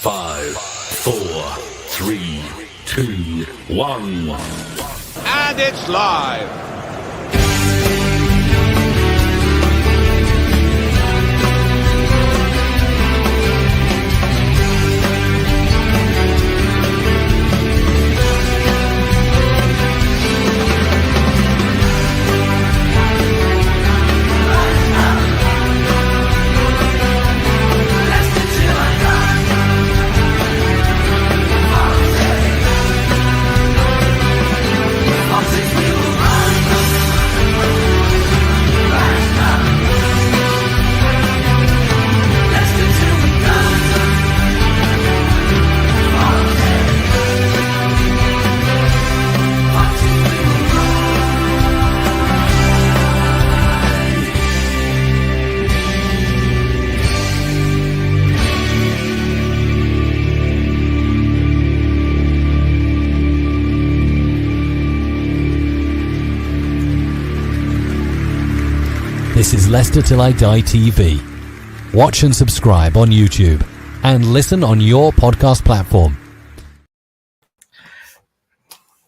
5, 4, 3, 2, 1. And it's live. This is Leicester Till I Die TV. Watch and subscribe on YouTube and listen on your podcast platform.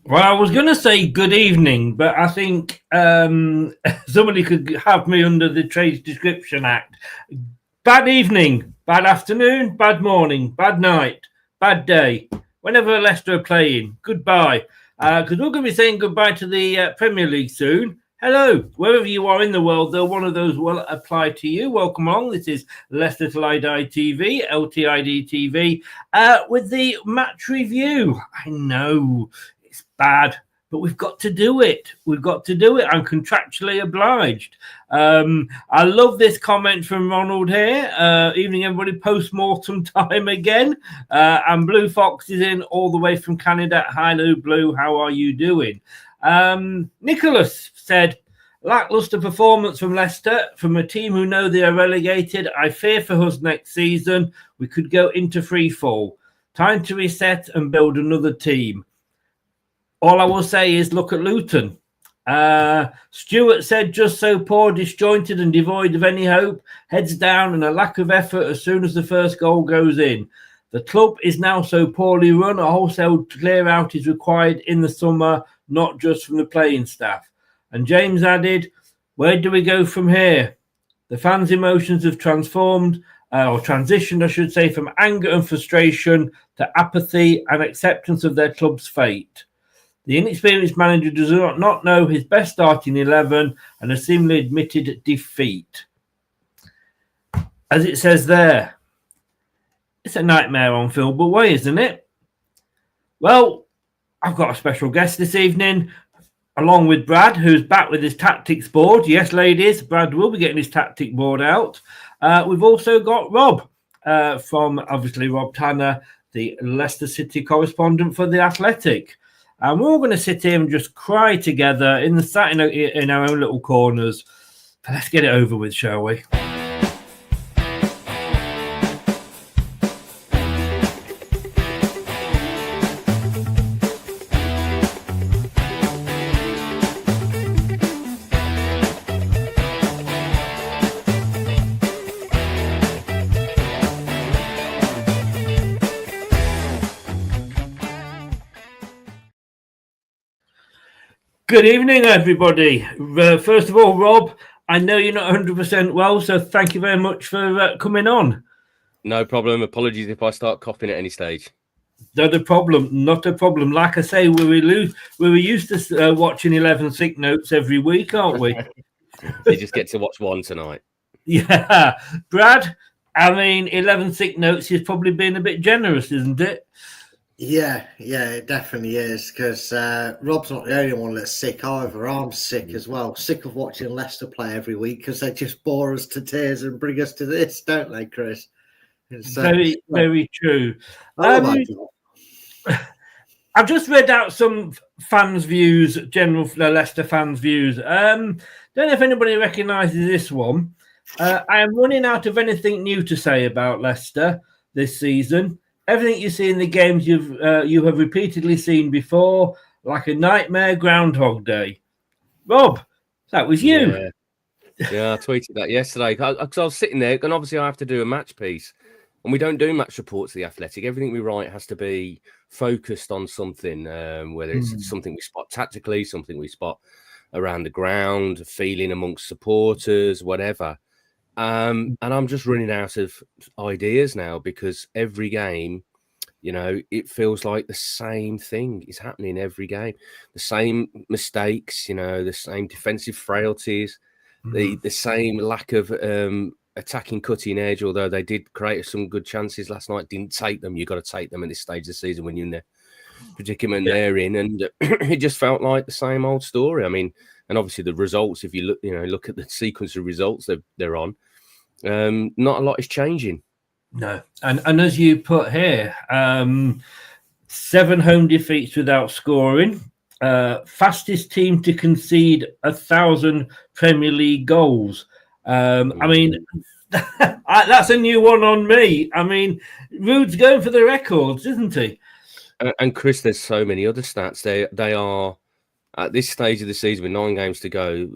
Well, I was going to say good evening, but I think somebody could have me under the Trades Description Act. Bad evening, bad afternoon, bad morning, bad night, bad day. Whenever Leicester are playing, goodbye. Because we're going to be saying goodbye to the Premier League soon. Hello, wherever you are in the world, though, one of those will apply to you. Welcome along. This is Leicester Till I Die TV, LTID TV, with the match review. I know it's bad, but we've got to do it. We've got to do it. I'm contractually obliged. I love this comment from Ronald here. Evening, everybody. Post-mortem time again. And Blue Fox is in all the way from Canada. Hi, Blue. How are you doing? Nicholas said, lackluster performance from Leicester, from a team who know they are relegated. I fear for us next season. We could go into free fall. Time to reset and build another team. All I will say is look at Luton. Stuart said, just so poor, disjointed and devoid of any hope. Heads down and a lack of effort as soon as the first goal goes in. The club is now so poorly run, a wholesale clear out is required in the summer, not just from the playing staff. And James added, where do we go from here? The fans' emotions have transformed, or transitioned, I should say, from anger and frustration to apathy and acceptance of their club's fate. The inexperienced manager does not know his best starting 11 and has seemingly admitted defeat. As it says there, it's a nightmare on Filbert Way, isn't it? Well, I've got a special guest this evening, along with Brad, who's back with his tactics board. Yes, ladies, Brad will be getting his tactic board out. We've also got Rob from, obviously, Rob Tanner, the Leicester City correspondent for The Athletic. And we're all going to sit here and just cry together in our own little corners. But let's get it over with, shall we? Good evening, everybody. First of all, Rob, I know you're not 100% well, so thank you very much for coming on. No problem. Apologies if I start coughing at any stage. Not a problem. Not a problem. Like I say, we were used to watching 11 sick notes every week, aren't we? You just get to watch one tonight. Yeah. Brad, I mean, 11 sick notes is probably being a bit generous, isn't it? Yeah, it definitely is, because Rob's not the only one that's sick either. I'm sick as well. Sick of watching Leicester play every week because they just bore us to tears and bring us to this, don't they, Chris? It's, very true. Oh I've just read out some fans' views, general Leicester fans' views. Don't know if anybody recognises this one. I am running out of anything new to say about Leicester this season. Everything you see in the games you have repeatedly seen before, like a nightmare Groundhog Day. Rob, that was you. Yeah, I tweeted that yesterday because I was sitting there, and obviously I have to do a match piece. And we don't do match reports to the Athletic. Everything we write has to be focused on something, whether it's something we spot tactically, something we spot around the ground, feeling amongst supporters, whatever. And I'm just running out of ideas now because every game, it feels like the same thing is happening every game. The same mistakes, the same defensive frailties, the same lack of attacking cutting edge, although they did create some good chances last night, didn't take them. You've got to take them at this stage of the season when you're in the predicament they're in. And it just felt like the same old story. I mean, and obviously the results, if you look at the sequence of results they're on, not a lot is changing. No. And as you put here, 7 home defeats without scoring, fastest team to concede 1,000 Premier League goals. I mean, that's a new one on me. I mean, Rude's going for the records, isn't he? And Chris, there's so many other stats. They are at this stage of the season with 9 games to go.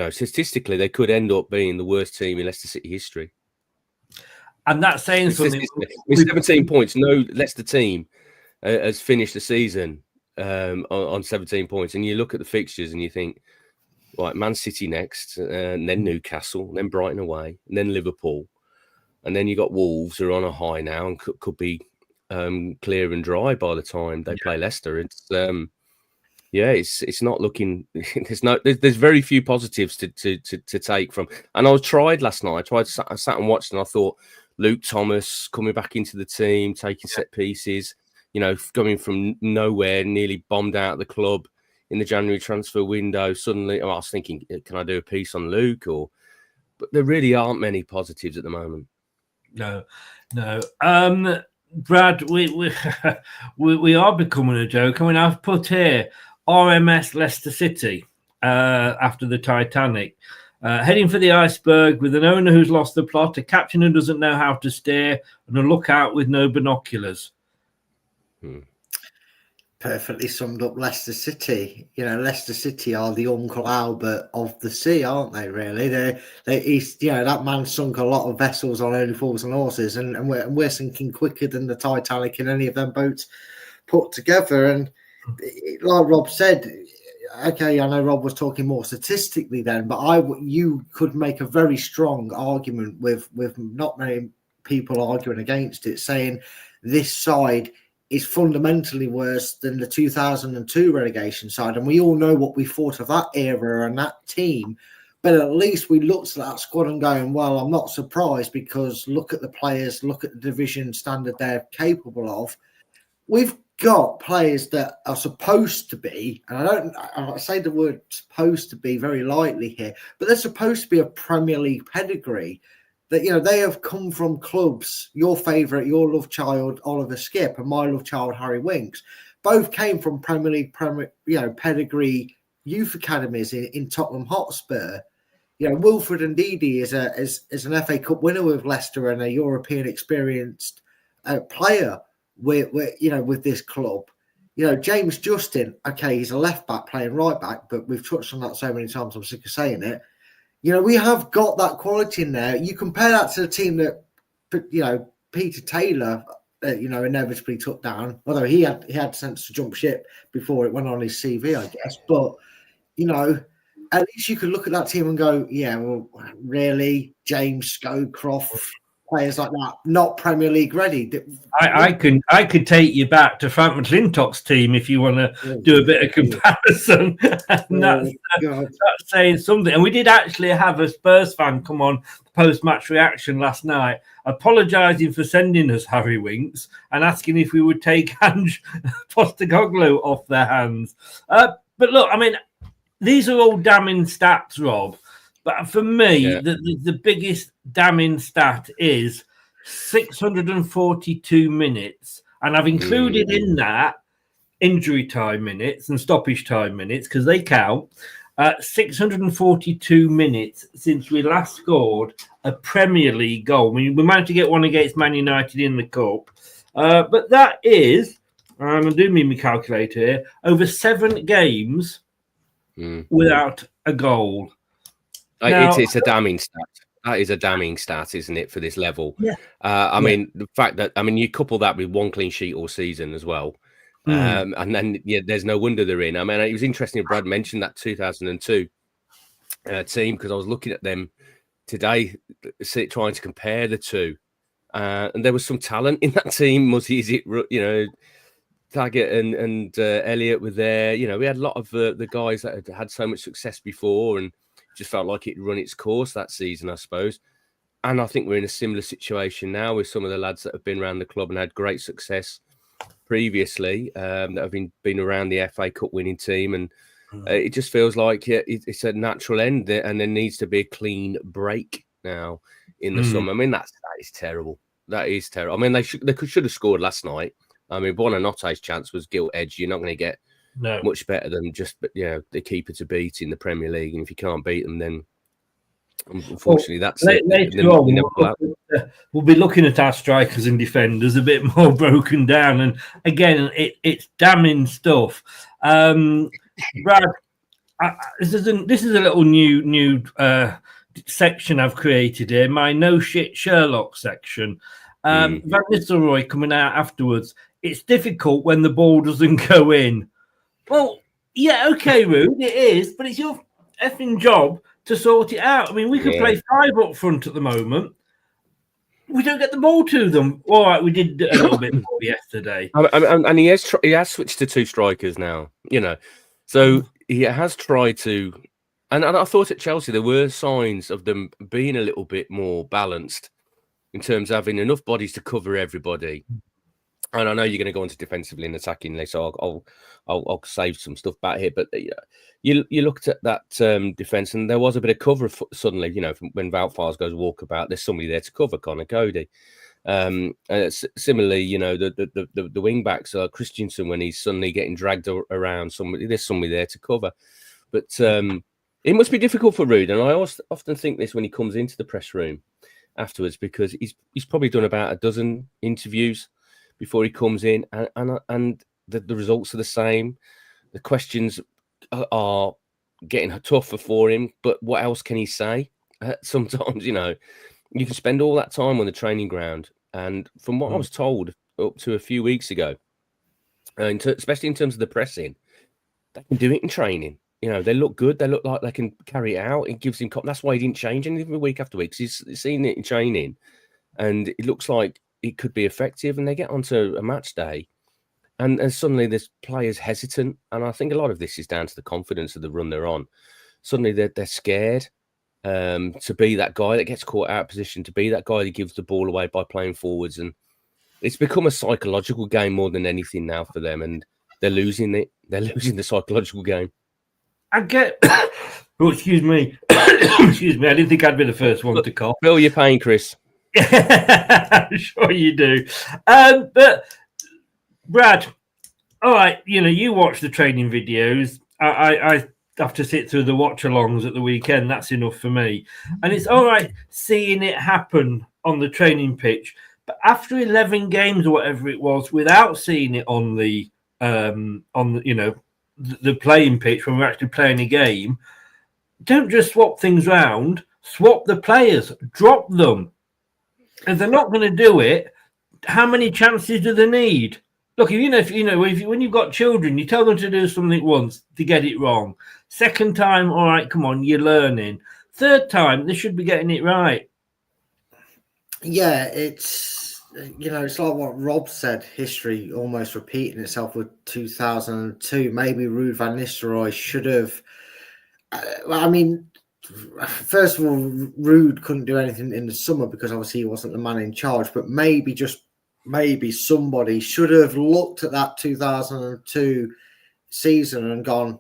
Statistically, they could end up being the worst team in Leicester City history. And that's saying something. With 17 points, no Leicester team has finished the season on 17 points. And you look at the fixtures and you think, right, Man City next, and then Newcastle, then Brighton away, and then Liverpool. And then you got Wolves who are on a high now and could be clear and dry by the time they play Leicester. It's it's not looking. There's very few positives to take from. And I tried last night. I sat and watched, and I thought Luke Thomas coming back into the team, taking set pieces, coming from nowhere, nearly bombed out of the club in the January transfer window. Suddenly, I was thinking, can I do a piece on Luke? But there really aren't many positives at the moment. No. Brad, we are becoming a joke. I mean, I've put here RMS Leicester City after the Titanic, heading for the iceberg with an owner who's lost the plot, a captain who doesn't know how to steer, and a lookout with no binoculars. Perfectly summed up Leicester City. Leicester City are the Uncle Albert of the sea, aren't they? Really, that man sunk a lot of vessels on only fools and horses, and we're sinking quicker than the Titanic in any of them boats put together. And like Rob said, okay, I know Rob was talking more statistically then, but you could make a very strong argument with not many people arguing against it, saying this side is fundamentally worse than the 2002 relegation side. And we all know what we thought of that era and that team. But at least we looked at that squad and going, well, I'm not surprised because look at the players, look at the division standard they're capable of. We've got players that are supposed to be, and I say the word supposed to be very lightly here, but they're supposed to be a Premier League pedigree. That they have come from clubs. Your favourite, your love child, Oliver Skipp, and my love child, Harry Winks, both came from Premier League, pedigree youth academies in Tottenham Hotspur. Wilfred Ndidi is an FA Cup winner with Leicester and a European experienced player with this club. James Justin, okay, he's a left back playing right back, but we've touched on that so many times. I'm sick of saying it. We have got that quality in there. You compare that to the team that, Peter Taylor, inevitably took down. Although he had sense to jump ship before it went on his CV, I guess. But, at least you could look at that team and go, yeah, well, really, James Scowcroft, players like that, not Premier League ready. I could take you back to Frank McClintock's team if you want to do a bit of comparison. That's saying something. And we did actually have a Spurs fan come on post-match reaction last night, apologising for sending us Harry Winks and asking if we would take Ange Postecoglou off their hands. But look, I mean, these are all damning stats, Rob. But for me, the biggest damning stat is 642 minutes. And I've included in that injury time minutes and stoppage time minutes because they count. 642 minutes since we last scored a Premier League goal. I mean, we managed to get one against Man United in the Cup. But that is, I do mean my calculator here, over 7 games without a goal. Now, it's a damning stat. That is a damning stat, isn't it, for this level? Yeah. I mean, the fact that you couple that with one clean sheet all season as well, and then there's no wonder they're in. I mean, it was interesting. Brad mentioned that 2002 team because I was looking at them today, trying to compare the two, and there was some talent in that team. Taggart and Elliott were there. We had a lot of the guys that had so much success before, and just felt like it run its course that season, I suppose. And I think we're in a similar situation now with some of the lads that have been around the club and had great success previously, that have been around the FA Cup winning team. And it just feels like it's a natural end, and there needs to be a clean break now in the summer. I mean, that is terrible. That is terrible. I mean, they should have scored last night. I mean, Buonanotte's chance was gilt edged. You're not going to get much better than just the keeper to beat in the Premier League. And if you can't beat them, then unfortunately that's it. Later on, we'll be looking at our strikers and defenders a bit more broken down. And again, it's damning stuff. Brad, this is a little new section I've created here. My no shit Sherlock section. Van Nistelrooy coming out afterwards. It's difficult when the ball doesn't go in. Well, yeah, okay, Rude, it is, but it's your effing job to sort it out. I mean, we could play 5 up front at the moment. We don't get the ball to them. All right, we did a little bit more yesterday. And he has switched to 2 strikers now, So he has tried to... And I thought at Chelsea there were signs of them being a little bit more balanced in terms of having enough bodies to cover everybody. And I know you're going to go into defensively and attackingly, so I'll save some stuff back here. But you looked at that defence, and there was a bit of cover suddenly. When Wout Faes goes walkabout, there's somebody there to cover Connor Cody. Similarly, the wing backs, Christensen, when he's suddenly getting dragged around, there's somebody there to cover. But it must be difficult for Ruud, and I often think this when he comes into the press room afterwards, because he's probably done about a dozen interviews before he comes in, and the results are the same. The questions are getting tougher for him, but what else can he say? Sometimes, you can spend all that time on the training ground, and from what I was told up to a few weeks ago, especially in terms of the pressing, they can do it in training. They look good. They look like they can carry it out. It gives him... That's why he didn't change anything week after week, because he's seen it in training, and it looks like it could be effective. And they get onto a match day, and suddenly there's players hesitant. And I think a lot of this is down to the confidence of the run they're on. Suddenly they're scared to be that guy that gets caught out of position, to be that guy that gives the ball away by playing forwards. And it's become a psychological game more than anything now for them, and they're losing it. They're losing the psychological game. I get... Oh, excuse me. Excuse me. I didn't think I'd be the first one to cough. Feel your pain, Chris. I'm sure you do. But, Brad, all right, you watch the training videos. I have to sit through the watch-alongs at the weekend. That's enough for me. And it's all right seeing it happen on the training pitch. But after 11 games or whatever it was, without seeing it on the playing pitch when we're actually playing a game, don't just swap things around. Swap the players. Drop them. If they're not going to do it, how many chances do they need? Look, when you've got children, you tell them to do something once to get it wrong. Second time, all right, come on, you're learning. Third time, they should be getting it right. Yeah, it's like what Rob said, history almost repeating itself with 2002. Maybe Ruud van Nistelrooy should have... first of all, Ruud couldn't do anything in the summer because obviously he wasn't the man in charge, but maybe somebody should have looked at that 2002 season and gone,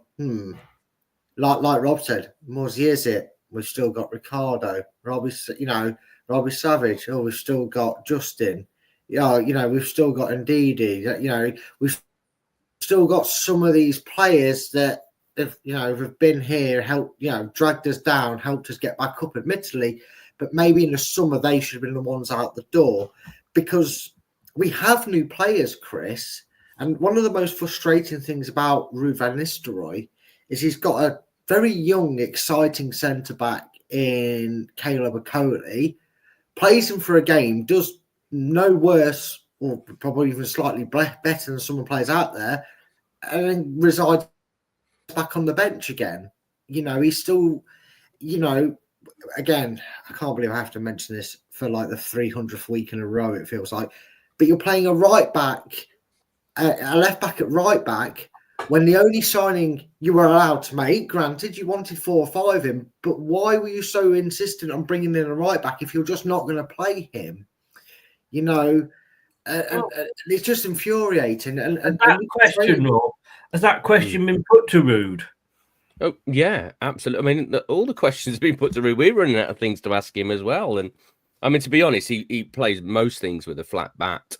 like Rob said, Muzzy is it? We've still got Ricardo, Robbie Savage. Oh, we've still got Justin. We've still got Ndidi. We've still got some of these players that have been here, helped, dragged us down, helped us get back up, admittedly, but maybe in the summer they should have been the ones out the door, because we have new players, Chris. And one of the most frustrating things about Ruud van Nistelrooy is he's got a very young, exciting centre-back in Caleb Okoli, plays him for a game, does no worse or probably even slightly better than some players out there, and then resides back on the bench again. He's still, again, I can't believe I have to mention this for like the 300th week in a row, it feels like, but you're playing a right back, a left back at right back, when the only signing you were allowed to make, granted, you wanted 4 or 5 in, but why were you so insistent on bringing in a right back if you're just not going to play him? And it's just infuriating. And that question, Rob, has that question been put to Rude? Oh, yeah, absolutely. I mean, all the questions being put to Rude, we're running out of things to ask him as well. And I mean, to be honest, he plays most things with a flat bat.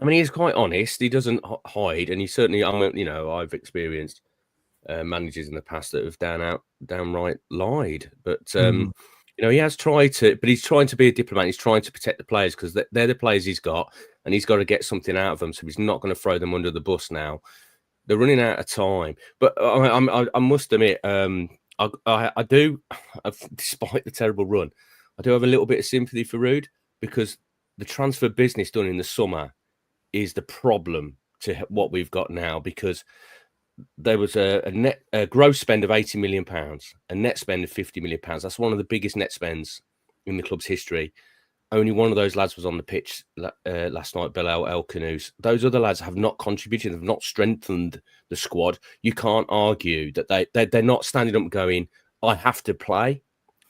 I mean, he's quite honest. He doesn't hide, and he certainly, I've experienced managers in the past that have downright lied. But he has tried to. But he's trying to be a diplomat. He's trying to protect the players because they're the players he's got, and he's got to get something out of them. So he's not going to throw them under the bus now. They're running out of time. But I must admit, I do, despite the terrible run, I do have a little bit of sympathy for Rude because the transfer business done in the summer is the problem to what we've got now, because there was a gross spend of £80 million, a net spend of £50 million. That's one of the biggest net spends in the club's history. Only one of those lads was on the pitch last night, Bilal El Khanous. Those other lads have not contributed, have not strengthened the squad. You can't argue that they're not standing up and going, I have to play.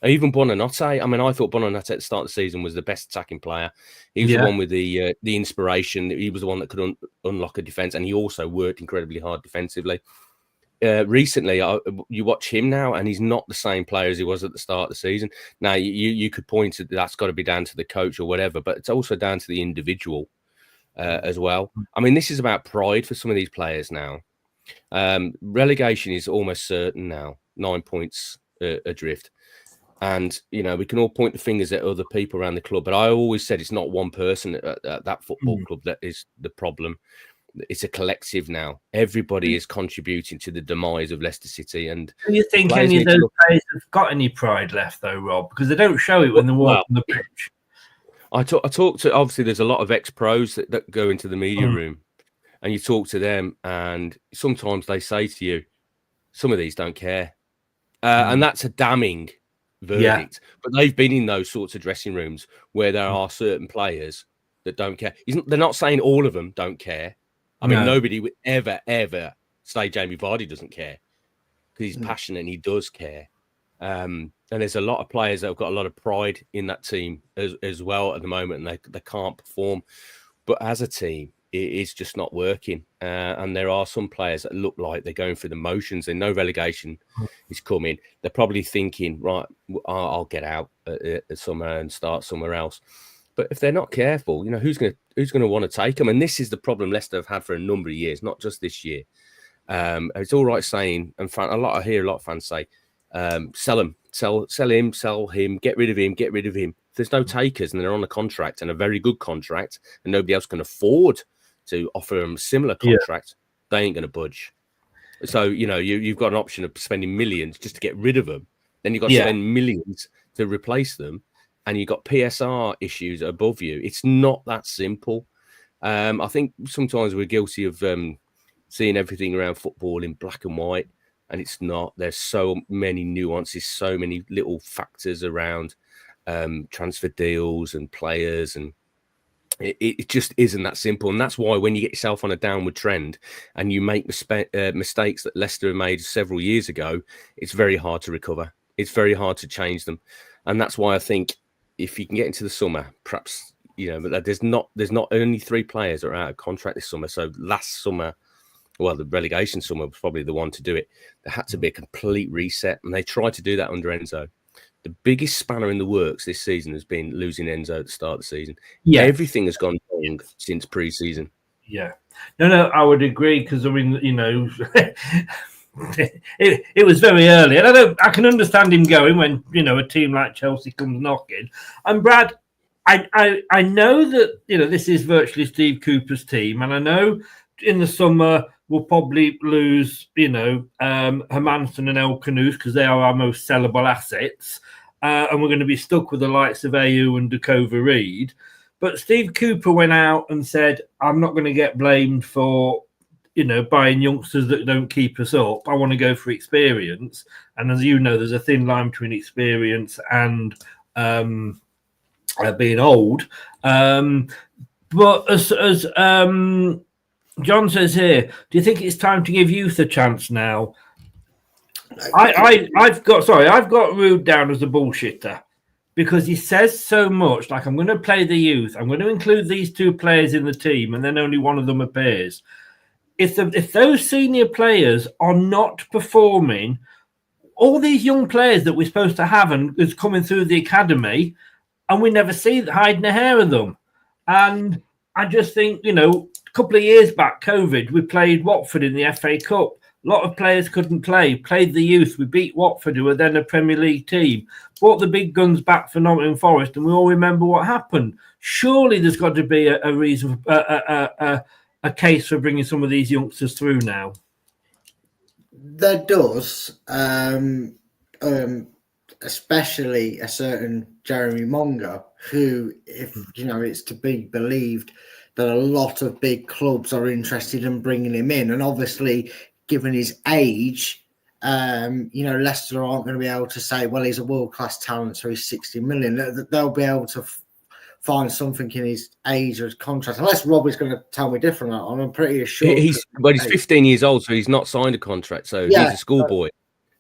Even Bonanotte. I mean, I thought Bonanotte at the start of the season was the best attacking player. He was the one with the inspiration. He was the one that could unlock a defence, and he also worked incredibly hard defensively. Recently, you watch him now, and he's not the same player as he was at the start of the season. Now, you could point to that's got to be down to the coach or whatever, but it's also down to the individual as well. I mean, this is about pride for some of these players now. Relegation is almost certain now, 9 points adrift. And, we can all point the fingers at other people around the club. But I always said it's not one person at that football club that is the problem. It's a collective now. Everybody is contributing to the demise of Leicester City. And do you think any of those players have got any pride left, though, Rob? Because they don't show it when they walk on the pitch. I talk to, obviously, there's a lot of ex-pros that go into the media room. And you talk to them, and sometimes they say to you, some of these don't care. And that's a damning verdict. But they've been in those sorts of dressing rooms where there are certain players that don't care. They're not saying all of them don't care. I mean, nobody would ever say Jamie Vardy doesn't care, because he's passionate and he does care. And there's a lot of players that have got a lot of pride in that team as well at the moment, and they can't perform. But as a team, it's just not working. And there are some players that look like they're going through the motions. They know relegation is coming. They're probably thinking, right, I'll get out at summer and start somewhere else. But if they're not careful, who's going to want to take them? And this is the problem Leicester have had for a number of years, not just this year. It's all right saying, and I hear a lot of fans say, sell him, sell him, get rid of him. If there's no takers and they're on a contract and a very good contract, and nobody else can afford to offer them a similar contract, they ain't going to budge. So, you've got an option of spending millions just to get rid of them. Then you've got to spend millions to replace them. And you've got PSR issues above you. It's not that simple. I think sometimes we're guilty of seeing everything around football in black and white, and it's not. There's so many nuances, so many little factors around transfer deals and players, and it just isn't that simple. And that's why when you get yourself on a downward trend and you make mistakes that Leicester have made several years ago, it's very hard to recover. It's very hard to change them. And that's why I think if you can get into the summer, perhaps, but there's not only 3 players that are out of contract this summer. So last summer, the relegation summer was probably the one to do it. There had to be a complete reset, and they tried to do that under Enzo. The biggest spanner in the works this season has been losing Enzo at the start of the season. Yeah, everything has gone wrong since pre-season. Yeah, no, I would agree, because I mean, it was very early, and I can understand him going when a team like Chelsea comes knocking. And Brad, I know that this is virtually Steve Cooper's team, and I know in the summer we'll probably lose, Hermanson and El Canoes because they are our most sellable assets. And we're going to be stuck with the likes of AU and Dakova Reed. But Steve Cooper went out and said, I'm not going to get blamed for, buying youngsters that don't keep us up. I want to go for experience. And as you know, there's a thin line between experience and being old. But as John says here, do you think it's time to give youth a chance now? I've got Rude down as a bullshitter because he says so much. Like, I'm going to play the youth. I'm going to include these two players in the team, and then only one of them appears. If those senior players are not performing, all these young players that we're supposed to have and is coming through the academy, and we never see hiding a hair of them. And I just think, a couple of years back, COVID, we played Watford in the FA Cup. A lot of players couldn't play, played the youth. We beat Watford, who were then a Premier League team, brought the big guns back for Nottingham Forest, and we all remember what happened. Surely there's got to be a reason, a case for bringing some of these youngsters through now. There does, especially a certain Jeremy Monger, who, if it's to be believed that a lot of big clubs are interested in bringing him in, and obviously, given his age, Leicester aren't going to be able to say, well, he's a world-class talent, so he's 60 million. They'll be able to find something in his age or his contract, unless Rob is going to tell me different. I'm pretty sure. He's 15 years old, so he's not signed a contract, so he's a schoolboy.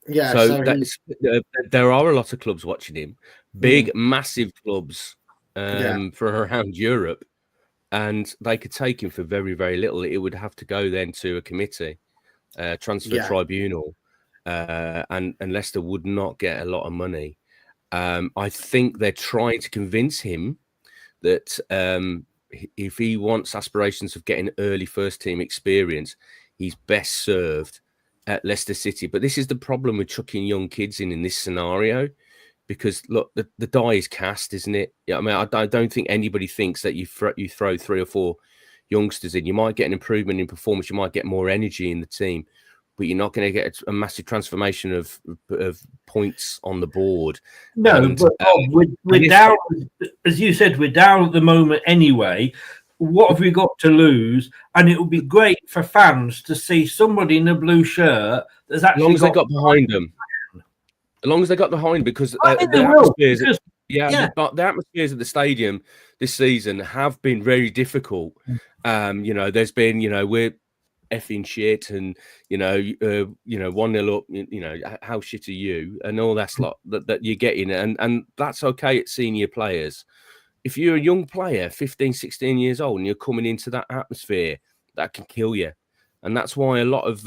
There are a lot of clubs watching him, big, massive clubs from around Europe, and they could take him for very, very little. It would have to go then to a committee, transfer tribunal, and Leicester would not get a lot of money. I think they're trying to convince him that if he wants aspirations of getting early first team experience, he's best served at Leicester City. But this is the problem with chucking young kids in this scenario, because look, the die is cast, isn't it? I mean, I don't think anybody thinks that you throw 3 or 4 youngsters in. You might get an improvement in performance, you might get more energy in the team, but you're not going to get a massive transformation of points on the board. No, but we're down, as you said, we're down at the moment anyway. What have we got to lose? And it would be great for fans to see somebody in a blue shirt that's actually. As long as they got behind them. As long as they got behind, because the atmospheres at the stadium this season have been very difficult. There's been, we're effing shit, and 1-0 up, how shit are you, and all that lot that you're getting, and that's okay at senior players. If you're a young player, 15, 16 years old, and you're coming into that atmosphere, that can kill you. And that's why a lot of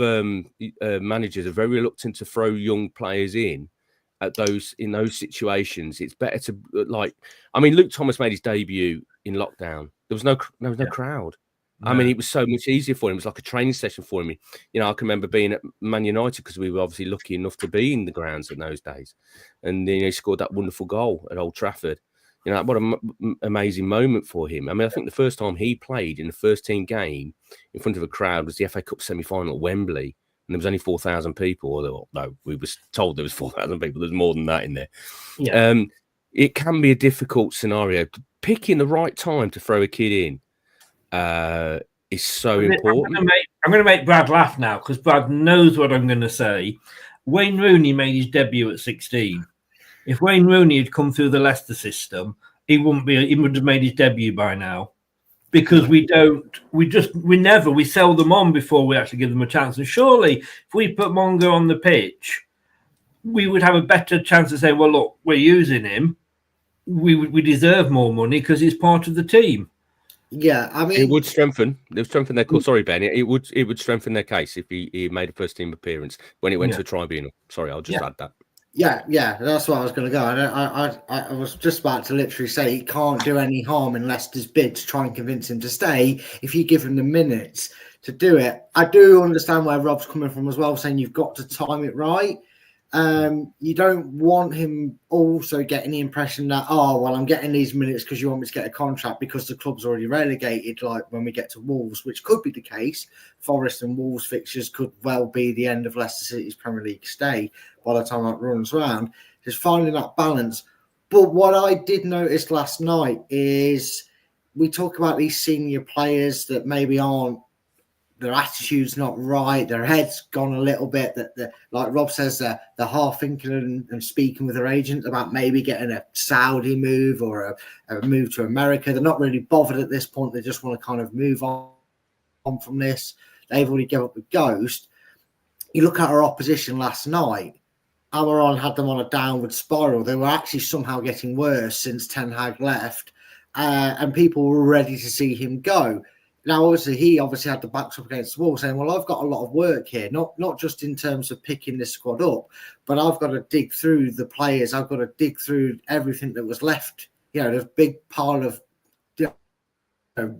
managers are very reluctant to throw young players in those situations. It's better to Luke Thomas made his debut in lockdown. There was no crowd. No. I mean, it was so much easier for him. It was like a training session for him. I can remember being at Man United because we were obviously lucky enough to be in the grounds in those days. And then he scored that wonderful goal at Old Trafford. What an amazing moment for him. I mean, I think the first time he played in a first team game in front of a crowd was the FA Cup semi-final at Wembley. And there was only 4,000 people. No, we were told there was 4,000 people. There's more than that in there. Yeah. It can be a difficult scenario. Picking the right time to throw a kid in is so important. I'm going to make Brad laugh now because Brad knows what I'm going to say. Wayne Rooney made his debut at 16. If Wayne Rooney had come through the Leicester system, he would have made his debut by now. Because we sell them on before we actually give them a chance. And surely, if we put Monger on the pitch, we would have a better chance to say, well, look, we're using him. We deserve more money because he's part of the team. Yeah, I mean, it would strengthen their cause. Sorry, Ben. It would strengthen their case if he made a first team appearance when it went to a tribunal. Sorry, I'll just add that. Yeah, that's where I was going to go. I was just about to literally say it can't do any harm in Leicester's bid to try and convince him to stay if you give him the minutes to do it. I do understand where Rob's coming from as well, saying you've got to time it right. You don't want him also getting the impression that, oh, well, I'm getting these minutes because you want me to get a contract because the club's already relegated, like when we get to Wolves, which could be the case. Forest and Wolves fixtures could well be the end of Leicester City's Premier League stay by the time that runs around. Just finding that balance. But what I did notice last night is we talk about these senior players that maybe aren't, their attitude's not right, their head's gone a little bit, that like Rob says, they're half thinking and speaking with their agent about maybe getting a Saudi move or a move to America. They're not really bothered at this point. They just want to kind of move on from this. They've already given up the ghost. You look at our opposition last night, Amaron had them on a downward spiral. They were actually somehow getting worse since Ten Hag left, and people were ready to see him go. Now, obviously, he had the backs up against the wall saying, well, I've got a lot of work here, not just in terms of picking this squad up, but I've got to dig through the players. I've got to dig through everything that was left, the big pile of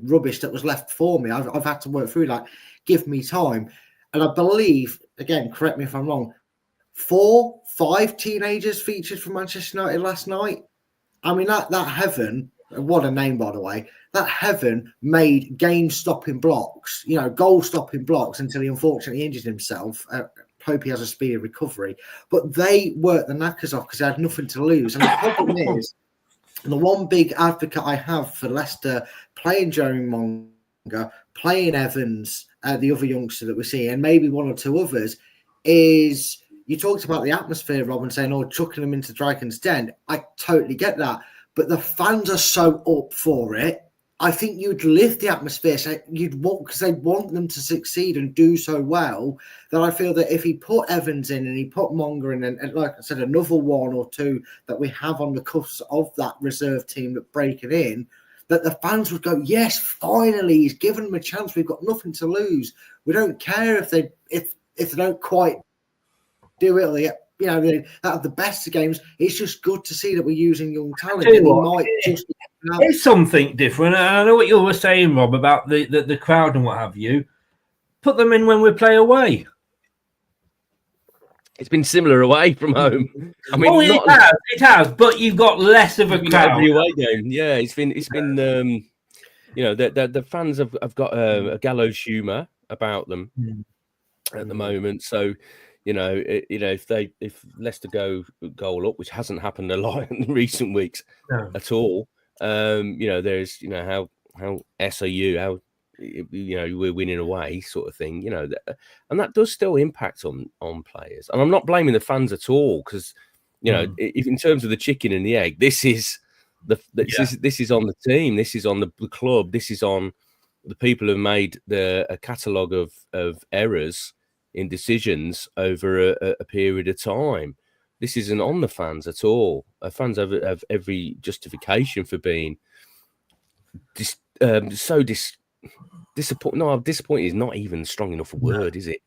rubbish that was left for me. I've had to work through that. Give me time. And I believe, again, correct me if I'm wrong, 4-5 teenagers featured for Manchester United last night. I mean, that Heaven, what a name, by the way, that Heaven made game-stopping blocks, goal-stopping blocks until he unfortunately injured himself. Hope he has a speedy recovery. But they worked the knackers off because they had nothing to lose. And the problem is, the one big advocate I have for Leicester playing Jeremy Monga, playing Evans, the other youngster that we're seeing, and maybe one or two others, is you talked about the atmosphere, Rob, and saying, chucking them into Dragon's Den. I totally get that. But the fans are so up for it. I think you'd lift the atmosphere, so because they want them to succeed and do so well, that I feel that if he put Evans in and he put Monga in, and like I said, another one or two that we have on the cuffs of that reserve team that break it in, that the fans would go, yes, finally, he's given them a chance. We've got nothing to lose. We don't care if they don't quite do it or they have the best of games. It's just good to see that we're using young talent. It's something different. And I know what you were saying, Rob, about the crowd and what have you. Put them in when we play away. It's been similar away from home. I mean, it has, but you've got less of a crowd. Every away game, yeah. It's been. The fans have got a gallows humour about them at the moment. So, if Leicester go goal up, which hasn't happened a lot in recent weeks at all, there's how SOU, how we're winning away, sort of thing, and that does still impact on players. And I'm not blaming the fans at all, because if in terms of the chicken and the egg, this is this is on the team, this is on the club, this is on the people who've made a catalogue of errors in decisions over a period of time. This isn't on the fans at all. Fans have every justification for being disappointed. No, disappointed is not even strong enough a word, is it?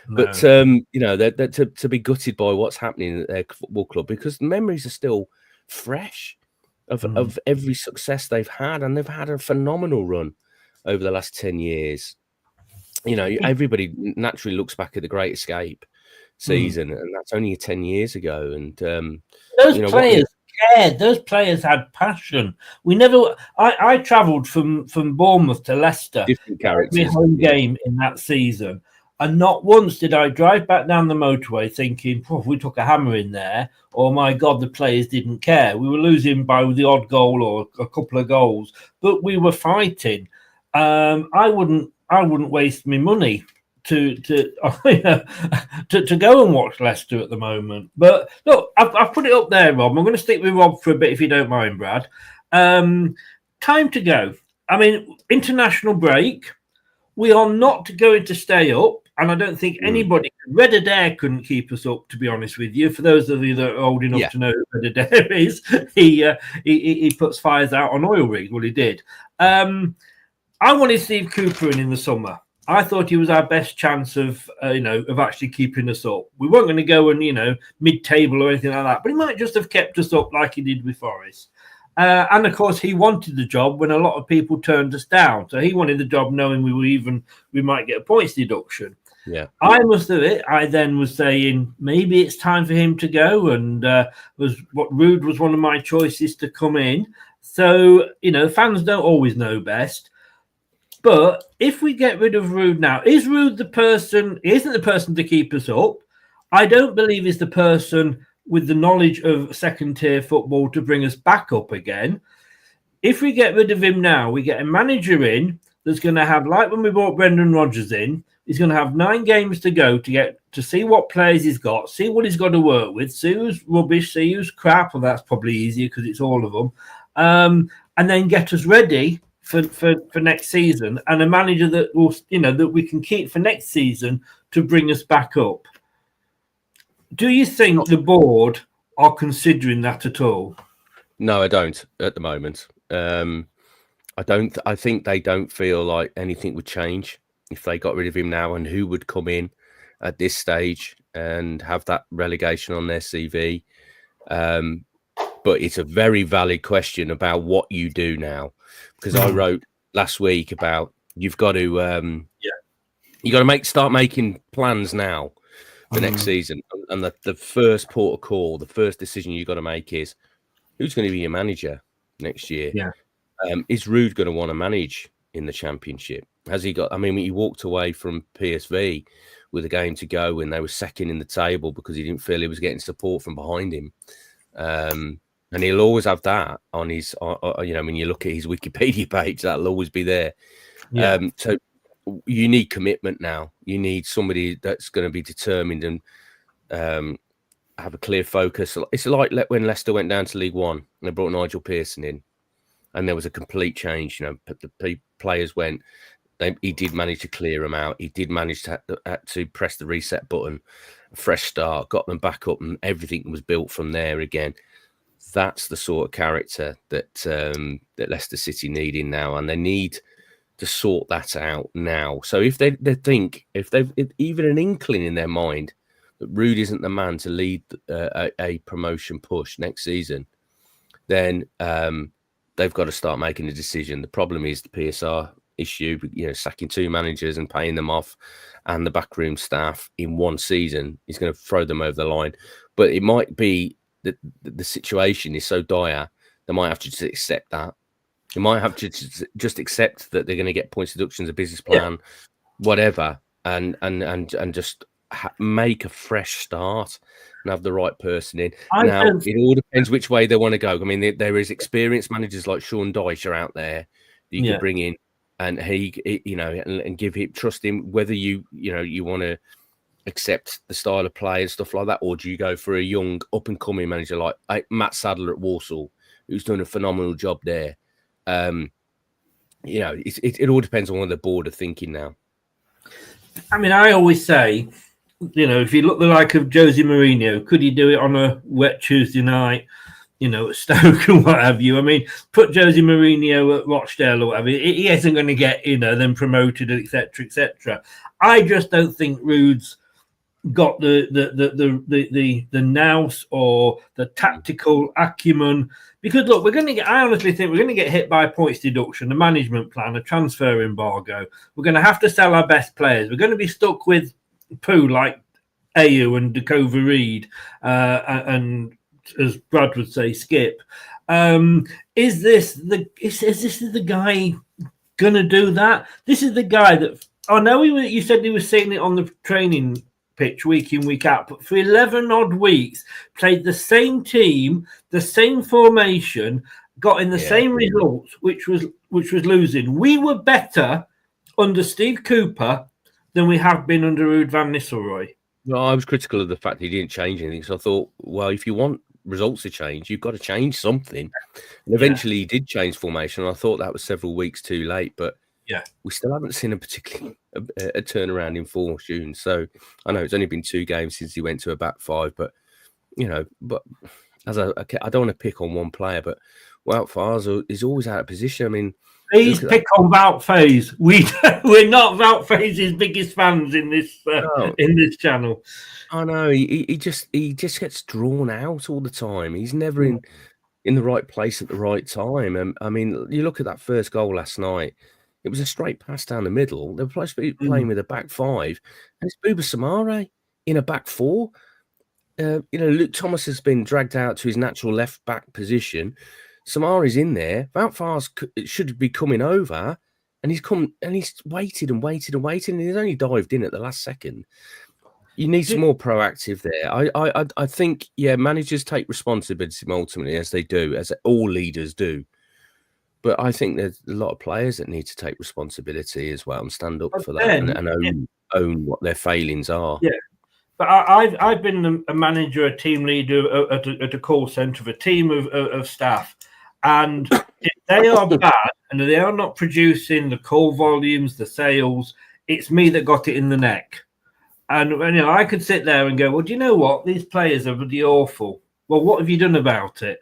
No. But they're to be gutted by what's happening at their football club, because the memories are still fresh of every success they've had, and they've had a phenomenal run over the last 10 years. Everybody naturally looks back at the Great Escape season, and that's only 10 years ago. And those players cared. Those players had passion. I travelled from Bournemouth to Leicester, different characters, every home game in that season, and not once did I drive back down the motorway thinking, we took a hammer in there, or my God, the players didn't care. We were losing by the odd goal or a couple of goals, but we were fighting. I wouldn't waste my money to go and watch Leicester at the moment. But look, I've put it up there, Rob. I'm going to stick with Rob for a bit, if you don't mind, Brad. Time to go. I mean, international break. We are not going to stay up, and I don't think anybody. Red Adair couldn't keep us up, to be honest with you. For those of you that are old enough to know who Red Adair is, he puts fires out on oil rigs. Well, he did. I wanted Steve Cooper in the summer. I thought he was our best chance of actually keeping us up. We weren't going to go and, mid-table or anything like that, but he might just have kept us up like he did with Forest. And of course, he wanted the job when a lot of people turned us down. So he wanted the job knowing we might get a points deduction. Yeah. I must do it. I then was saying maybe it's time for him to go, and Rude was one of my choices to come in. So, fans don't always know best. But if we get rid of Rude now, is Rude the person? He isn't the person to keep us up. I don't believe he's the person with the knowledge of second-tier football to bring us back up again. If we get rid of him now, we get a manager in that's going to have, like when we brought Brendan Rodgers in, he's going to have 9 games to go to see what players he's got, see what he's got to work with, see who's rubbish, see who's crap. Well, that's probably easier because it's all of them. And then get us ready for next season, and a manager that will, that we can keep for next season to bring us back up. Do you think the board are considering that at all? No, I don't at the moment. I think they don't feel like anything would change if they got rid of him now, and who would come in at this stage and have that relegation on their CV. But it's a very valid question about what you do now, because I wrote last week about you've got to start making plans now for next season, and the first port of call, the first decision you've got to make is who's going to be your manager next year. Yeah. Is Rude going to want to manage in the Championship? Has he got? I mean, he walked away from PSV with a game to go when they were second in the table because he didn't feel he was getting support from behind him. And he'll always have that on his, when you look at his Wikipedia page, that'll always be there. Yeah. So you need commitment now. You need somebody that's going to be determined and have a clear focus. It's like when Leicester went down to League One and they brought Nigel Pearson in, and there was a complete change. The players went. He did manage to clear them out. He did manage to press the reset button, a fresh start, got them back up, and everything was built from there again. That's the sort of character that Leicester City need in now, and they need to sort that out now. So if they think, if they've even an inkling in their mind that Rude isn't the man to lead a promotion push next season, then they've got to start making a decision. The problem is the PSR issue, sacking 2 managers and paying them off, and the backroom staff in one season is going to throw them over the line. But it might be that the situation is so dire, they might have to just accept that. They might have to just accept that they're going to get points deductions, a business plan, whatever, and just make a fresh start and have the right person in. It all depends which way they want to go. I mean, there is experienced managers like Sean Dyche are out there that you can bring in, and and give him, trust him, whether you want to accept the style of play and stuff like that, or do you go for a young up and coming manager like Matt Sadler at Walsall, who's done a phenomenal job there? It all depends on what the board are thinking now. I mean, I always say, if you look the like of Jose Mourinho, could he do it on a wet Tuesday night, at Stoke or what have you? I mean, put Jose Mourinho at Rochdale or whatever, he isn't going to get, them promoted, etc., etc. I just don't think Rude's got the nous or the tactical acumen, because look, I honestly think we're going to get hit by points deduction, a management plan, a transfer embargo. We're going to have to sell our best players. We're going to be stuck with poo like Ayew and Dakova Reed, and as Brad would say, Skip. Is this the guy going to do that? This is the guy that I know you said he was seeing it on the training pitch week in, week out, but for 11 odd weeks played the same team, the same formation, got in the same results, which was losing. We were better under Steve Cooper than we have been under Ruud van Nistelrooy. Well, I was critical of the fact he didn't change anything, so I thought, well, if you want results to change, you've got to change something. And eventually he did change formation, and I thought that was several weeks too late, but we still haven't seen a particularly a turnaround in fortune. So I know it's only been 2 games since he went to a back 5, but as I don't want to pick on one player, but Wout Faes is always out of position. I mean, please pick on Wout Faes. We're not Wout Faes' biggest fans in this in this channel. I know he just gets drawn out all the time. He's never in the right place at the right time. And I mean, you look at that first goal last night. It was a straight pass down the middle. They were supposed to be playing with a back five, and it's Bouba Samare in a back four. Luke Thomas has been dragged out to his natural left back position. Samare's in there. Wout Faes should be coming over, and he's come and he's waited and waited and waited, and he's only dived in at the last second. You need some more proactive there. I think, managers take responsibility ultimately, as they do, as all leaders do. But I think there's a lot of players that need to take responsibility as well and stand up for that and own what their failings are. Yeah. But I've been a manager, a team leader at a call centre of a team of staff. And if they are bad and they are not producing the call volumes, the sales, it's me that got it in the neck. And I could sit there and go, well, do you know what? These players are really awful. Well, what have you done about it?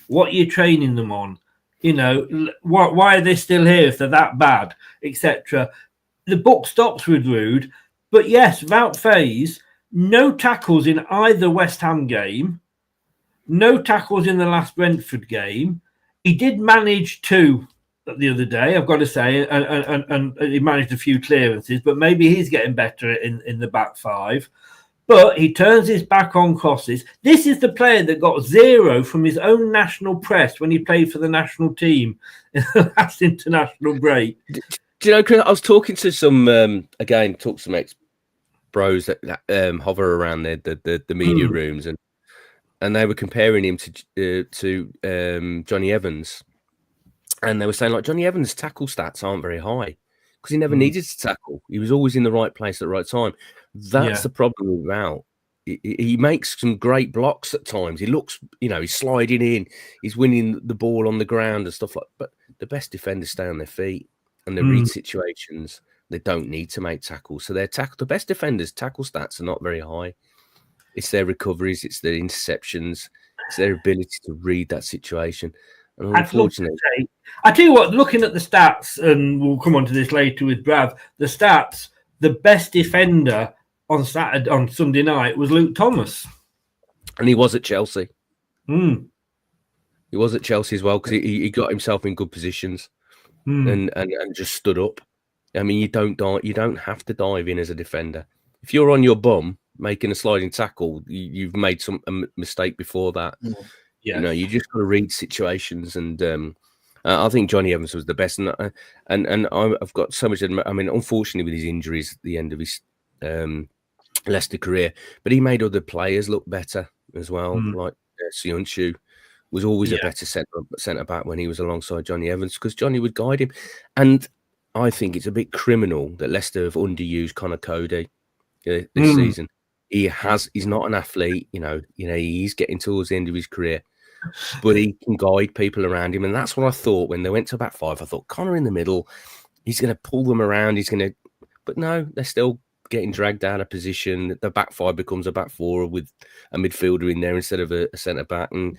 What are you training them on? Why are they still here if they're that bad, etc. The book stops with Rude. But yes, Wout Faes, no tackles in either West Ham game, no tackles in the last Brentford game. He did manage two the other day, I've got to say, and he managed a few clearances, but maybe he's getting better in the back five. But he turns his back on crosses. This is the player that got 0 from his own national press when he played for the national team in the last international break. Do you know, Chris, I was talking to some, some ex-bros that hover around the media rooms, and they were comparing him to Johnny Evans. And they were saying, like, Johnny Evans' tackle stats aren't very high because he never needed to tackle. He was always in the right place at the right time. That's the problem with Wout. He makes some great blocks at times. He looks, he's sliding in. He's winning the ball on the ground and stuff like that. But the best defenders stay on their feet and they read situations. They don't need to make tackles. So the best defenders' tackle stats are not very high. It's their recoveries. It's their interceptions. It's their ability to read that situation. And unfortunately, I tell you what, looking at the stats, and we'll come on to this later with Brad, the stats, the best defender on Sunday night was Luke Thomas. And he was at Chelsea. He was at Chelsea as well because he got himself in good positions and just stood up. I mean, you don't have to dive in as a defender. If you're on your bum making a sliding tackle, you've made a mistake before that. Yes. You just got to read situations, and I think Johnny Evans was the best. And I've got so much. I mean, unfortunately, with his injuries at the end of his Leicester career, but he made other players look better as well. Like Sionchu was always a better centre back when he was alongside Johnny Evans because Johnny would guide him. And I think it's a bit criminal that Leicester have underused Connor Cody this season. He's not an athlete. He's getting towards the end of his career. But he can guide people around him. And that's what I thought when they went to back five. I thought, Connor in the middle, he's going to pull them around. But no, they're still getting dragged out of position. The back five becomes a back four with a midfielder in there instead of a centre-back. And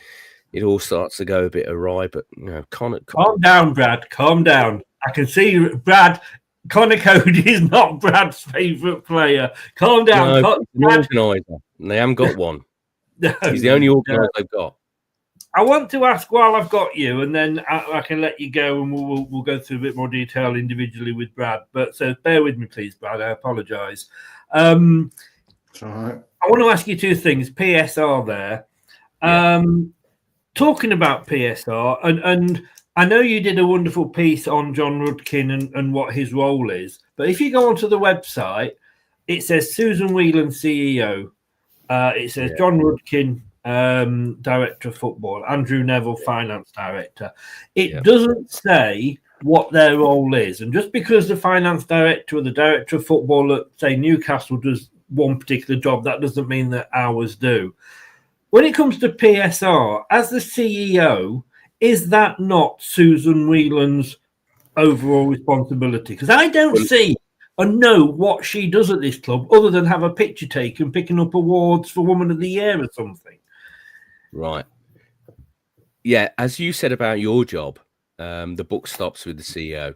it all starts to go a bit awry. But, Connor... Calm down, Brad. Calm down. I can see, Brad... Connor Cody is not Brad's favourite player. Calm down. No, he's an organiser, and they haven't got one. He's the only organiser they've got. I want to ask while I've got you, and then I can let you go, and we'll go through a bit more detail individually with Brad. But so bear with me, please, Brad. I apologise. It's all right. I want to ask you two things. PSR there. Talking about PSR, and I know you did a wonderful piece on John Rudkin and what his role is. But if you go onto the website, it says Susan Whelan, CEO. It says John Rudkin, Director of Football, Andrew Neville, Finance Director. It doesn't say what their role is. And just because the Finance Director or the Director of Football at, say, Newcastle does one particular job, that doesn't mean that ours do. When it comes to PSR, as the CEO, is that not Susan Whelan's overall responsibility? Because I don't see or know what she does at this club other than have a picture taken picking up awards for Woman of the Year or something. Right. Yeah, as you said about your job, the book stops with the CEO.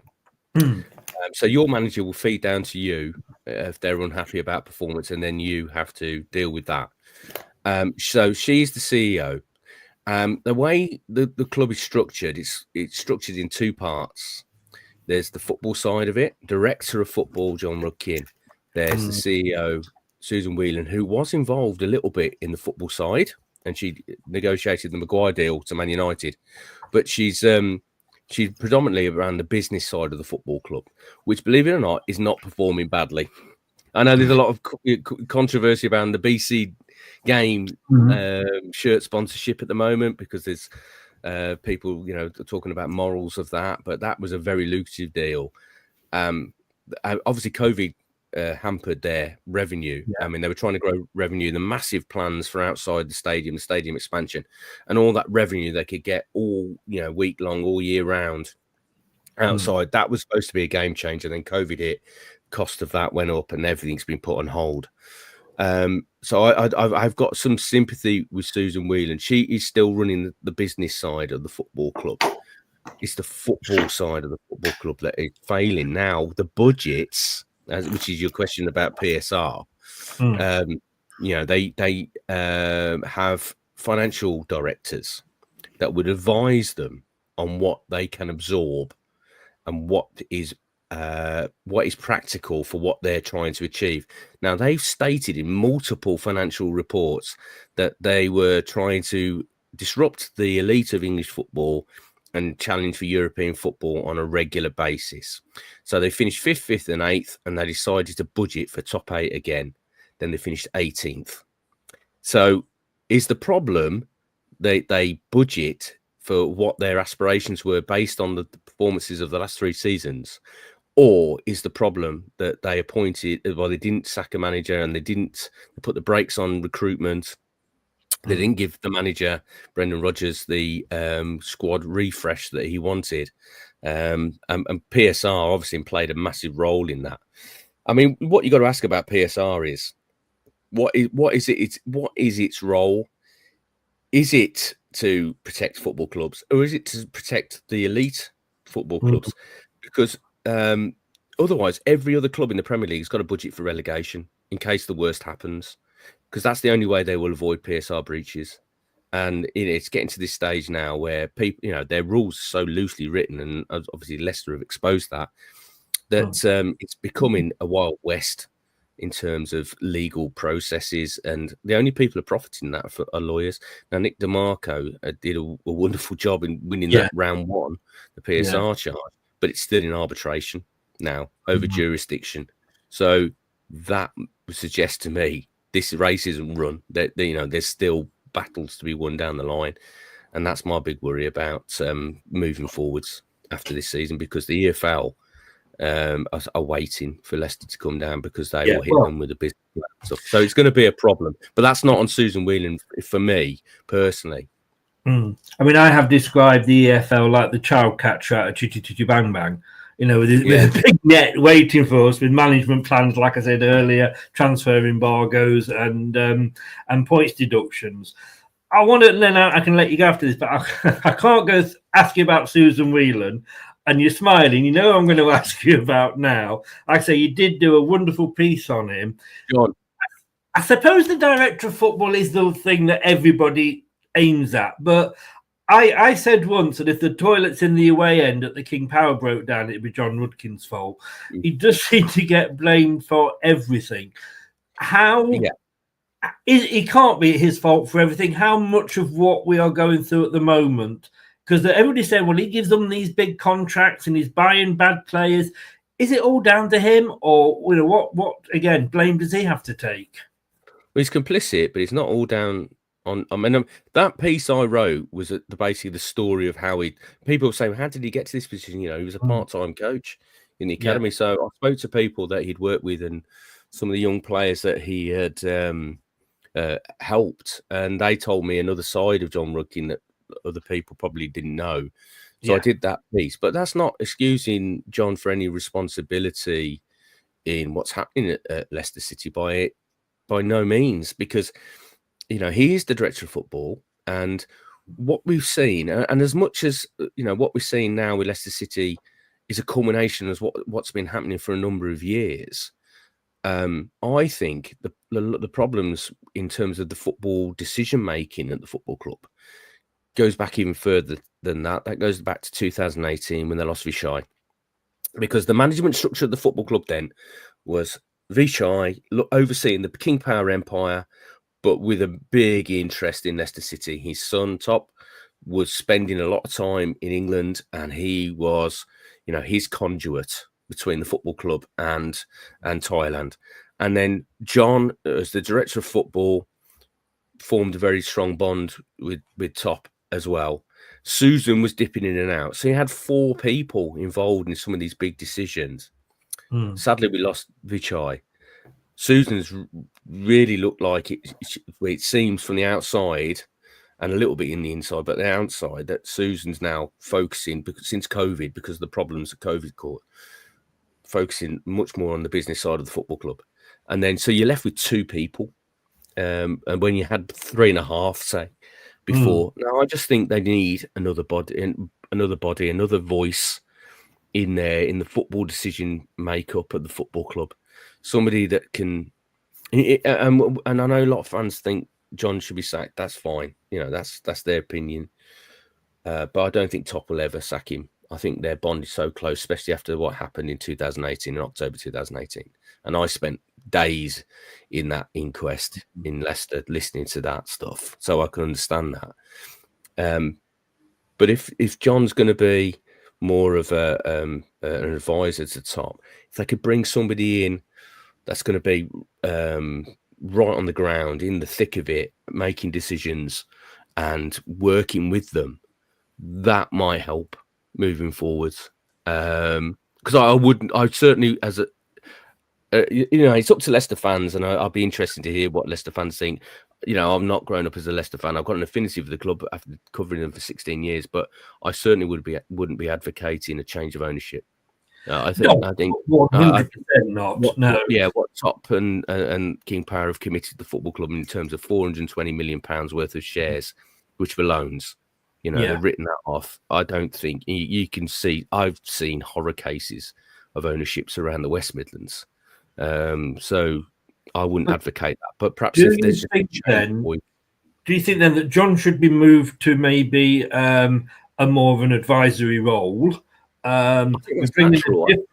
So your manager will feed down to you if they're unhappy about performance, and then you have to deal with that. So she's the CEO. The way the club is structured, it's structured in two parts. There's the football side of it. Director of football, John Rudkin. There's the CEO, Susan Whelan, who was involved a little bit in the football side, and she negotiated the Maguire deal to Man United. But she's predominantly around the business side of the football club, which, believe it or not, is not performing badly. I know there's a lot of controversy around the BC game shirt sponsorship at the moment because there's people, talking about morals of that. But that was a very lucrative deal. Obviously, COVID hampered their revenue. Yeah. I mean, they were trying to grow revenue, the massive plans for outside the stadium expansion, and all that revenue they could get all, week long, all year round outside. That was supposed to be a game changer. Then COVID hit, cost of that went up, and everything's been put on hold. So I've got some sympathy with Susan Whelan. She is still running the business side of the football club. It's the football side of the football club that is failing now. The budgets, which is your question about PSR, they have financial directors that would advise them on what they can absorb and what is practical for what they're trying to achieve. Now, they've stated in multiple financial reports that they were trying to disrupt the elite of English football and challenge for European football on a regular basis. So they finished 5th, and 8th, and they decided to budget for top 8 again. Then they finished 18th. So is the problem they budget for what their aspirations were based on the performances of the last 3 seasons? Or is the problem that they they didn't sack a manager and they put the brakes on recruitment? They didn't give the manager, Brendan Rodgers, the squad refresh that he wanted. And PSR obviously played a massive role in that. I mean, what you got to ask about PSR is, what is its role? Is it to protect football clubs, or is it to protect the elite football clubs? Because otherwise, every other club in the Premier League has got a budget for relegation in case the worst happens, because that's the only way they will avoid PSR breaches. And it's getting to this stage now where people, their rules are so loosely written, and obviously Leicester have exposed that it's becoming a wild west in terms of legal processes, and the only people who are profiting that are lawyers. Now, Nick DeMarco did a wonderful job in winning that round 1, the PSR charge, but it's still in arbitration now over jurisdiction. So that would suggest to me this race isn't run. There's still battles to be won down the line, and that's my big worry about moving forwards after this season, because the EFL are waiting for Leicester to come down because they will hit them with a business plan stuff. So it's going to be a problem, but that's not on Susan Whelan for me personally. I mean, I have described the EFL like the child catcher at a chitty chitty bang bang, with a big net waiting for us, with management plans, like I said earlier, transfer embargoes and points deductions. I want to, then I can let you go after this, but I can't go ask you about Susan Whelan. And you're smiling. I'm going to ask you about now. Like I say, you did do a wonderful piece on him. Go on. I suppose the director of football is the thing that everybody aims at. But I said once that if the toilets in the away end at the King Power broke down, it'd be John Rudkin's fault. He does seem to get blamed for everything. It can't be his fault for everything. How much of what we are going through at the moment? Because everybody said, well, he gives them these big contracts and he's buying bad players. Is it all down to him, or what again blame does he have to take? Well, he's complicit, but it's not all down on. I mean, that piece I wrote was basically the story of how people were saying, how did he get to this position? He was a part-time coach in the academy. Yeah. So I spoke to people that he'd worked with and some of the young players that he had helped, and they told me another side of John Rudkin that other people probably didn't know. So I did that piece, but that's not excusing John for any responsibility in what's happening at Leicester City by no means, because he is the director of football, and what we've seen, and as much as what we're seeing now with Leicester City is a culmination of what's been happening for a number of years. I think the problems in terms of the football decision making at the football club goes back even further than that. That goes back to 2018 when they lost Vishay. because the management structure of the football club then was Vichai overseeing the King Power Empire, but with a big interest in Leicester City. His son, Top, was spending a lot of time in England, and he was, his conduit between the football club and Thailand. And then John, as the director of football, formed a very strong bond with Top as well. Susan was dipping in and out. So you had 4 people involved in some of these big decisions. Sadly, we lost Vichai. Susan's really looked like it seems from the outside and a little bit in the inside, but the outside, that Susan's now focusing, since COVID, because of the problems that COVID caused, focusing much more on the business side of the football club. And then, so you're left with 2 people. And when you had 3.5, say, before, now I just think they need another body, another voice in there, in the football decision makeup at the football club. Somebody that can, and I know a lot of fans think John should be sacked. That's fine. That's their opinion. But I don't think Top will ever sack him. I think their bond is so close, especially after what happened in 2018, in October 2018. And I spent days in that inquest in Leicester listening to that stuff, so I can understand that. But if John's going to be more of an advisor to Top, if they could bring somebody in that's going to be right on the ground, in the thick of it, making decisions and working with them, that might help moving forwards. Because I certainly, as a it's up to Leicester fans, and I'll be interested to hear what Leicester fans think. I'm not grown up as a Leicester fan. I've got an affinity for the club after covering them for 16 years, but I certainly wouldn't be advocating a change of ownership. I think 100% not. What Top and King Power have committed the football club in terms of £420 million worth of shares, which were loans. They've written that off. I don't think you can see. I've seen horror cases of ownerships around the West Midlands. So I wouldn't advocate that. But perhaps if there's do you think then that John should be moved to maybe a more of an advisory role? Bringing a different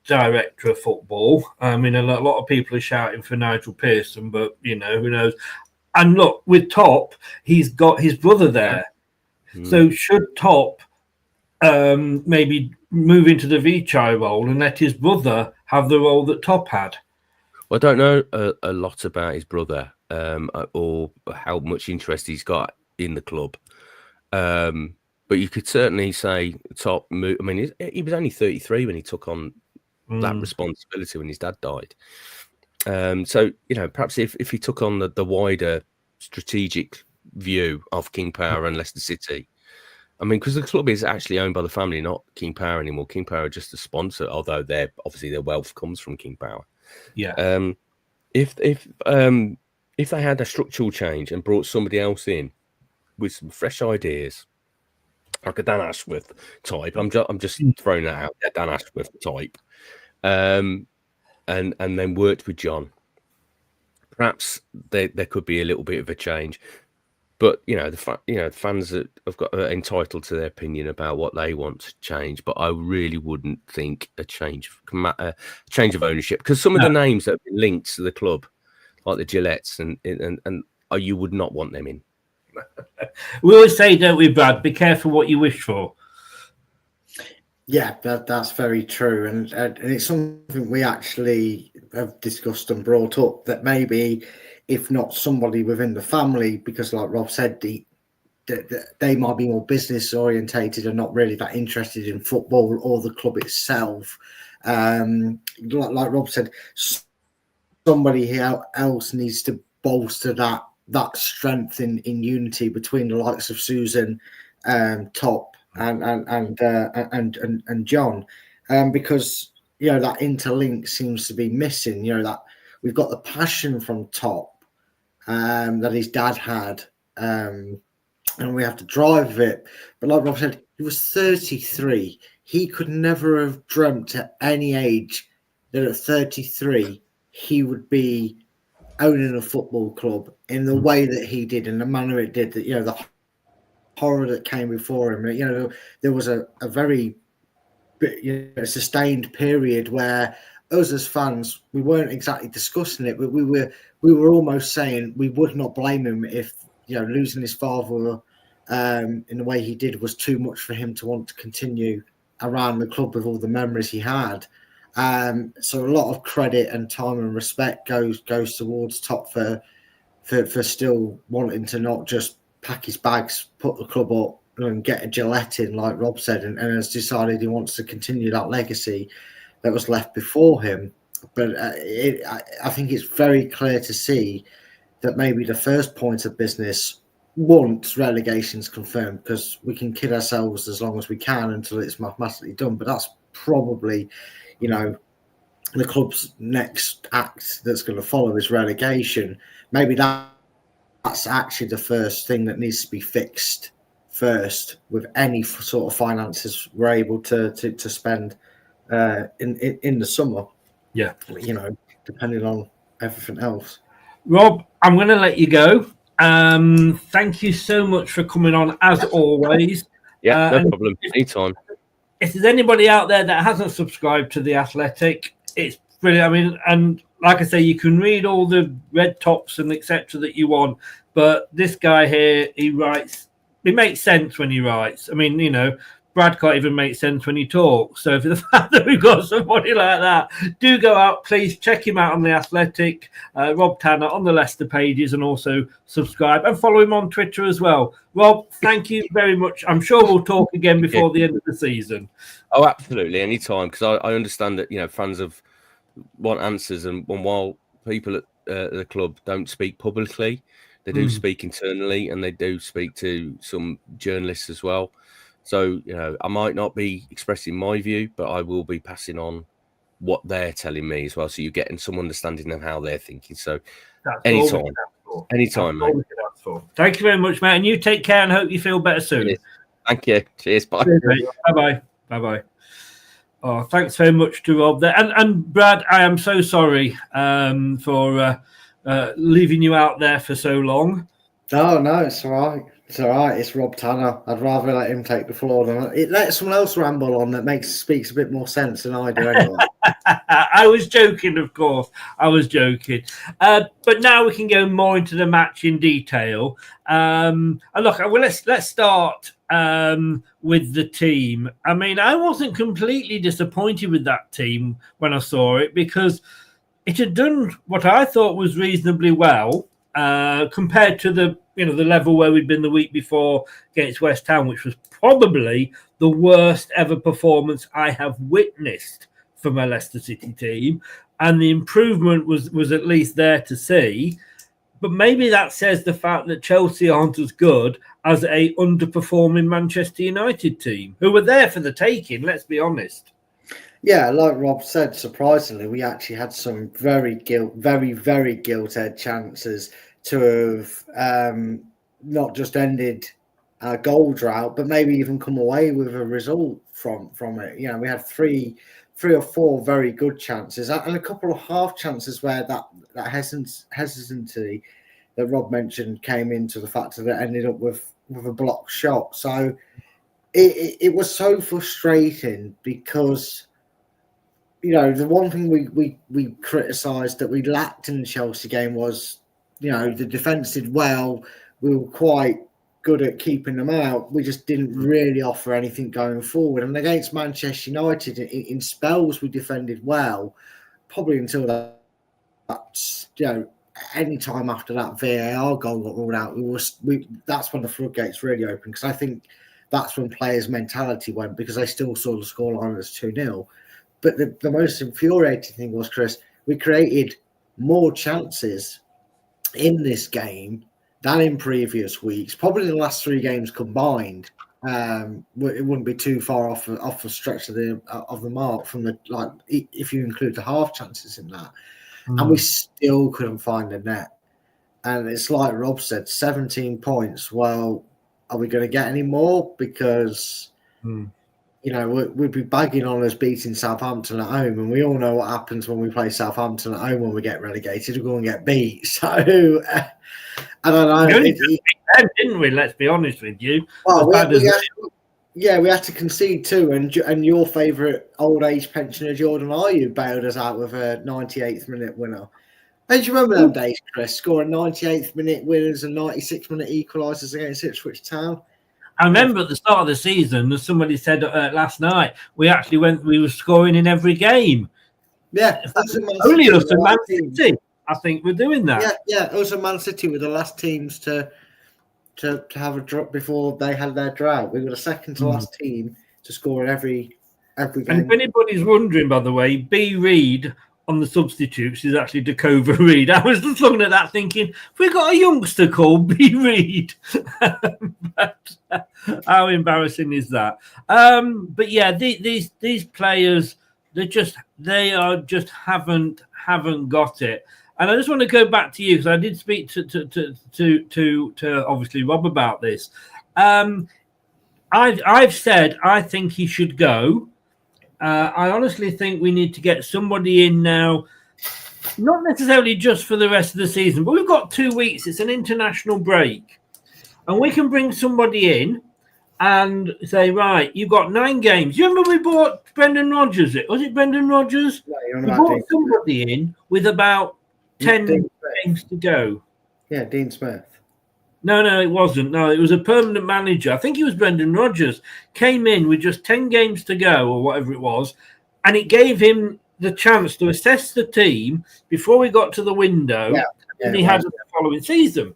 director of football. I mean, a lot of people are shouting for Nigel Pearson, but who knows? And look, with Top, he's got his brother there. So should Top maybe move into the Vichai role and let his brother have the role that Top had? Well, I don't know a lot about his brother or how much interest he's got in the club. But you could certainly say Top. I mean, he was only 33 when he took on that responsibility when his dad died. So perhaps if he took on the wider strategic view of King Power and Leicester City, I mean, because the club is actually owned by the family, not King Power anymore. King Power are just a sponsor, although their wealth comes from King Power. Yeah. If they had a structural change and brought somebody else in with some fresh ideas, like a Dan Ashworth type, I'm just throwing that out there, Dan Ashworth type, and then worked with John, perhaps there could be a little bit of a change. But the fans have got entitled to their opinion about what they want to change. But I really wouldn't think a change of ownership, because some of the names that have been linked to the club, like the Gillettes, and you would not want them in. We always say, don't we, Brad? Be careful what you wish for. Yeah, that's very true, and it's something we actually have discussed and brought up, that maybe, if not somebody within the family, because like Rob said, they might be more business orientated and not really that interested in football or the club itself. Like Rob said, somebody else needs to bolster that strength in unity between the likes of Susan, Top, and John, because that interlink seems to be missing. That we've got the passion from Top that his dad had, and we have to drive it. But like Rob said, he was 33. He could never have dreamt at any age that at 33 he would be owning a football club in the way that he did, in the manner it did. That the horror that came before him. There was a very sustained period where us as fans, we weren't exactly discussing it, but we were almost saying we would not blame him if losing his father in the way he did was too much for him to want to continue around the club with all the memories he had. So a lot of credit and time and respect goes towards Top for still wanting to not just pack his bags, put the club up, and get a Gillette in, like Rob said, and has decided he wants to continue that legacy that was left before him. But I think it's very clear to see that maybe the first point of business, once relegation's confirmed, because we can kid ourselves as long as we can until it's mathematically done, but that's probably, the club's next act that's going to follow is relegation. Maybe that's actually the first thing that needs to be fixed first with any sort of finances we're able to spend in the summer. Yeah. Depending on everything else. Rob, I'm going to let you go. Thank you so much for coming on, as always. Yeah, no problem. Anytime. If there's anybody out there that hasn't subscribed to The Athletic, it's brilliant. I mean, and like I say, you can read all the red tops and etc. that you want, but this guy here, he writes, it makes sense when he writes. I mean, Brad can't even make sense when he talks. So for the fact that we've got somebody like that, do go out, please check him out on The Athletic, Rob Tanner on the Leicester pages, and also subscribe and follow him on Twitter as well. Rob, thank you very much. I'm sure we'll talk again before the end of the season. Oh, absolutely. Anytime. Because I understand that, fans want answers. And while people at the club don't speak publicly, they do speak internally, and they do speak to some journalists as well. So, I might not be expressing my view, but I will be passing on what they're telling me as well. So you're getting some understanding of how they're thinking. So anytime, mate. Thank you very much, mate. And you take care and hope you feel better soon. Cheers. Thank you. Cheers. Bye. Bye-bye. Bye-bye. Oh, thanks very much to Rob there. And Brad, I am so sorry for leaving you out there for so long. No, it's all right. It's all right. It's Rob Tanner. I'd rather let him take the floor than it. Let someone else ramble on that speaks a bit more sense than I do anyway. I was joking, of course. I was joking. But now we can go more into the match in detail. And look, let's start with the team. I mean, I wasn't completely disappointed with that team when I saw it, because it had done what I thought was reasonably well compared to the level where we'd been the week before against West Ham, which was probably the worst ever performance I have witnessed from a Leicester City team. And the improvement was at least there to see. But maybe that says the fact that Chelsea aren't as good as a underperforming Manchester United team, who were there for the taking, let's be honest. Yeah, like Rob said, surprisingly, we actually had some very, very gilt-edged chances to have not just ended a goal drought, but maybe even come away with a result from it. We had three or four very good chances and a couple of half chances where that hesitancy that Rob mentioned came into the fact that it ended up with a blocked shot. So it was so frustrating because the one thing we criticised that we lacked in the Chelsea game was the defence did well. We were quite good at keeping them out. We just didn't really offer anything going forward. And against Manchester United, in spells, we defended well, probably until that any time after that VAR goal got ruled out. That's when the floodgates really opened, because I think that's when players' mentality went, because they still saw the scoreline as 2-0. But the most infuriating thing was, Chris, we created more chances in this game than in previous weeks, probably the last three games combined. It wouldn't be too far off the stretch of the mark from if you include the half chances in that. And we still couldn't find the net. And it's like Rob said, 17 points. Well, are we going to get any more? Because we'd be bagging on us beating Southampton at home, and we all know what happens when we play Southampton at home when we get relegated. We're going to get beat. So I don't know. We only beat them, didn't we? Let's be honest with you. Well, Yeah, we had to concede too, and your favourite old age pensioner Jordan Ayew bailed us out with a 98th minute winner. Hey, do you remember them days, Chris? Scoring 98th minute winners and 96-minute equalisers against Ipswich Town. I remember at the start of the season, as somebody said last night, we were scoring in every game. Yeah, only us and Man City, I think, we're doing that. Yeah, us and Man City were the last teams to have a drop before they had their drought. We were the second to last team to score in every game. And if anybody's wondering, by the way, B. Reid on the substitutes is actually Dakova Reid. I was just looking at that thinking, we got a youngster called B. Reid. But how embarrassing is that? But yeah, these players, they haven't got it. And I just want to go back to you because I did speak to obviously Rob about this. I've said I think he should go. I honestly think we need to get somebody in now, not necessarily just for the rest of the season, but we've got 2 weeks. It's an international break, and we can bring somebody in and say, right, you've got 9 games. You remember we bought Brendan Rodgers? Was it Brendan Rodgers? Yeah, we bought somebody in with about 10 games to go. Yeah, Dean Smith. No, it wasn't. No, it was a permanent manager. I think he was Brendan Rodgers. Came in with just 10 games to go or whatever it was, and it gave him the chance to assess the team before we got to the window, and he had the following season.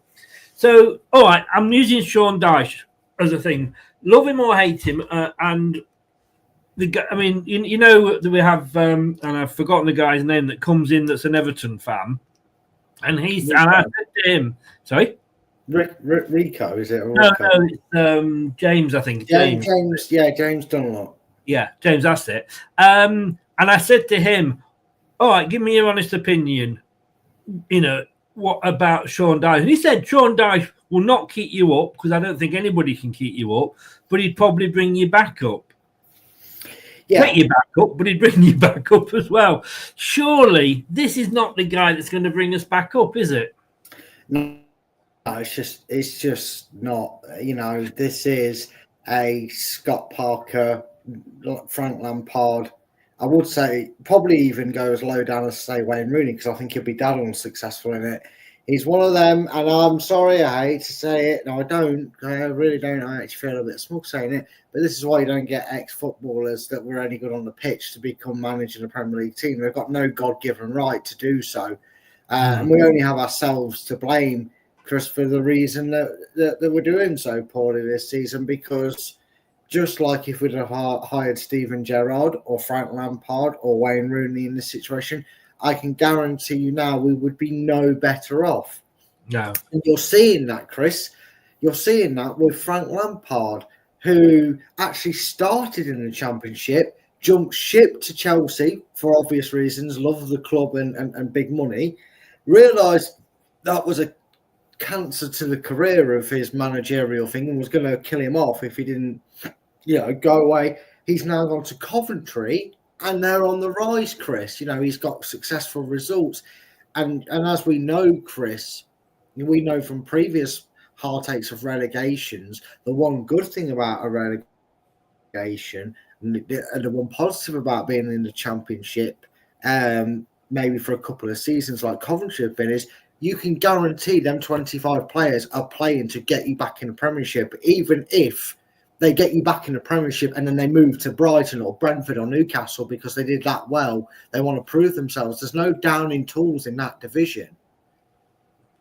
So, all right, I'm using Sean Dyche as a thing. Love him or hate him, and I mean, you know that we have, and I've forgotten the guy's name that comes in that's an Everton fan, and and I said to him, sorry. Rico, is it? No, it's James, I think. James, James Dunlop. Yeah, James, that's it. And I said to him, all right, give me your honest opinion, what about Sean Dyche? And he said Sean Dyche will not keep you up because I don't think anybody can keep you up, but he'd probably bring you back up. Yeah. Get you back up, but he'd bring you back up as well. Surely this is not the guy that's going to bring us back up, is it? No. It's just not, this is a Scott Parker, Frank Lampard. I would say probably even go as low down as say Wayne Rooney because I think he'll be dead unsuccessful in it. He's one of them, and I'm sorry, I hate to say it. No, I don't. I really don't. I actually feel a bit smug saying it, but this is why you don't get ex-footballers that were only good on the pitch to become managing a Premier League team. They've got no God-given right to do so, and we only have ourselves to blame, Chris, for the reason that we're doing so poorly this season, because just like if we'd have hired Steven Gerrard or Frank Lampard or Wayne Rooney in this situation, I can guarantee you now we would be no better off. No. And you're seeing that, Chris. You're seeing that with Frank Lampard, who actually started in the Championship, jumped ship to Chelsea for obvious reasons, love of the club and big money, realised that was a cancer to the career of his managerial thing and was going to kill him off if he didn't, go away. He's now gone to Coventry and they're on the rise, Chris. He's got successful results. And as we know, Chris, we know from previous heartaches of relegations, the one good thing about a relegation and the one positive about being in the Championship, maybe for a couple of seasons like Coventry have been, is you can guarantee them 25 players are playing to get you back in the Premiership, even if they get you back in the Premiership and then they move to Brighton or Brentford or Newcastle because they did that well. They want to prove themselves. There's no downing tools in that division.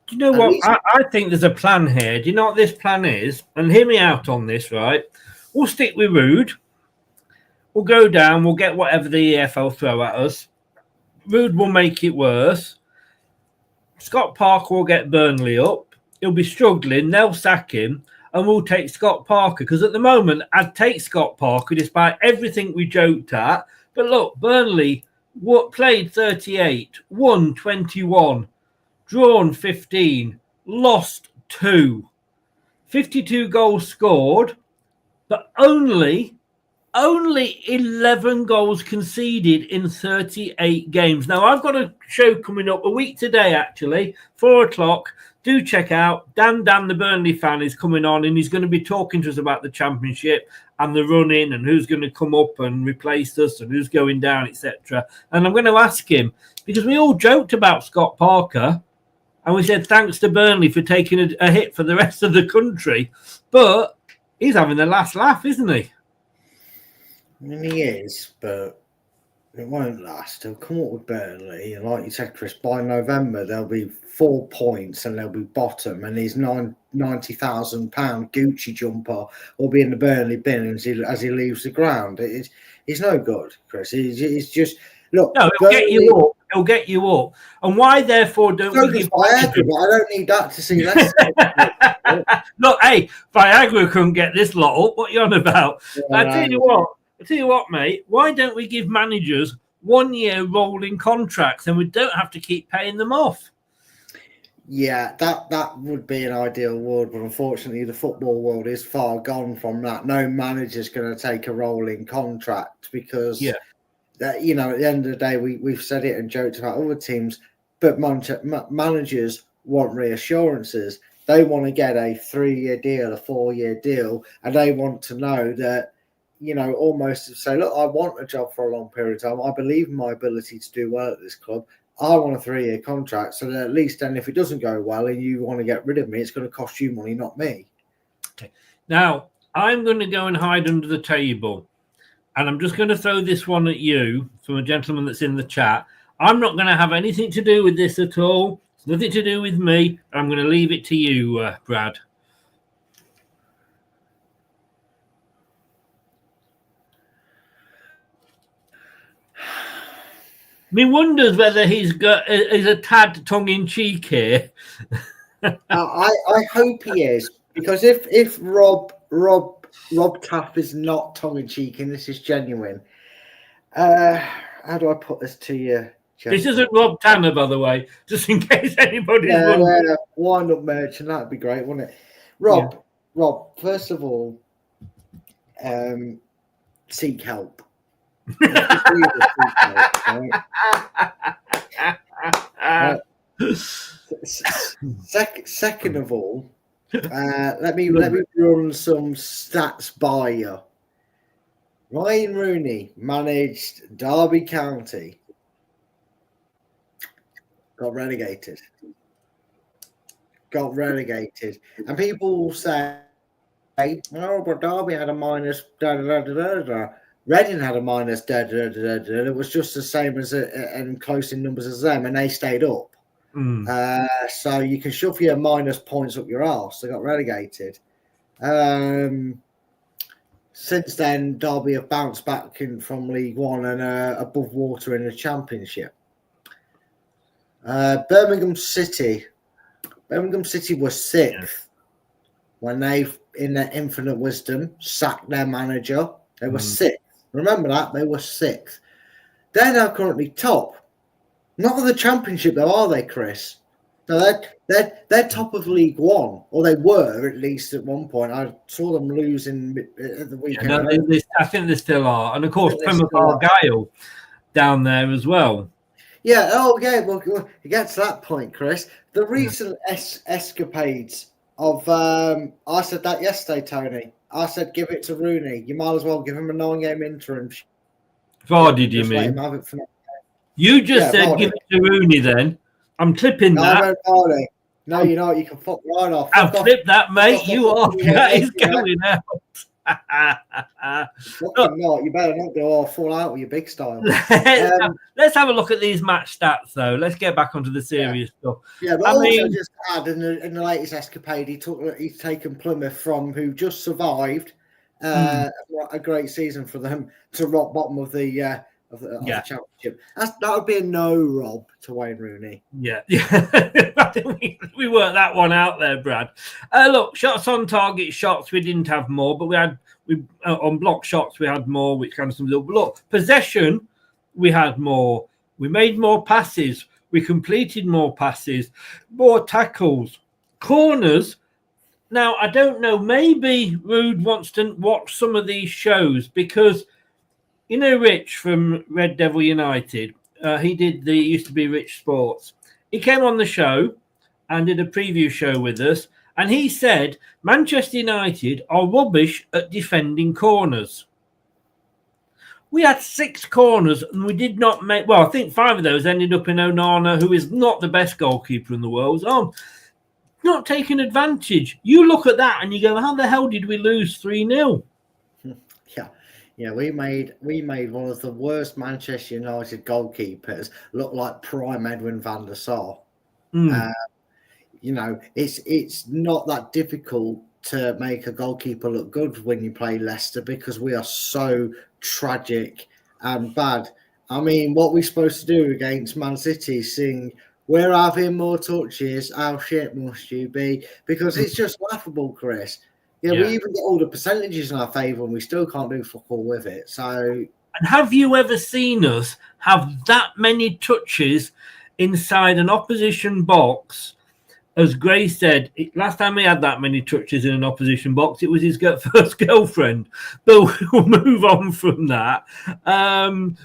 Do you know what? I think there's a plan here. Do you know what this plan is? And hear me out on this, right? We'll stick with Rude. We'll go down. We'll get whatever the EFL throw at us. Rude will make it worse. Scott Parker will get Burnley up. He'll be struggling. They'll sack him. And we'll take Scott Parker. Because at the moment, I'd take Scott Parker despite everything we joked at. But look, Burnley played 38, won 21, drawn 15, lost 2. 52 goals scored, but only only 11 goals conceded in 38 games. Now, I've got a show coming up a week today, actually, 4 o'clock. Do check out Dan, the Burnley fan, is coming on, and he's going to be talking to us about the Championship and the run-in and who's going to come up and replace us and who's going down, etc. And I'm going to ask him, because we all joked about Scott Parker, and we said thanks to Burnley for taking a hit for the rest of the country. But he's having the last laugh, isn't he? I mean, he is, but it won't last. He'll come up with Burnley, and like you said, Chris, by November there'll be 4 points and they'll be bottom, and his £90,000 Gucci jumper will be in the Burnley bin as he leaves the ground. He's no good, Chris. He's just look. No, he'll get you up. He'll get you up. And why, therefore, don't we give Viagra? But I don't need that to see Leicester. Look, hey, Viagra couldn't get this lot up. What are you on about? I tell you what, mate. Why don't we give managers 1 year rolling contracts, and we don't have to keep paying them off? Yeah, that would be an ideal world, but unfortunately, the football world is far gone from that. No manager's going to take a rolling contract because, at the end of the day, we've said it and joked about other teams, but managers want reassurances. They want to get a 3-year deal, a 4-year deal, and they want to know that, almost say, look, I want a job for a long period of time. I believe in my ability to do well at this club. I want a 3-year contract, so that at least then if it doesn't go well and you want to get rid of me, it's going to cost you money, not me. Okay. Now, I'm going to go and hide under the table, and I'm just going to throw this one at you from a gentleman that's in the chat. I'm not going to have anything to do with this at all. It's nothing to do with me. I'm going to leave it to you, Brad. Me wonders whether he's a tad tongue-in-cheek here. I hope he is, because if Rob Taff is not tongue-in-cheek and this is genuine, how do I put this to you? Jeff? This isn't Rob Tanner, by the way, just in case anybody's wondering. Wind-up merchant, that'd be great, wouldn't it? Rob, first of all, seek help. Second of all, let me run some stats by you. Ryan Rooney managed Derby County, got relegated, and people will say, "Oh, but Derby had a minus." Reading had a minus, it was just the same as and close in numbers as them, and they stayed up. So you can shove your minus points up your arse. They got relegated. Since then, Derby have bounced back from League One and above water in the Championship. Birmingham City was sixth when they, in their infinite wisdom, sacked their manager. They were sixth. Remember that? They were sixth. They're now currently top. Not of the Championship, though, are they, Chris? No, they're top of League One, or they were at least at one point. I saw them losing at the weekend. Yeah, no, I think they still are, and of course, Plymouth Argyle down there as well. Yeah. Oh, yeah. Well, it gets to that point, Chris. The recent escapades of I said that yesterday, Tony. I said, give it to Rooney. You might as well give him a 9-game interim. Vardy, do you mean? You just said give it to Rooney then. I'm clipping that. I went Vardy. No, you're not. You can fuck right off. I'll clip that, mate. You are. That is going out. Not. You better not go all full out with your big style. Let's have a look at these match stats, though. Let's get back onto the serious stuff. Yeah, but also just add in the latest escapade, he's taken Plymouth from who just survived a great season for them to rock bottom of the Championship. That would be a no, Rob, to Wayne Rooney. Yeah. I think we worked that one out there, Brad. Look, shots on target, shots, we didn't have more, but we on block shots, we had more, which kind of sums up. Look, possession, we had more. We made more passes. We completed more passes, more tackles. Corners, Now, I don't know, maybe Rude wants to watch some of these shows because, you know, Rich from Red Devil United, he used to be Rich Sports. He came on the show and did a preview show with us, and he said Manchester United are rubbish at defending corners. We had 6 corners and we did not make, well, I think 5 of those ended up in Onana, who is not the best goalkeeper in the world. Not taking advantage. You look at that and you go, how the hell did we lose 3-0? Yeah, we made one of the worst Manchester United goalkeepers look like prime Edwin van der Sar. You know, it's not that difficult to make a goalkeeper look good when you play Leicester because we are so tragic and bad. I mean, what we're supposed to do against Man City is sing, "We're having more touches, how shit must you be?" Because it's just laughable, Chris. Yeah, we even get all the percentages in our favour and we still can't do fuck all with it. So, and have you ever seen us have that many touches inside an opposition box? As Gray said, last time he had that many touches in an opposition box, it was his first girlfriend. But we'll move on from that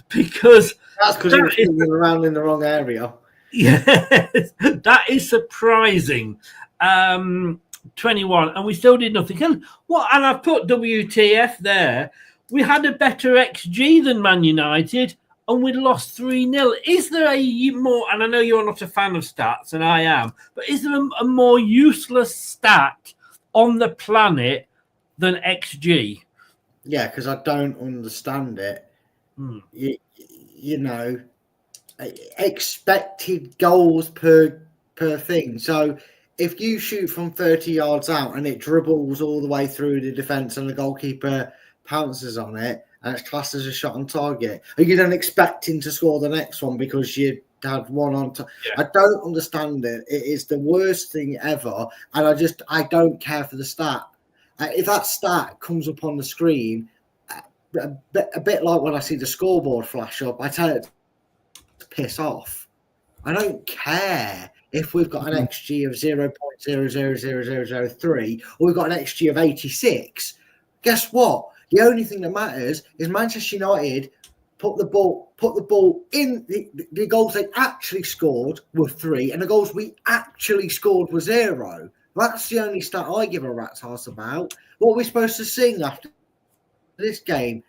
because that's because he was moving around in the wrong area. Yes, that is surprising. 21, and we still did nothing. And I've put WTF there. We had a better XG than Man United, and we lost 3-0. Is there a more, and I know you're not a fan of stats, and I am, but is there a more useless stat on the planet than XG? Yeah, because I don't understand it. You know, expected goals per thing. So if you shoot from 30 yards out and it dribbles all the way through the defence and the goalkeeper pounces on it, and it's classed as a shot on target, are you then expecting to score the next one because you had one on top? I don't understand it. It is the worst thing ever, and I don't care for the stat. If that stat comes up on the screen, a bit like when I see the scoreboard flash up, I tell it to piss off. I don't care if we've got an XG of 0.000003 or we've got an XG of 86. Guess what? The only thing that matters is Manchester United put the ball in. The goals they actually scored were 3, and the goals we actually scored were 0. That's the only stat I give a rat's ass about. What are we supposed to sing after this game?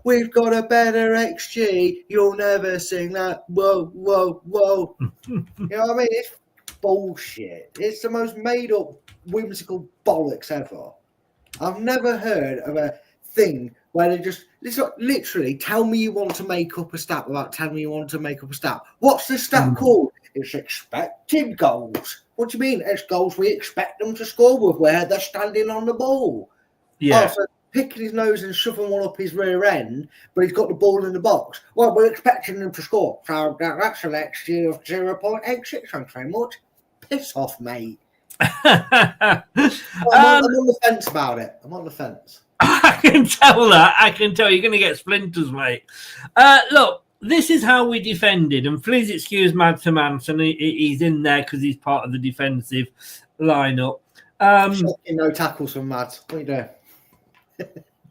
We've got a better XG. You'll never sing that. Whoa, whoa, whoa. You know what I mean? It's bullshit. It's the most made-up, whimsical bollocks ever. I've never heard of a thing where they just literally tell me you want to make up a stat without telling me you want to make up a stat. What's the stat called? It's expected goals. What do you mean? It's goals we expect them to score with where they're standing on the ball. Yeah. So picking his nose and shoving one up his rear end, but he's got the ball in the box. Well, we're expecting them to score. So that's an XG of 0.86. Thanks very much. Piss off, mate. I'm on the fence about it. I'm on the fence. I can tell that. I can tell you're going to get splinters, mate. Look, this is how we defended. And please excuse Mads Manson. He's in there because he's part of the defensive lineup. No tackles from Mads. What are you doing?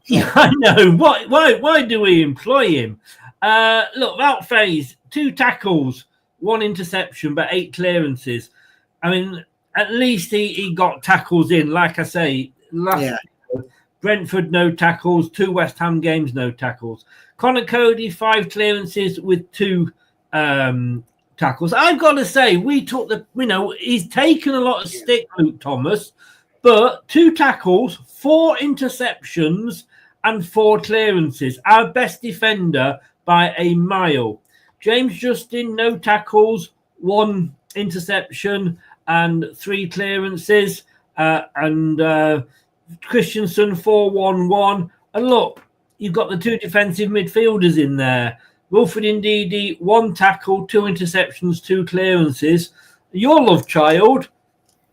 Yeah, I know. Why do we employ him? Look, that phase, 2 tackles, 1 interception, but 8 clearances. I mean, at least he got tackles in. Like I say, Brentford, no tackles. 2 West Ham games, no tackles. Connor Cody, 5 clearances with 2 tackles. I've got to say, he's taken a lot of stick, Luke Thomas, but 2 tackles, 4 interceptions, and 4 clearances. Our best defender by a mile. James Justin, no tackles, 1 interception, and 3 clearances. And Christensen, 4-1-1. And look, you've got the 2 defensive midfielders in there. Wilfred Ndidi, 1 tackle, 2 interceptions, 2 clearances. Your love child,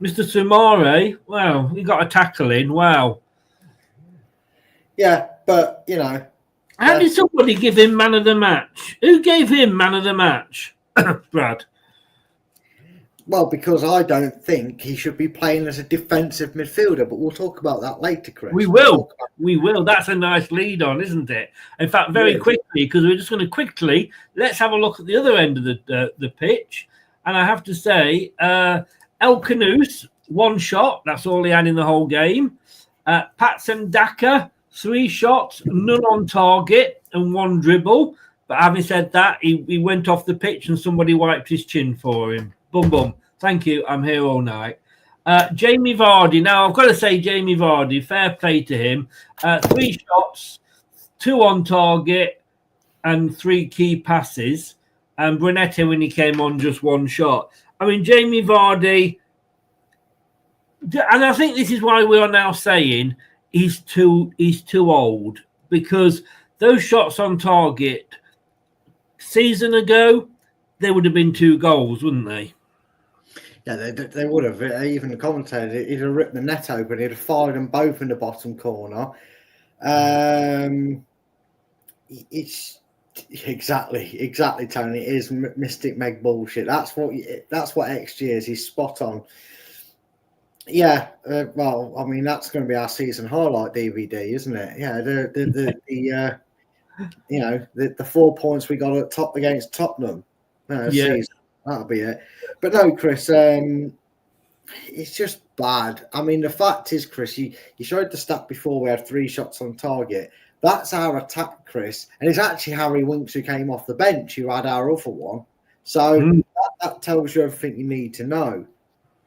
Mr. Sumare, wow, he got a tackle in. Wow. Yeah, but, How did somebody give him man of the match? Who gave him man of the match? Brad. because I don't think he should be playing as a defensive midfielder, but we'll talk about that later, Chris. We will. That's a nice lead on, isn't it? In fact, very quickly, because we're just going to let's have a look at the other end of the pitch. And I have to say, El Canoes, 1 shot. That's all he had in the whole game. Patson Daka, 3 shots, none on target and 1 dribble. But having said that, he went off the pitch and somebody wiped his chin for him. Boom, boom. Thank you. I'm here all night. Jamie Vardy. Now, I've got to say, Jamie Vardy, fair play to him. 3 shots, 2 on target, and 3 key passes. And Brunetta, when he came on, just 1 shot. I mean, Jamie Vardy, and I think this is why we are now saying he's too old, because those shots on target season ago, they would have been 2 goals, wouldn't they? Yeah, they would have. Even the commentator, he'd have ripped the net open. He'd have fired them both in the bottom corner. It's exactly, Tony. It is Mystic Meg bullshit. That's what XG is. He's spot on. Yeah. Well, I mean, that's going to be our season highlight DVD, isn't it? Yeah. The 4 points we got at top against Tottenham. Season. That'll be it. But no, Chris, it's just bad. I mean, the fact is, Chris, you showed the stat before we had 3 shots on target. That's our attack, Chris. And it's actually Harry Winks who came off the bench who had our other one. So that tells you everything you need to know.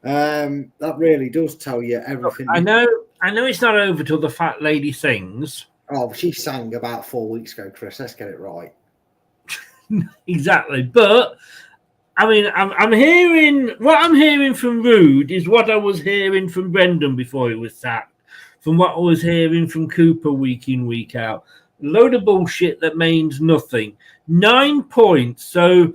That really does tell you everything. I know it's not over till the fat lady sings. Oh, she sang about 4 weeks ago, Chris. Let's get it right. Exactly. But I mean, I'm hearing what I'm hearing from Rude is what I was hearing from Brendan before he was sacked, from what I was hearing from Cooper week in, week out. Load of bullshit that means nothing. 9 points. So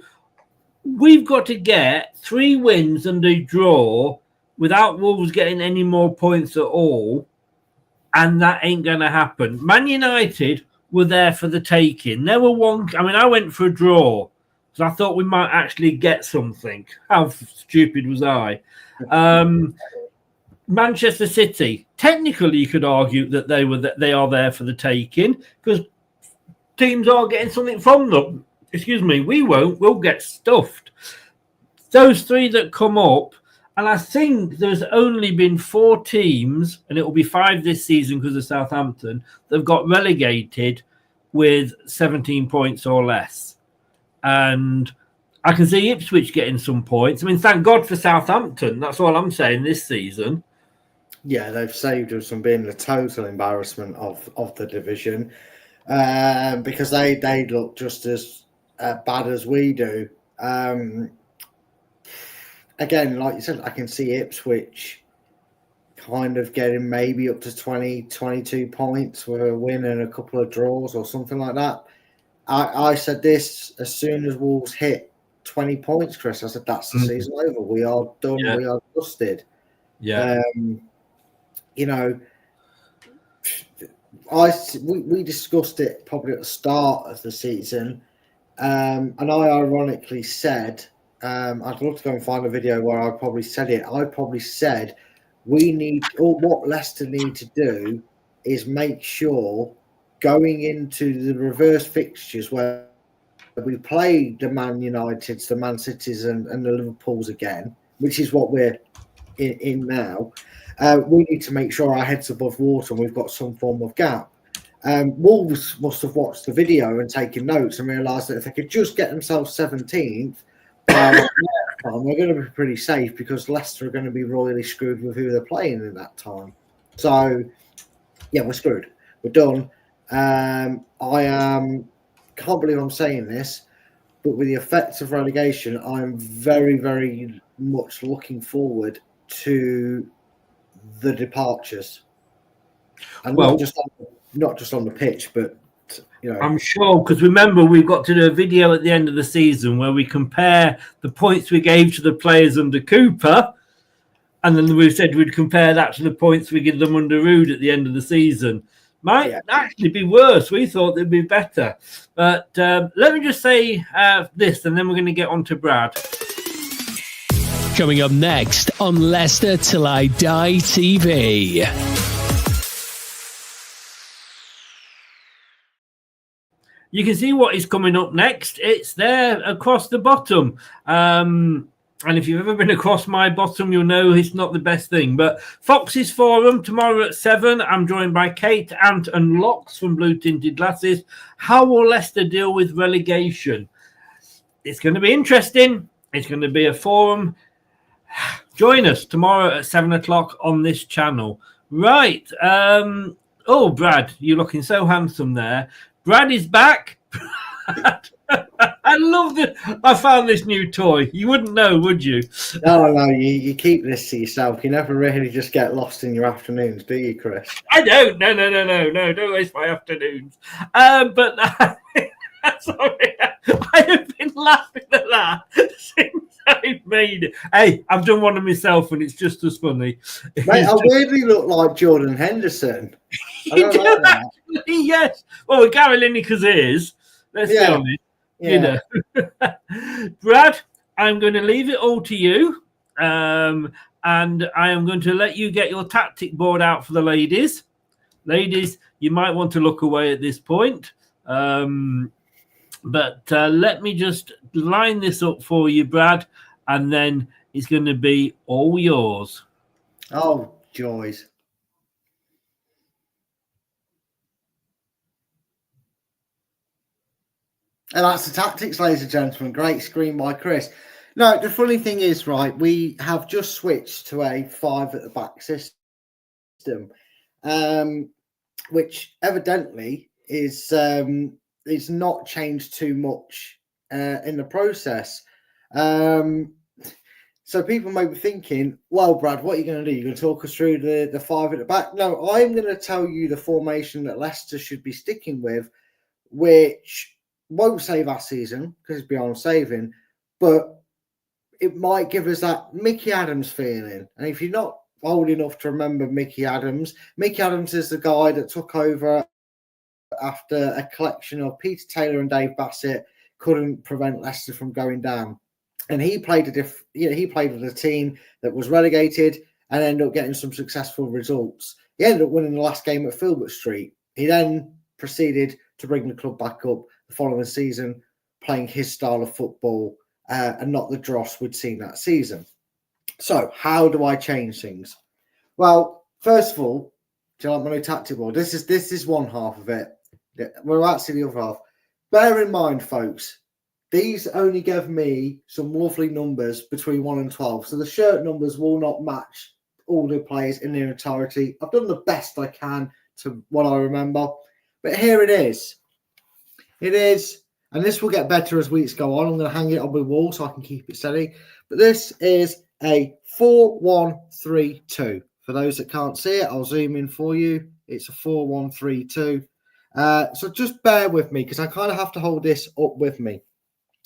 we've got to get 3 wins and a draw without Wolves getting any more points at all. And that ain't going to happen. Man United were there for the taking. They were one. I mean, I went for a draw. So I thought we might actually get something. How stupid was I? Manchester City. Technically, you could argue that they are there for the taking because teams are getting something from them. Excuse me, we won't. We'll get stuffed. Those 3 that come up, and I think there's only been 4 teams, and it will be 5 this season because of Southampton, that have got relegated with 17 points or less. And I can see Ipswich getting some points. I mean, thank God for Southampton. That's all I'm saying this season. Yeah, they've saved us from being the total embarrassment of the division because they look just as bad as we do. Again, like you said, I can see Ipswich kind of getting maybe up to 20, 22 points with a win and a couple of draws or something like that. I said this as soon as Wolves hit 20 points, Chris. I said, that's the season over. We are done. Yeah. We are dusted. Yeah. We discussed it probably at the start of the season. And I ironically said, I'd love to go and find a video where I probably said it. I probably said what Leicester need to do is make sure going into the reverse fixtures where we play the Man Uniteds, the Man Cities and the Liverpools again, which is what we're in now, we need to make sure our head's above water and we've got some form of gap. Wolves must have watched the video and taken notes and realised that if they could just get themselves 17th, they're going to be pretty safe because Leicester are going to be royally screwed with who they're playing in that time. So, yeah, we're screwed. We're done. Can't believe I'm saying this, but with the effects of relegation, I'm very, very much looking forward to the departures, and not just on the pitch, but I'm sure, because remember we've got to do a video at the end of the season where we compare the points we gave to the players under Cooper, and then we said we'd compare that to the points we give them under Rude at the end of the season. Might actually be worse. We thought they'd be better. But let me just say this, and then we're going to get on to Brad. Coming up next on Leicester Till I Die TV. You can see what is coming up next. It's there across the bottom. And if you've ever been across my bottom, you'll know it's not the best thing. But Fox's Forum tomorrow at 7. I'm joined by Kate, Ant and Locks from Blue Tinted Glasses. How will Leicester deal with relegation? It's going to be interesting. It's going to be a forum. Join us tomorrow at 7 o'clock on this channel. Right. Oh, Brad, you're looking so handsome there. Brad is back. I love this. I found this new toy. You wouldn't know, would you? No, you keep this to yourself. You never really just get lost in your afternoons, do you, Chris? I don't. No. Don't waste my afternoons. But sorry, I have been laughing at that since I made it. Hey, I've done one of myself, and it's just as funny. Mate, I weirdly look like Jordan Henderson. You do like actually, yes. Well, with Gary Lineker's ears. Let's be honest. Yeah. You know. Brad, I'm going to leave it all to you. And I am going to let you get your tactic board out for the ladies. Ladies, you might want to look away at this point. But let me just line this up for you, Brad, and then it's going to be all yours. Oh, joys. And that's the tactics, ladies and gentlemen. Great screen by Chris. No, the funny thing is, right, we have just switched to a 5 at the back system, which evidently is not changed too much in the process. So people may be thinking, well, Brad, what are you going to do? You're going to talk us through the 5 at the back? No, I'm going to tell you the formation that Leicester should be sticking with, which won't save our season because it's beyond saving, but it might give us that Mickey Adams feeling. And if you're not old enough to remember Mickey Adams is the guy that took over after a collection of Peter Taylor and Dave Bassett couldn't prevent Leicester from going down. And he played he played with a team that was relegated and ended up getting some successful results. He ended up winning the last game at Filbert Street. He then proceeded to bring the club back up the following season, playing his style of football and not the dross we'd seen that season. So how do I change things? Well, first of all, do you like my new tactic board? This is one half of it. We're about to see the other half. Bear in mind, folks, these only give me some lovely numbers between 1 and 12. So the shirt numbers will not match all the players in their entirety. I've done the best I can to what I remember. But here it is. It is, and this will get better as weeks go on. I'm going to hang it on my wall so I can keep it steady. But this is a 4-1-3-2. For those that can't see it, I'll zoom in for you. It's a 4-1-3-2. So just bear with me because I kind of have to hold this up with me.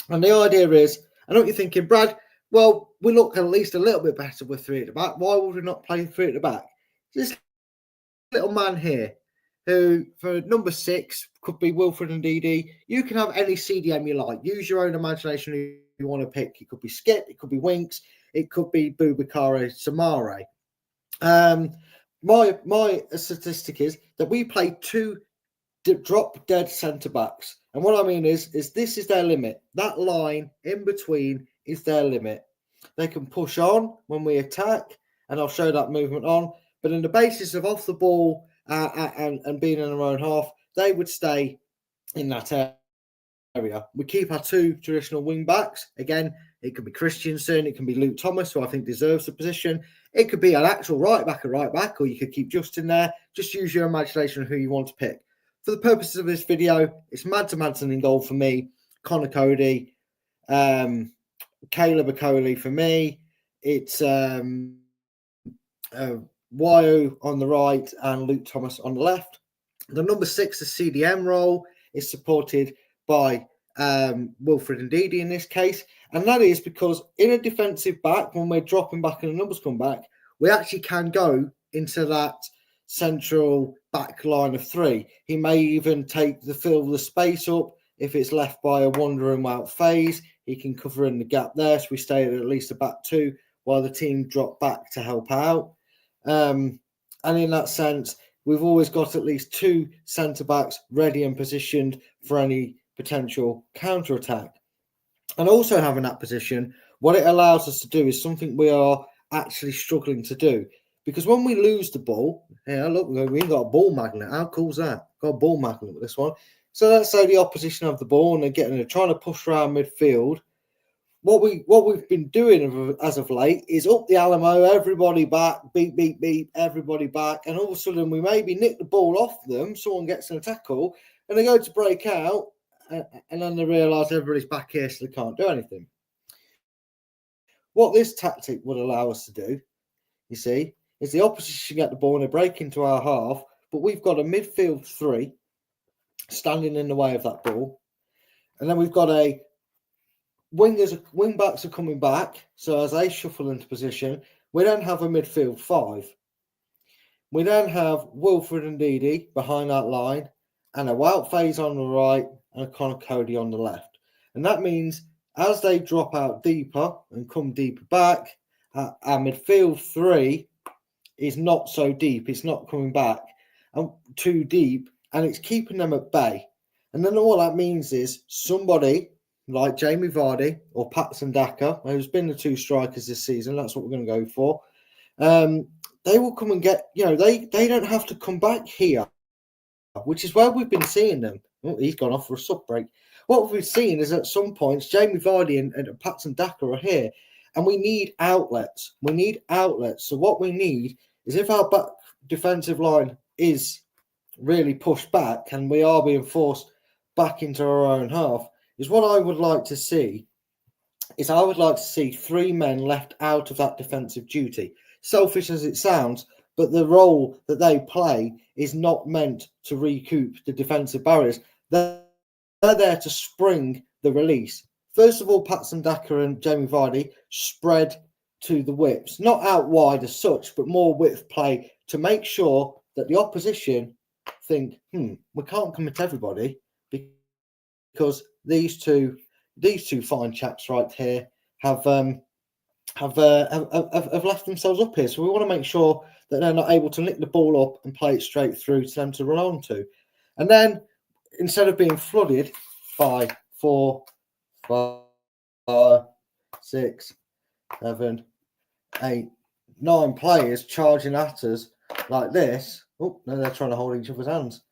And the idea is, I know what you're thinking, Brad, well, we look at least a little bit better with 3 at the back. Why would we not play 3 at the back? This little man here, who for number 6 could be Wilfred and Ndidi. You can have any CDM you like. Use your own imagination who you want to pick. It could be Skip, it could be Winks, it could be Boubacar Samare. My statistic is that we play 2 drop dead centre backs. And what I mean is this is their limit. That line in between is their limit. They can push on when we attack, and I'll show that movement on. But in the basis of off the ball and being in their own half, they would stay in that area. We keep our 2 traditional wing backs. Again, it could be Christensen, it can be Luke Thomas, who I think deserves the position. It could be an actual right back, or you could keep Justin there. Just use your imagination of who you want to pick. For the purposes of this video, it's Madsen in goal for me, Connor Cody, Caleb Okoli for me. It's Wyo on the right and Luke Thomas on the left. The number 6, the CDM role, is supported by Wilfred and Ndidi in this case. And that is because in a defensive back, when we're dropping back and the numbers come back, we actually can go into that central back line of 3. He may even fill the space up. If it's left by a wandering out phase, he can cover in the gap there. So we stay at least a back 2 while the team drop back to help out. And in that sense, we've always got at least 2 centre-backs ready and positioned for any potential counter-attack. And also having that position, what it allows us to do is something we are actually struggling to do. Because when we lose the ball, look, we've got a ball magnet. How cool is that? Got a ball magnet with this one. So let's say the opposition have the ball and they're trying to push around midfield. What we've been doing as of late is up the Alamo, everybody back, beep, beep, beep, everybody back. And all of a sudden we maybe nick the ball off them, someone gets in a tackle, and they go to break out, and then they realise everybody's back here, so they can't do anything. What this tactic would allow us to do, you see, is the opposition get the ball and they break into our half, but we've got a midfield 3 standing in the way of that ball. And then we've got wing backs are coming back. So as they shuffle into position, we then have a midfield 5. We then have Wilfred and Didi behind that line, and a Wout Faze on the right, and a Connor Cody on the left. And that means as they drop out deeper and come deeper back, our midfield 3 is not so deep. It's not coming back too deep, and it's keeping them at bay. And then all that means is somebody like Jamie Vardy or Patson Daka, who's been the 2 strikers this season, that's what we're going to go for. They will come and get, they don't have to come back here, which is where we've been seeing them. Oh, he's gone off for a sub break. What we've seen is at some points, Jamie Vardy and Patson Daka are here, and we need outlets. We need outlets. So what we need is if our back defensive line is really pushed back and we are being forced back into our own half, is what I would like to see is I would like to see 3 men left out of that defensive duty. Selfish as it sounds, but the role that they play is not meant to recoup the defensive barriers. They're there to spring the release. First of all, Patson Daka and Jamie Vardy spread to the whips, not out wide as such, but more width play to make sure that the opposition think, we can't come at everybody because these two fine chaps right here have left themselves up here. So we want to make sure that they're not able to nick the ball up and play it straight through to them to run on to. And then instead of being flooded by 4, 5, 6, 7, 8, 9 players charging at us like this. Oh, no, they're trying to hold each other's hands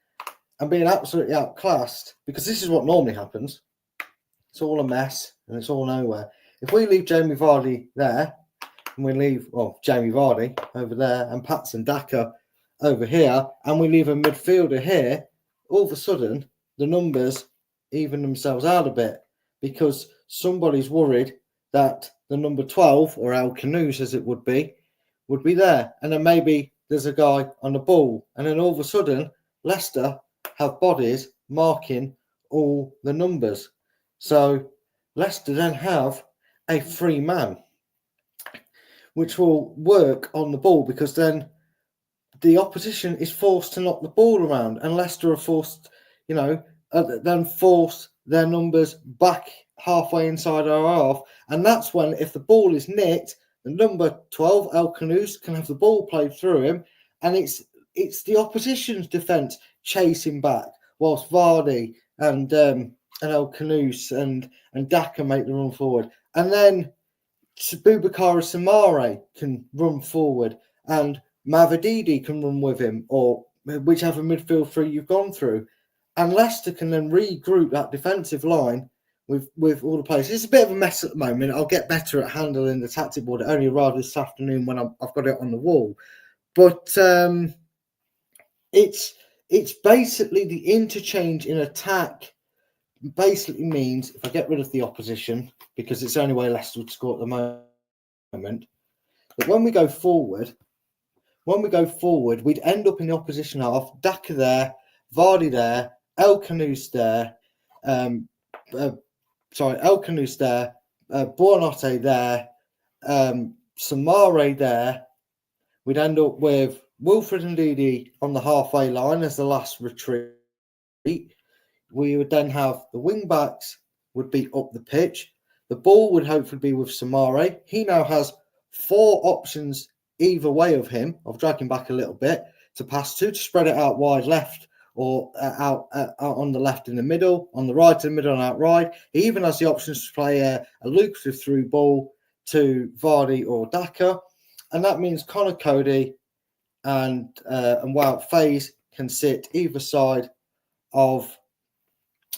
and being absolutely outclassed, because this is what normally happens. It's all a mess and it's all nowhere. If we leave Jamie Vardy there and we leave, Jamie Vardy over there and Patson Daka over here, and we leave a midfielder here, all of a sudden the numbers even themselves out a bit, because somebody's worried that the number 12, or El Canoes as it would be there. And then maybe there's a guy on the ball. And then all of a sudden, Leicester have bodies marking all the numbers. So Leicester then have a free man, which will work on the ball, because then the opposition is forced to knock the ball around, and Leicester are forced, then force their numbers back halfway inside our half. And that's when, if the ball is nicked, the number 12, El Canoes, can have the ball played through him, and it's the opposition's defence chasing back, whilst Vardy and El Canoes and Daka make the run forward. And then Boubacar Samare can run forward, and Mavididi can run with him, or whichever midfield 3 you've gone through. And Leicester can then regroup that defensive line with all the players. It's a bit of a mess at the moment. I'll get better at handling the tactic board. It only arrived this afternoon when I've got it on the wall. But it's basically the interchange in attack. Basically means if I get rid of the opposition, because it's the only way Leicester would score at the moment, but when we go forward, we'd end up in the opposition half. Daka there, Vardy there, El Canoes there, Buonanotte there, Samare there. We'd end up with Wilfred and Didi on the halfway line as the last retreat. We would then have the wing backs would be up the pitch. The ball would hopefully be with Samare. He now has 4 options either way of him. I've dragged him back a little bit to pass to spread it out wide left or out on the left in the middle, on the right in the middle and out right. He even has the options to play a lucrative through ball to Vardy or Daka. And that means Connor Cody and Wout Faes can sit either side of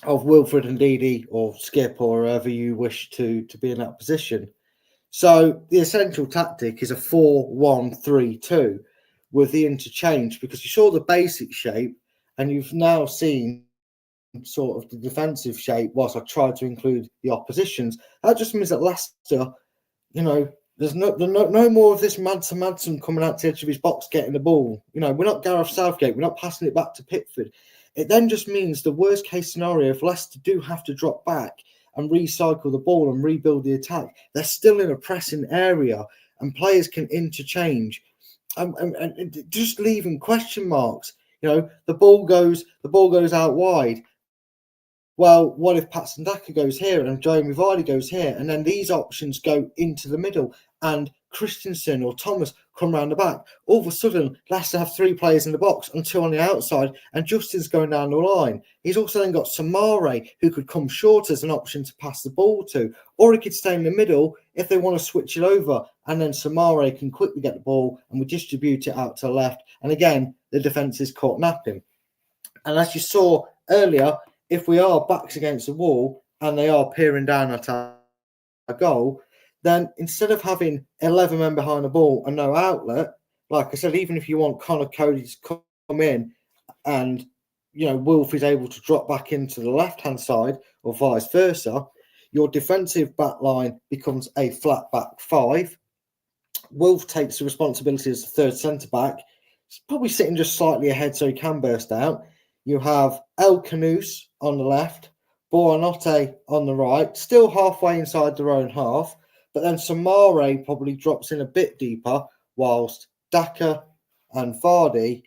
Wilfred and Ndidi or Skip or whoever you wish to be in that position. So the essential tactic is a 4-1-3-2 with the interchange, because you saw the basic shape and you've now seen sort of the defensive shape whilst I tried to include the oppositions. That just means that Leicester, there's no more of this Madsen coming out to the edge of his box getting the ball. We're not Gareth Southgate. We're not passing it back to Pickford. It then just means the worst case scenario, if Leicester do have to drop back and recycle the ball and rebuild the attack, they're still in a pressing area and players can interchange and just leaving question marks. The ball goes out wide. Well, what if Patson Daka goes here and Jamie Vardy goes here, and then these options go into the middle and Christensen or Thomas come round the back? All of a sudden, Leicester have 3 players in the box and 2 on the outside, and Justin's going down the line. He's also then got Samare, who could come short as an option to pass the ball to, or he could stay in the middle if they want to switch it over, and then Samare can quickly get the ball and we distribute it out to the left. And again, the defence is caught napping. And as you saw earlier, if we are backs against the wall and they are peering down at our goal, then instead of having 11 men behind the ball and no outlet, like I said, even if you want Connor Cody to come in and, Wolf is able to drop back into the left-hand side or vice versa, your defensive back line becomes a flat back 5. Wolf takes the responsibility as the third centre-back. He's probably sitting just slightly ahead so he can burst out. You have El Canous on the left, Buonanotte on the right, still halfway inside their own half, but then Samare probably drops in a bit deeper, whilst Daka and Vardy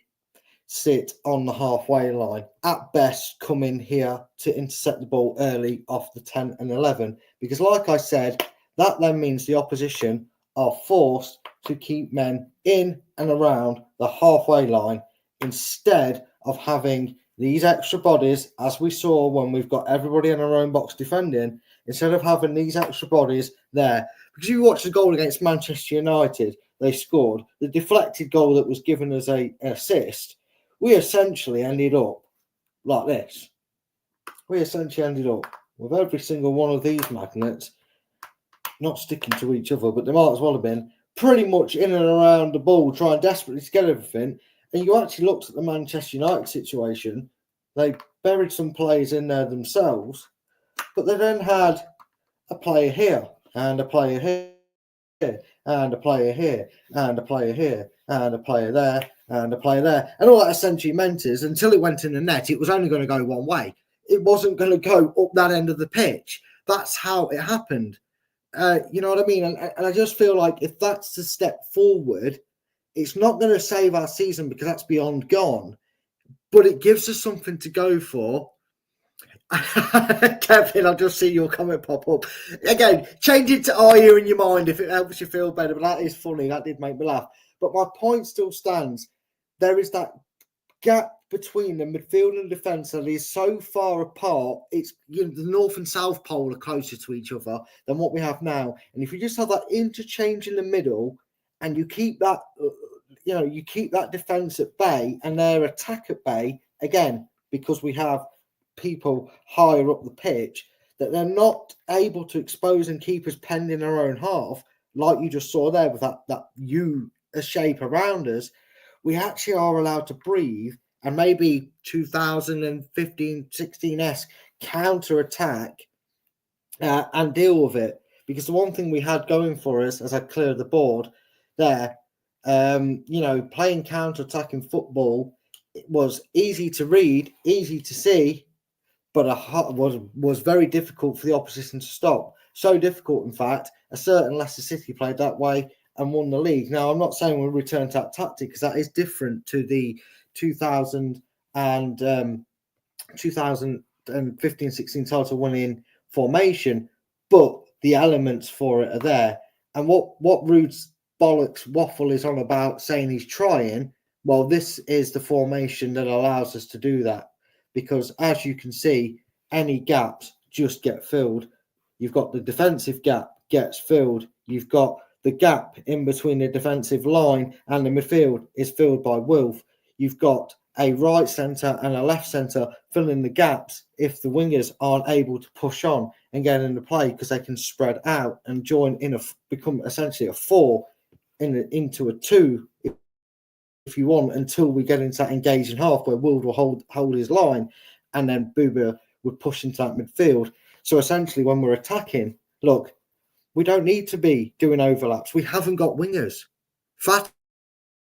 sit on the halfway line. At best, come in here to intercept the ball early off the 10 and 11, because like I said, that then means the opposition are forced to keep men in and around the halfway line instead of having these extra bodies, as we saw when we've got everybody in our own box defending, instead of having these extra bodies there. Because you watch the goal against Manchester United, they scored. The deflected goal that was given as an assist, we essentially ended up like this. We essentially ended up with every single one of these magnets not sticking to each other, but they might as well have been pretty much in and around the ball, trying desperately to get everything. And you actually looked at the Manchester United situation. They buried some players in there themselves, but they then had a player here and a player here and a player here and a player here and a player there and a player there. And all that essentially meant is until it went in the net, it was only going to go one way. It wasn't going to go up that end of the pitch. That's how it happened. You know what I mean? And I just feel like if that's the step forward, it's not going to save our season because that's beyond gone, but it gives us something to go for. Kevin, I'll just see your comment pop up. Again, change it to "are you" in your mind if it helps you feel better, but that is funny. That did make me laugh. But my point still stands. There is that gap between the midfield and defence that is so far apart. It's the North and South Pole are closer to each other than what we have now. And if you just have that interchange in the middle, and you keep that, you keep that defence at bay and their attack at bay, again, because we have people higher up the pitch, that they're not able to expose and keep us penned in our own half, like you just saw there with that U shape around us, we actually are allowed to breathe and maybe 2015-16-esque counter-attack and deal with it. Because the one thing we had going for us, as I cleared the board there, playing counter-attacking football, it was easy to read, easy to see, but was very difficult for the opposition to stop. So difficult, in fact, a certain Leicester City played that way and won the league. Now, I'm not saying we'll return to that tactic because that is different to the 2015-16 title winning formation, but the elements for it are there. And what Rude's bollocks waffle is on about saying he's trying, well, this is the formation that allows us to do that. Because as you can see, any gaps just get filled. You've got the defensive gap gets filled. You've got the gap in between the defensive line and the midfield is filled by Wilf. You've got a right centre and a left centre filling the gaps if the wingers aren't able to push on and get into play, because they can spread out and join in become essentially a 4 into a 2 if you want, until we get into that engaging half where Wild will hold his line and then Booba would push into that midfield. So essentially when we're attacking, look, we don't need to be doing overlaps. We haven't got wingers. Fatu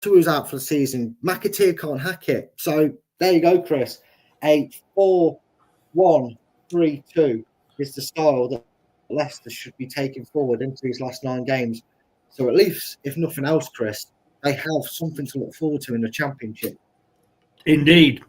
is out for the season. McAteer can't hack it. So there you go, Chris. A 4-1-3-2 is the style that Leicester should be taking forward into these last 9 games. So at least, if nothing else, Chris, they have something to look forward to in the Championship. Indeed.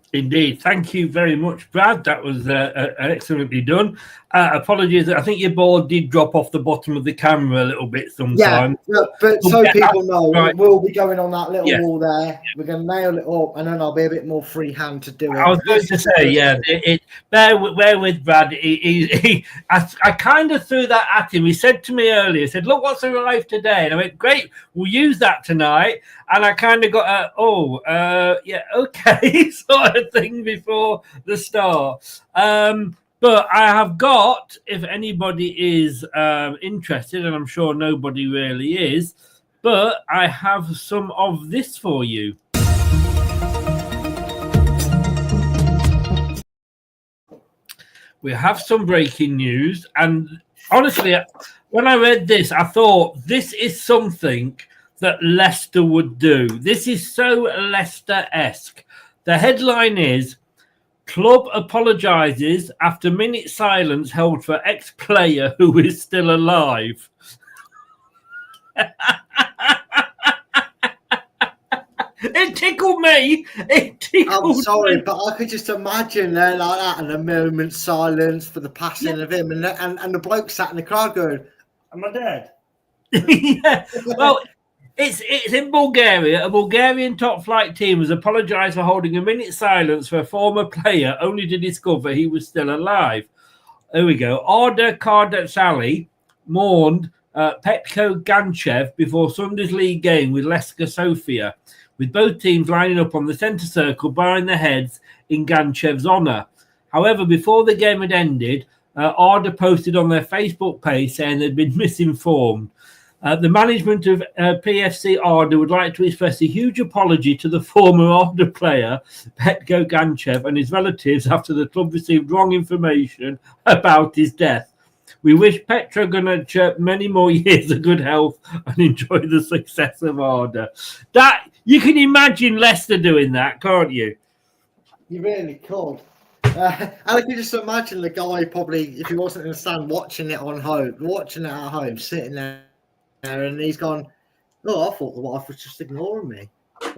Thank you very much, Brad. That was excellently done. Apologies, I think your ball did drop off the bottom of the camera a little bit sometimes. Yeah, but so people know, right. We'll be going on that little wall there. We're going to nail it up, and then I'll be a bit more free hand to do it. I was going to say, bear with Brad. I kind of threw that at him. He said to me earlier, he said, look what's arrived today. And I went, great, we'll use that tonight. And I kind of got okay, sort of thing before the start. But I have got, if anybody is interested, and I'm sure nobody really is, but I have some of this for you. We have some breaking news. And honestly, when I read this, I thought this is something that Leicester would do. This is so Leicester-esque. The headline is, club apologises after minute silence held for ex-player who is still alive. It tickled me. I'm sorry, but I could just imagine there like that, and a moment's silence for the passing of him, and the bloke sat in the crowd going, "Am I dead?" Yeah. Well, it's in Bulgaria. A Bulgarian top flight team has apologised for holding a minute's silence for a former player, only to discover he was still alive. There we go. Arda Kardatsali mourned Petko Ganchev before Sunday's league game with Leicester Sofia, with both teams lining up on the centre circle bowing their heads in Ganchev's honour. However, before the game had ended, Arda posted on their Facebook page saying they'd been misinformed. The management of PFC Arda would like to express a huge apology to the former Arda player, Petko Ganchev, and his relatives after the club received wrong information about his death. We wish Petro Ganchev many more years of good health and enjoy the success of Arda. That you can imagine Leicester doing that, can't you? You really could. And I can just imagine the guy probably, if he wasn't in the stand, watching it at home, sitting there, and he's gone, "Oh, I thought the wife was just ignoring me.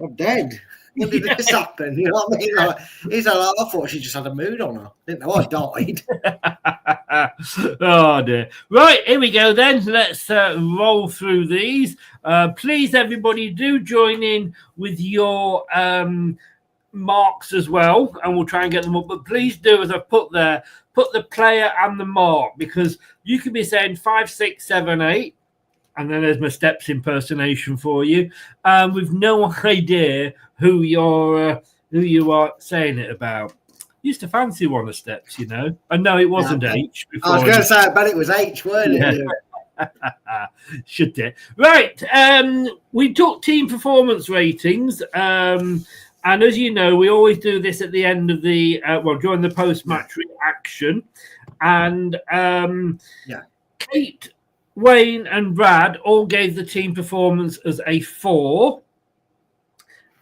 I'm dead. When did this happen?" You know what I mean? Like, he's like, "I thought she just had a mood on her. Didn't know I died." Oh dear. Right, here we go then. Let's roll through these. Please, everybody, do join in with your marks as well, and we'll try and get them up. But please do, as I've put there, put the player and the mark, because you could be saying 5, 6, 7, 8. And then there's my Steps impersonation for you, with no idea who you are saying it about. Used to fancy one of Steps, you know. And no, it wasn't H. Before I was going to say, I bet it was H, weren't it? Should it? Right. We took team performance ratings. And as you know, we always do this at the end of the during the post-match reaction. And Kate, Wayne and Brad all gave the team performance as a 4.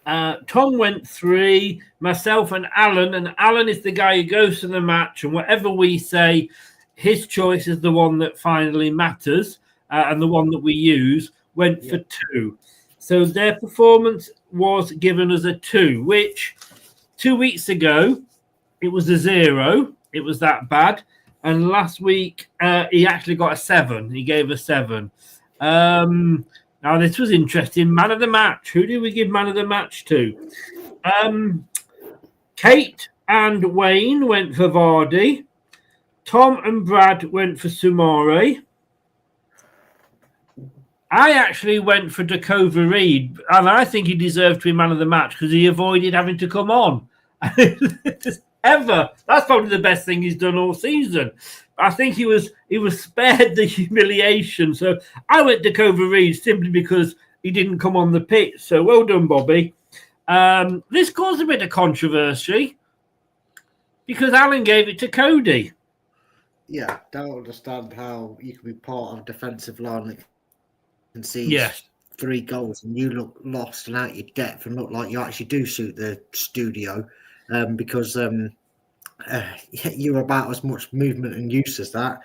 Tom went 3, myself and Alan is the guy who goes to the match, and whatever we say, his choice is the one that finally matters, and the one that we use went for 2. So their performance was given as a 2, which 2 weeks ago it was a 0. It was that bad. And last week, he actually got a 7. He gave a 7. Now, this was interesting. Man of the match. Who did we give man of the match to? Kate and Wayne went for Vardy. Tom and Brad went for Sumare. I actually went for Dakova Reed, and I think he deserved to be man of the match because he avoided having to come on. Ever. That's probably the best thing he's done all season. I think he was spared the humiliation. So I went Dakova Reed simply because he didn't come on the pitch. So well done, Bobby. This caused a bit of controversy because Alan gave it to Cody. Yeah, don't understand how you can be part of a defensive line that concedes 3 goals and you look lost and out your depth and look like you actually do suit the studio because you're about as much movement and use as that.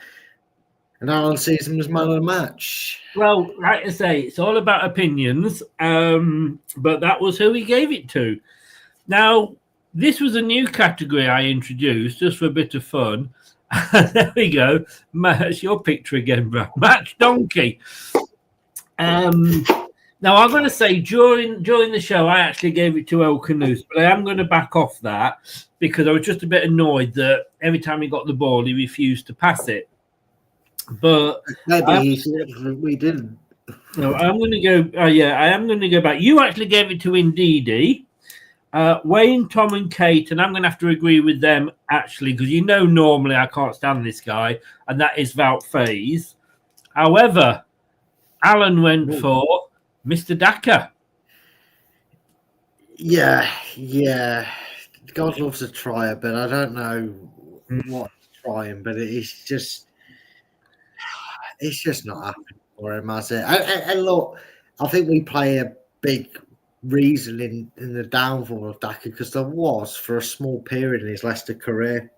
And Alan sees him as man of the match. Well, like I say, it's all about opinions, but that was who he gave it to. Now, this was a new category I introduced just for a bit of fun. There we go. It's your picture again, bro. Match Donkey. Now, I'm going to say during the show, I actually gave it to El Canoes, but I am going to back off that because I was just a bit annoyed that every time he got the ball, he refused to pass it. But maybe we didn't. No, I'm going to go. I am going to go back. You actually gave it to Ndidi, Wayne, Tom, and Kate, and I'm going to have to agree with them actually because normally I can't stand this guy, and that is Wout Faes. However, Alan went for Mr. Daka. Yeah. God loves a trier, but I don't know what trying, but it's just not happening for him, has it? And look, I think we play a big reason in the downfall of Daka because there was, for a small period in his Leicester career,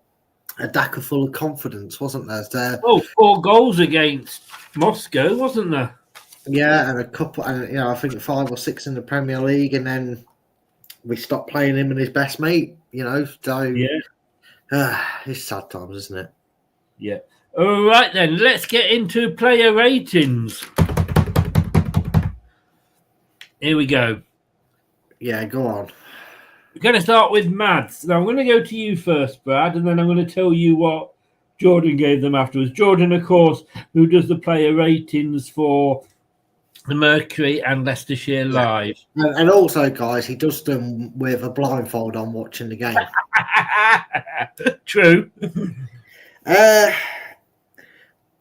a Daka full of confidence, wasn't there? 4 goals against Moscow, wasn't there? Yeah, and a couple, and I think 5 or 6 in the Premier League, and then we stopped playing him and his best mate. So it's sad times, isn't it? Yeah. All right then, let's get into player ratings. Here we go. Yeah, go on. We're going to start with Mads. Now I'm going to go to you first, Brad, and then I'm going to tell you what Jordan gave them afterwards. Jordan, of course, who does the player ratings for the Mercury and Leicestershire Live. And also, guys, he does them with a blindfold on watching the game. True. I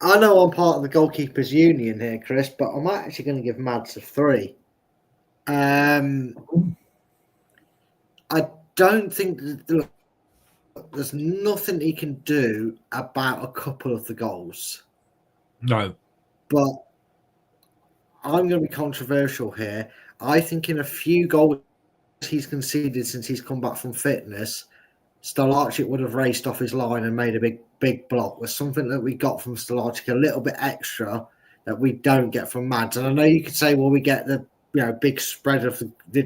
know I'm part of the goalkeepers union here, Chris, but I'm actually going to give Mads a 3. I don't think there's nothing he can do about a couple of the goals. No. But I'm going to be controversial here. I think in a few goals he's conceded since he's come back from fitness, Stolarczyk would have raced off his line and made a big block. There's something that we got from Stolarczyk, a little bit extra that we don't get from Mads. And I know you could say, well, we get the big spread of the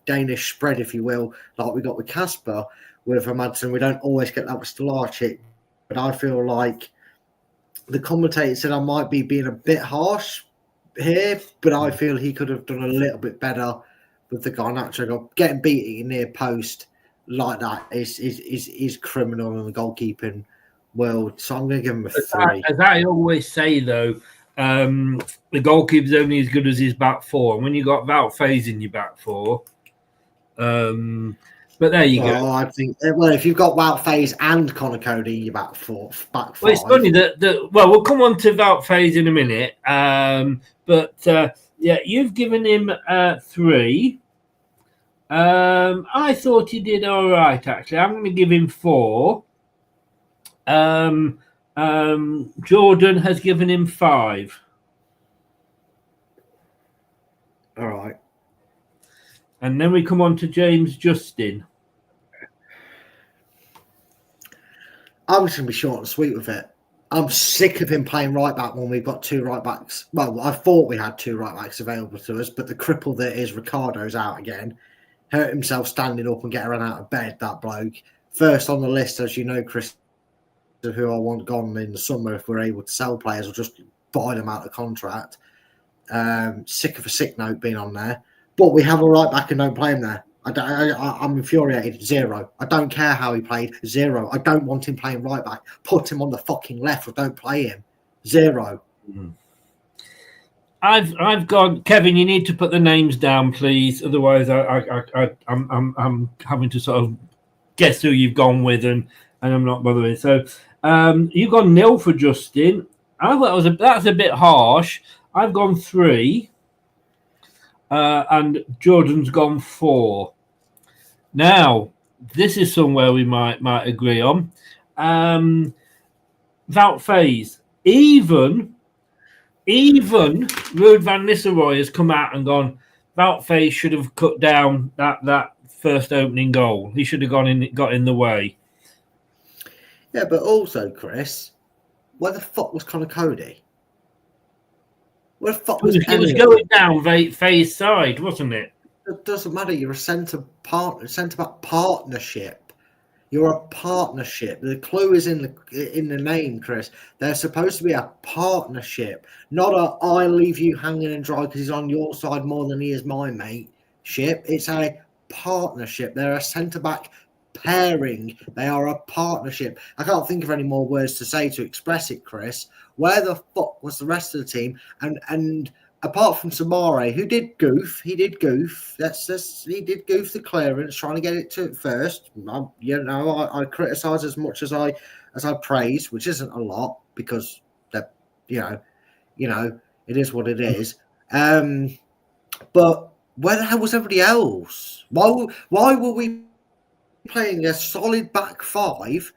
Danish spread, if you will, like we got with Kasper with Madsen. We don't always get that with Stolarczyk. But I feel like the commentator said I might be being a bit harsh here, but I feel he could have done a little bit better with the Garnacho. Getting beat at near post like that is criminal in the goalkeeping world. So I'm going to give him a 3. As I always say, though, the goalkeeper's only as good as his back 4. And when you got Wout Faes in your back 4, but there you go. I think if you've got Wout Faes and Connor Cody in your back 5. Well, it's funny that we'll come on to Wout Faes in a minute. But you've given him 3. I thought he did all right, actually. I'm going to give him 4. Jordan has given him 5. All right. And then we come on to James Justin. I'm just going to be short and sweet with it. I'm sick of him playing right back when we've got 2 right backs. Well, I thought we had 2 right backs available to us, but the cripple that is Ricardo's out again. Hurt himself standing up and getting run out of bed, that bloke. First on the list, as you know, Chris, who I want gone in the summer if we're able to sell players or just buy them out of contract. Sick of a sick note being on there. But we have a right back and don't play him there. I'm infuriated. 0. I don't care how he played. 0. I don't want him playing right back. Put him on the fucking left or don't play him. 0. I've got Kevin. You need to put the names down, please. Otherwise, I'm having to sort of guess who you've gone with, and I'm not bothering. So you've gone 0 for Justin. I thought that's a bit harsh. I've gone 3, and Jordan's gone 4. Now, this is somewhere we might agree on. Wout Faes, even Ruud van Nistelrooy has come out and gone, Wout Faes should have cut down that first opening goal. He should have got in the way. Yeah, but also, Chris, where the fuck was Connor Cody? Where the fuck was it was going down Faes' side, wasn't it? It doesn't matter. You're a centre-back partnership. You're a partnership. The clue is in the name, Chris. They're supposed to be a partnership, not a I leave you hanging and dry because he's on your side more than he is my mate ship. It's a partnership. They're a centre-back pairing. They are a partnership. I can't think of any more words to say to express it, Chris. Where the fuck was the rest of the team? And apart from Samare, who did goof, he did goof. He did goof the clearance, trying to get it to it first. I criticise as much as I praise, which isn't a lot because that it is what it is. But where the hell was everybody else? Why were we playing a solid back five?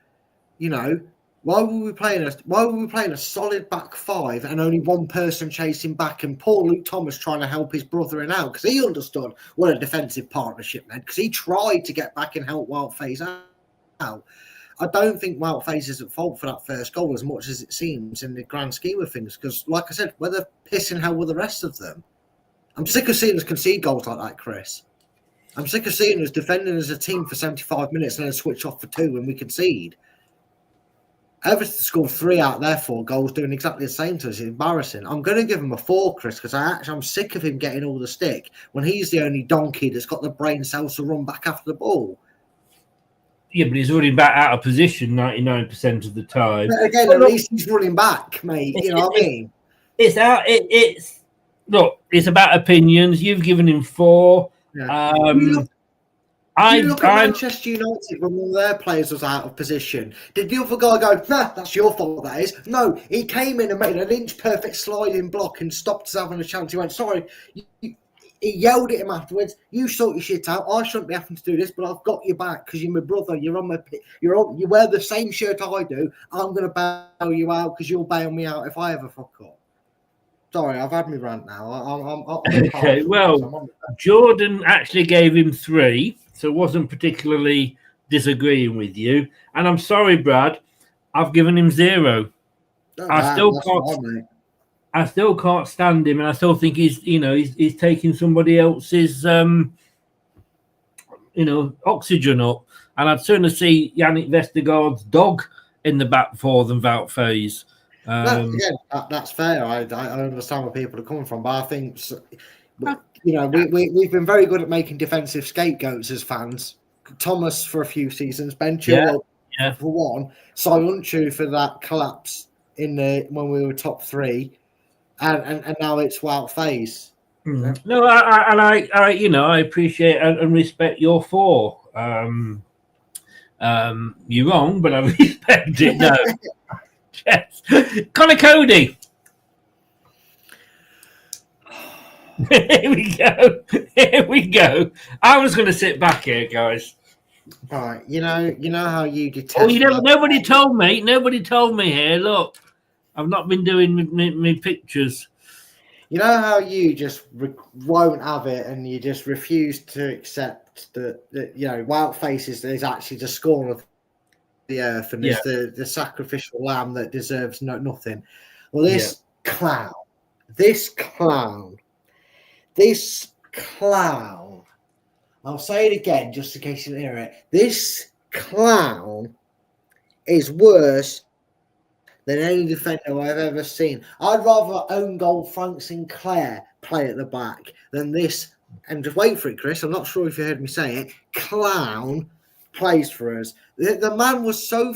Why were we playing a solid back five and only one person chasing back and poor Luke Thomas trying to help his brother in out because he understood what a defensive partnership meant because he tried to get back and help Wout Faes out. I don't think Wout Faes is at fault for that first goal as much as it seems in the grand scheme of things because, like I said, where the pissing hell were the rest of them? I'm sick of seeing us concede goals like that, Chris. I'm sick of seeing us defending as a team for 75 minutes and then switch off for 2 when we concede. Everton scored 3 out of their 4 goals, doing exactly the same to us. It's embarrassing. I'm going to give him a 4, Chris, because I'm sick of him getting all the stick when he's the only donkey that's got the brain cells to run back after the ball. Yeah, but he's already back out of position 99% of the time. But again, at least he's running back, mate. You know what I mean? It's about opinions. You've given him 4. Yeah. You look at Manchester United when one of their players was out of position. Did the other guy go, nah, that's your fault, that is? No, he came in and made an inch-perfect sliding block and stopped us having a chance. He went, sorry. He yelled at him afterwards, you sort your shit out. I shouldn't be having to do this, but I've got your back because you're my brother. You wear the same shirt I do. I'm going to bail you out because you'll bail me out if I ever fuck up. Sorry, I've had me rant now. I'm okay, well, Jordan actually gave him 3. So wasn't particularly disagreeing with you. And I'm sorry, Brad, I've given him 0. I still can't stand him, and I still think he's taking somebody else's oxygen up. And I'd sooner see Yannick Vestergaard's dog in the back 4 than Wout Faes. That's fair. I understand where people are coming from, but I think we've been very good at making defensive scapegoats as fans. Thomas for a few seasons, Ben Chilwell for one, Soyuncu for that collapse when we were top 3, and now it's Wout Faes. Mm. No, I appreciate and respect your 4. You're wrong, but I respect it. No, yes, Connor Cody. Here we go. I was going to sit back here, guys. Right, you know how you detest. Oh, nobody told me. Nobody told me here. Look, I've not been doing my pictures. You know how you just won't have it, and you just refuse to accept that Wout Faes is actually the scorn of the earth, and is the sacrificial lamb that deserves nothing. Well, this clown. I'll say it again just in case you didn't hear it. This clown is worse than any defender I've ever seen. I'd rather own goal Frank Sinclair play at the back than this. And just wait for it, Chris. I'm not sure if you heard me say it. Clown plays for us. The man was so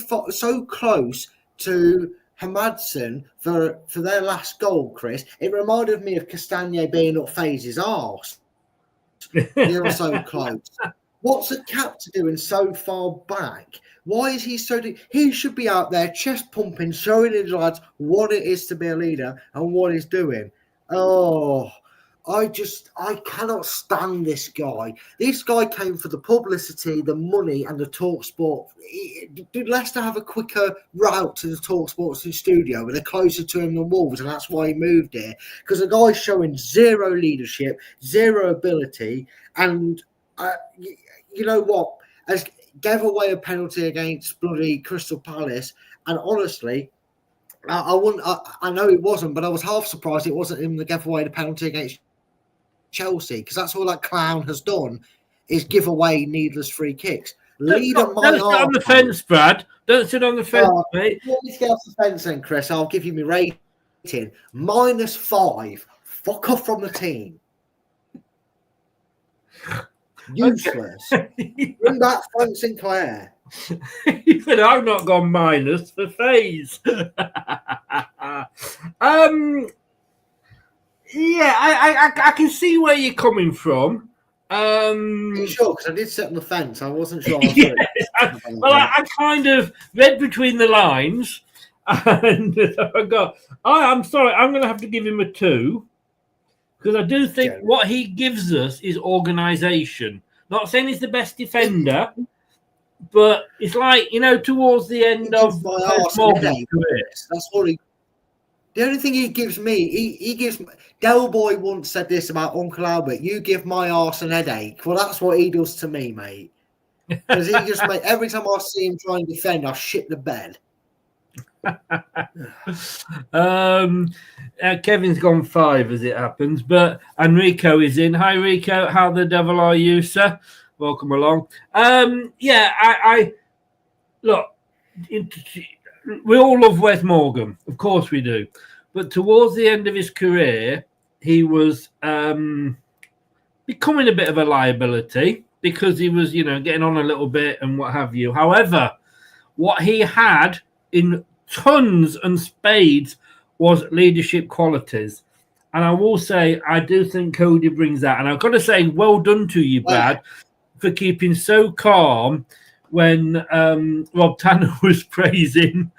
close to Hamadson for their last goal, Chris. It reminded me of Castagne being up FaZe's arse. They were so close. What's a captain doing so far back? Why is he so... He should be out there chest pumping, showing his lads what it is to be a leader and what he's doing. Oh, I cannot stand this guy. This guy came for the publicity, the money, and the TalkSport. Did Leicester have a quicker route to the TalkSport studio where they're closer to him than Wolves, and that's why he moved here? Because the guy's showing zero leadership, zero ability, and you know what? As gave away a penalty against bloody Crystal Palace, and honestly, I know it wasn't, but I was half surprised it wasn't him that gave away the penalty against Chelsea, because that's all that clown has done is give away needless free kicks. Don't sit on the fence, Brad. Don't sit on the fence, mate. Let's get off the fence then, Chris. I'll give you my rating. -5. Fuck off from the team. Useless. Bring back Frank Sinclair. But I've not gone minus for FaZe. Yeah, I can see where you're coming from. Are you sure? Because I did sit on the fence. I wasn't sure. Yes, I kind of read between the lines, and I'm sorry, I'm going to have to give him a 2, because I do think what he gives us is organisation. Not saying he's the best defender, but it's like, towards the end of Morgan's career. That's what he. The only thing he gives me, he gives... Del Boy once said this about Uncle Albert, you give my arse an headache. Well, that's what he does to me, mate. Because he just... every time I see him try and defend, I shit the bed. Kevin's gone 5 as it happens, but Enrico is in. Hi, Rico. How the devil are you, sir? Welcome along. I look... We all love Wes Morgan, of course we do. But towards the end of his career, he was becoming a bit of a liability because he was, getting on a little bit and what have you. However, what he had in tons and spades was leadership qualities. And I will say, I do think Cody brings that. And I've got to say, well done to you, Brad, for keeping so calm when Rob Tanner was praising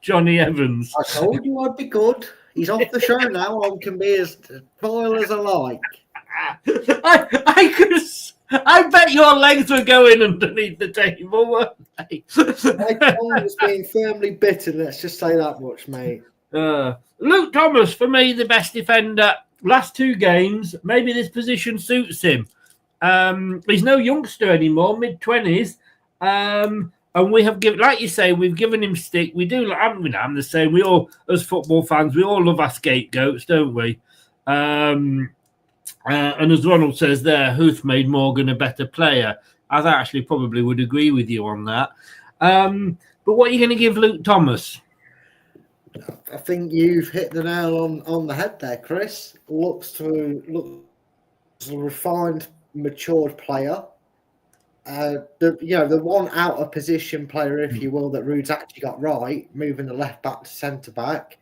Johnny Evans. I told you I'd be good. He's off the show now. I can be as vile as I like. I bet your legs were going underneath the table, weren't they? My tongue was being firmly bitten. Let's just say that much, mate. Luke Thomas, for me, the best defender. Last 2 games, maybe this position suits him. He's no youngster anymore, mid-20s. And we have given, like you say, we've given him stick. We do, I'm the same. We all, as football fans, we all love our scapegoats, don't we? And as Ronald says there, Huth made Morgan a better player. I actually probably would agree with you on that. But what are you going to give Luke Thomas? I think you've hit the nail on the head there, Chris. Looks a refined, matured player. The one out of position player, if you will, that Rude's actually got right, moving the left back to centre back,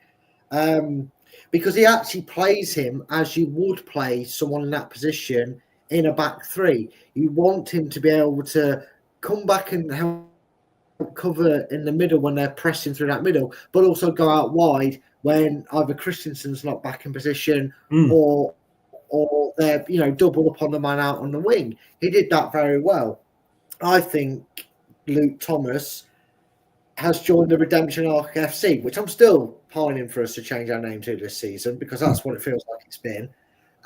because he actually plays him as you would play someone in that position in a back 3. You want him to be able to come back and help cover in the middle when they're pressing through that middle, but also go out wide when either Christensen's not back in position or they're double up on the man out on the wing. He did that very well. I think Luke Thomas has joined the Redemption Arc FC, which I'm still pining for us to change our name to this season, because that's what it feels like it's been.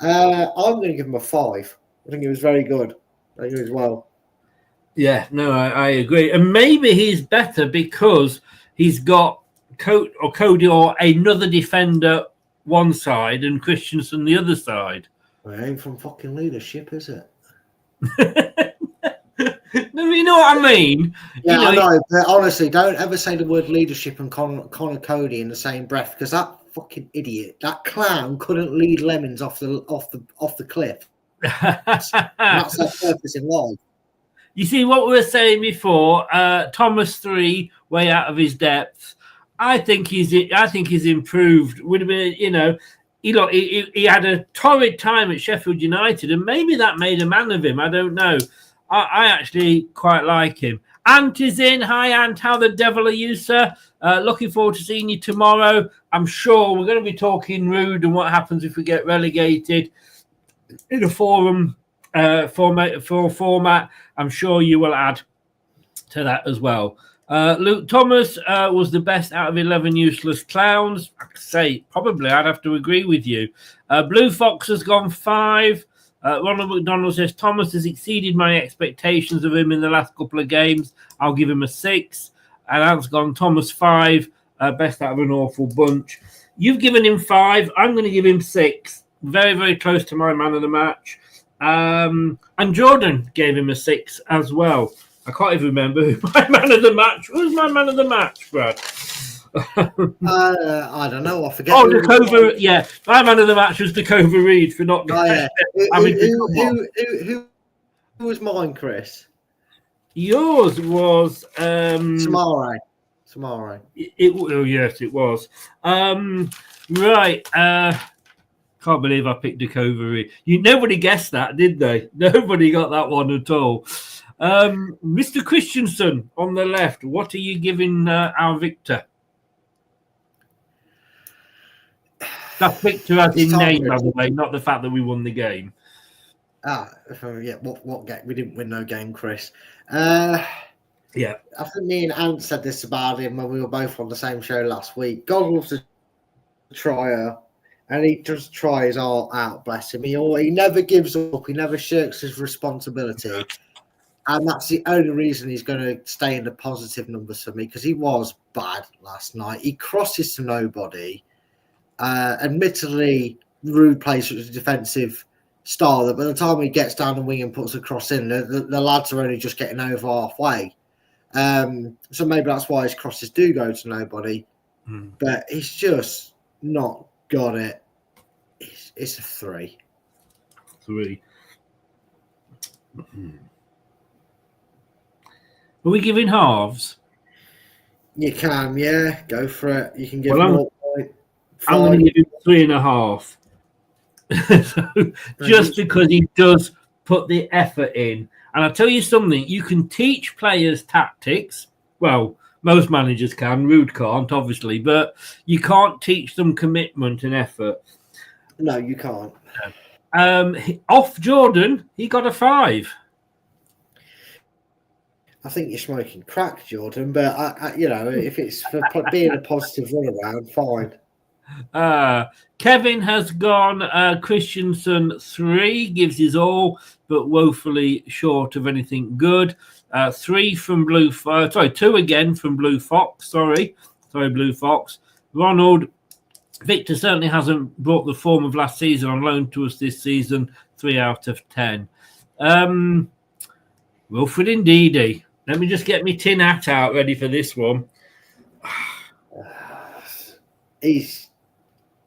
I'm going to give him a 5. I think he was very good. I think he was well. Yeah, no, I agree. And maybe he's better because he's got Cody or another defender one side and Christensen the other side. Well, it ain't from fucking leadership, is it? No, know what I mean? Yeah, You know, I know, but honestly, don't ever say the word leadership and Connor Cody in the same breath, because that fucking idiot, that clown, couldn't lead lemons off the cliff. And that's their purpose in life. You see what we were saying before. Thomas 3, way out of his depth. I think he's improved. Would have been, you know, he had a torrid time at Sheffield United, and maybe that made a man of him. I don't know. I actually quite like him. Ant is in. Hi, Ant. How the devil are you, sir? Looking forward to seeing you tomorrow. I'm sure we're going to be talking rude and what happens if we get relegated in a format. I'm sure you will add to that as well. Luke Thomas was the best out of 11 useless clowns. I could say probably I'd have to agree with you. Blue Fox has gone 5. Ronald McDonald says Thomas has exceeded my expectations of him in the last couple of games. I'll give him a 6. And Ant's gone Thomas 5, best out of an awful bunch. You've given him 5. I'm going to give him 6. Very, very close to my man of the match. And Jordan gave him a 6 as well. I can't even remember who my man of the match. Who's my man of the match, Brad? I don't know. I forget. Oh, Dakota. Yeah, my man of the match was Dakota Reed for not. Oh, yeah. Who was mine, Chris? Yours was Samare. Oh yes, it was. Right. Can't believe I picked Dakota Reed. Nobody guessed that, did they? Nobody got that one at all. Mr. Christensen on the left. What are you giving our Victor? That's Victor as in name, by the way, not the fact that we won the game. Yeah. What game? We didn't win no game, Chris. Yeah. I think me and Ant said this about him when we were both on the same show last week. God loves a trier, and he just tries all out. Bless him. He never gives up. He never shirks his responsibility. And that's the only reason he's going to stay in the positive numbers for me, because he was bad last night. He crosses to nobody. Admittedly, Rude plays with a defensive style that by the time he gets down the wing and puts a cross in, the lads are only just getting over halfway. So maybe that's why his crosses do go to nobody. But he's just not got it. It's a 3. 3. Are we giving halves? You can, yeah. Go for it. You can give I'm going to give him 3.5. Just because he does put the effort in. And I'll tell you something, you can teach players tactics. Well, most managers can. Rude can't, obviously. But you can't teach them commitment and effort. No, you can't. Off Jordan, he got a 5. I think you're smoking crack, Jordan, but if it's for being a positive runaround, fine. Kevin has gone Christensen 3, gives his all, but woefully short of anything good. 3 from 2 again from Blue Fox. Sorry, Blue Fox. Ronald, Victor certainly hasn't brought the form of last season on loan to us this season. 3 out of 10. Wilfred Ndidi. Let me just get my tin hat out ready for this one. He's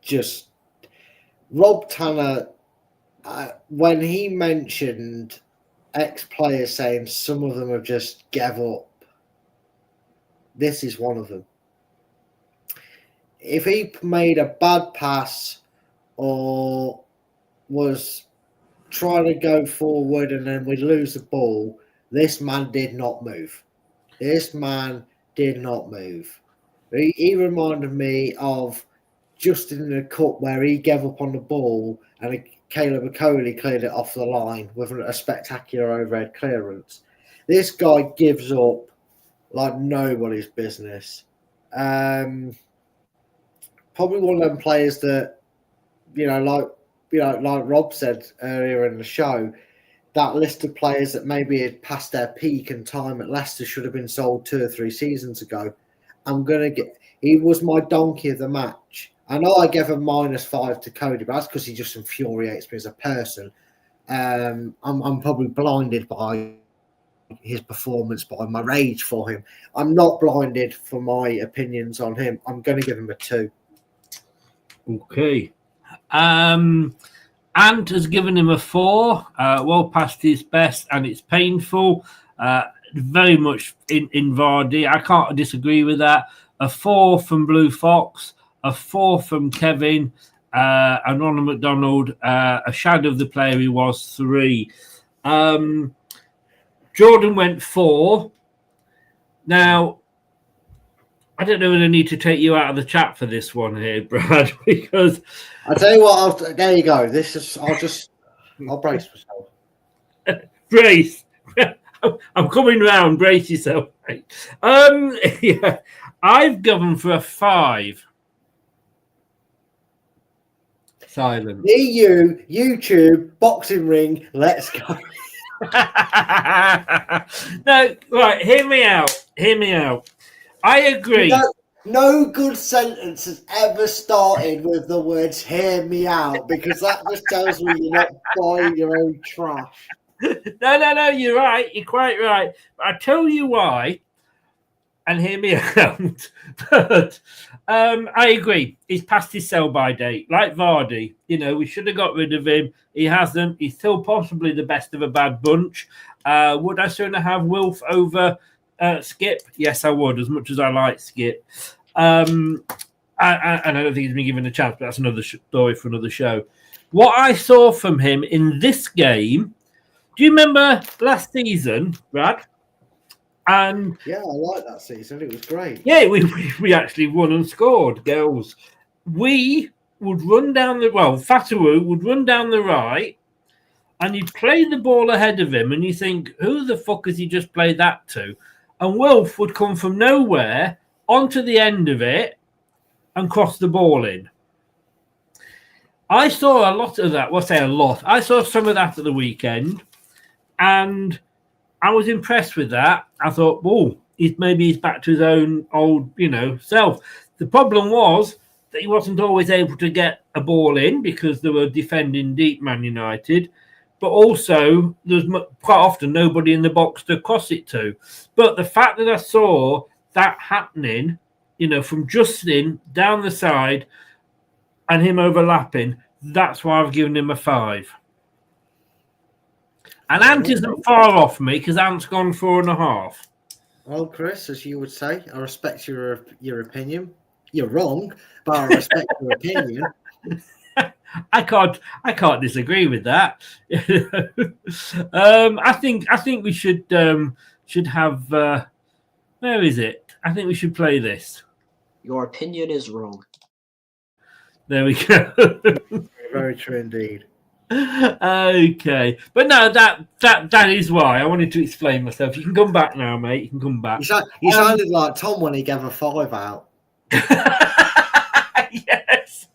just Rob Tanner. When he mentioned ex-players saying some of them have just gave up, this is one of them. If he made a bad pass or was trying to go forward and then we'd lose the ball, this man did not move. He reminded me of just in the cup where he gave up on the ball and Caleb McCauley cleared it off the line with a spectacular overhead clearance. This guy gives up like nobody's business. Probably one of them players that, like Rob said earlier in the show, that list of players that maybe had passed their peak and time at Leicester should have been sold 2 or 3 seasons ago. He was my donkey of the match. I know I gave a -5 to Cody, but that's because he just infuriates me as a person. I'm probably blinded by his performance by my rage for him. I'm not blinded for my opinions on him. I'm going to give him a 2. Okay. Ant has given him a 4, well past his best, and it's painful. Very much in Vardy. I can't disagree with that. A 4 from Blue Fox, a 4 from Kevin, and Ronald McDonald, a shadow of the player he was, 3. Jordan went 4. Now, I don't know whether I need to take you out of the chat for this one here, Brad, because I'll tell you what. There you go. I'll brace myself. Brace. I'm coming round. Brace yourself, mate. Yeah, I've given for a 5. Silent. EU, YouTube, boxing ring. Let's go. No, right. Hear me out. Hear me out. I agree. No good sentence has ever started with the words "hear me out" because that just tells me you're not buying your own trash. No. You're right. You're quite right. But I tell you why. And hear me out. But I agree. He's past his sell-by date, like Vardy. You know, we should have got rid of him. He hasn't. He's still possibly the best of a bad bunch. Would I sooner have Wilf over Skip? Yes, I would, as much as I like Skip. And I don't think he's been given a chance, but that's another story for another show. What I saw from him in this game, do you remember last season, Brad? And yeah, I like that season. It was great. Yeah, we actually won and scored goals. We would run down Fatawu would run down the right, and you'd play the ball ahead of him, and you think, who the fuck has he just played that to? And Wilf would come from nowhere onto the end of it and cross the ball in. I saw a lot of that. Well, I say a lot. I saw some of that at the weekend, and I was impressed with that. I thought, maybe he's back to his own old, self. The problem was that he wasn't always able to get a ball in because they were defending deep, Man United. But also, there's quite often nobody in the box to cross it to. But the fact that I saw that happening, from Justin down the side and him overlapping, that's why I've given him a 5. And Ant isn't far off me because Ant's gone 4.5. Well, Chris, as you would say, I respect your opinion. You're wrong, but I respect your opinion. I can't disagree with that. I think we should have. Where is it? I think we should play this. Your opinion is wrong. There we go. Very true indeed. Okay, but no, that is why I wanted to explain myself. You can come back now, mate. You can come back. You sounded like Tom when he gave a 5 out. Yes.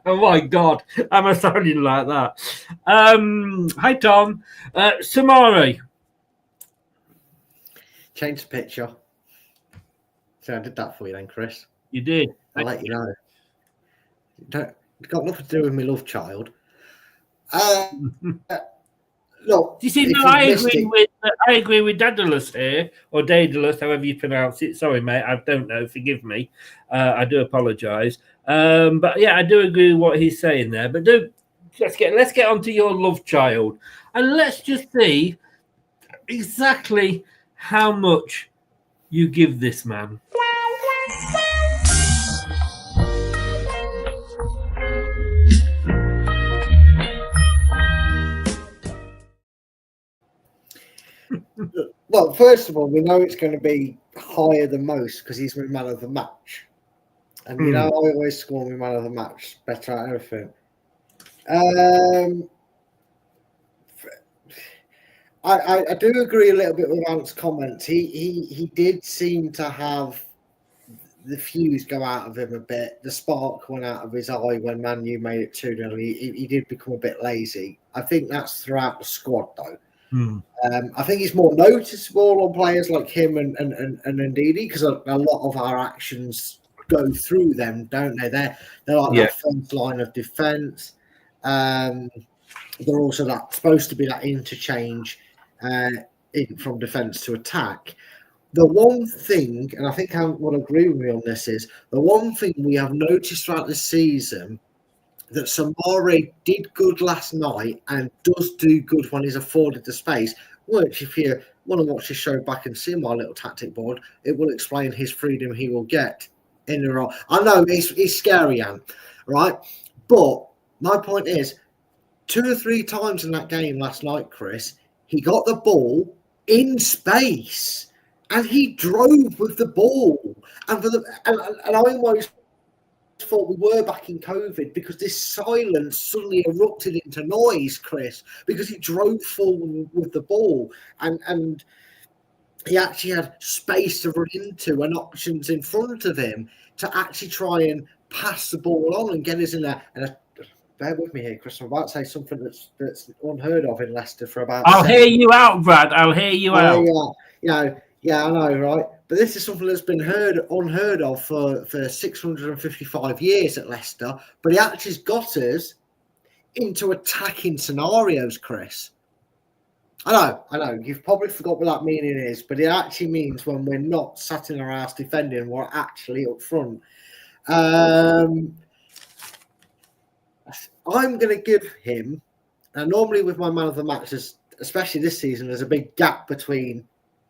Oh my God, am I sounding like that? Hi, Tom. Samari. Change the picture. So I did that for you then, Chris. You did. I'll let you know. It's got nothing to do with my love child. Look, do you see? No, I agree with Daedalus here, or Daedalus, however you pronounce it. Sorry, mate, I don't know. Forgive me. I do apologise. But yeah, I do agree with what he's saying there. But let's get on to your love child, and let's just see exactly how much you give this man. Well, first of all, we know it's going to be higher than most because he's my man of the match. And, I always score my man of the match, better at everything. I do agree a little bit with Ant's comments. He did seem to have the fuse go out of him a bit. The spark went out of his eye when Man U made it 2-0. He did become a bit lazy. I think that's throughout the squad, though. I think it's more noticeable on players like him and Ndidi because a lot of our actions go through them, don't they? They're like that first line of defence. They're also supposed to be that interchange from defence to attack. The one thing, and I think I will agree with me on this, is the one thing we have noticed throughout the season that Samari did good last night and does do good when he's afforded the space, which if you want to watch this show back and see my little tactic board, it will explain his freedom he will get in the role. I know it's scary, Jan, right? But my point is, 2 or 3 times in that game last night, Chris, he got the ball in space and he drove with the ball. And I almost thought we were back in COVID because this silence suddenly erupted into noise, Chris, because he drove forward with the ball and he actually had space to run into and options in front of him to actually try and pass the ball on and get us in there. And bear with me here, Chris. I'm about to say something that's unheard of in Leicester for about. I'll hear you out, Brad. I'll hear you out. Yeah, I know, right? But this is something that's been unheard of for 655 years at Leicester. But it actually got us into attacking scenarios, Chris. I know. You've probably forgot what that meaning is, but it actually means when we're not sat in our ass defending, we're actually up front. I'm going to give him, and normally with my man of the match, especially this season, there's a big gap between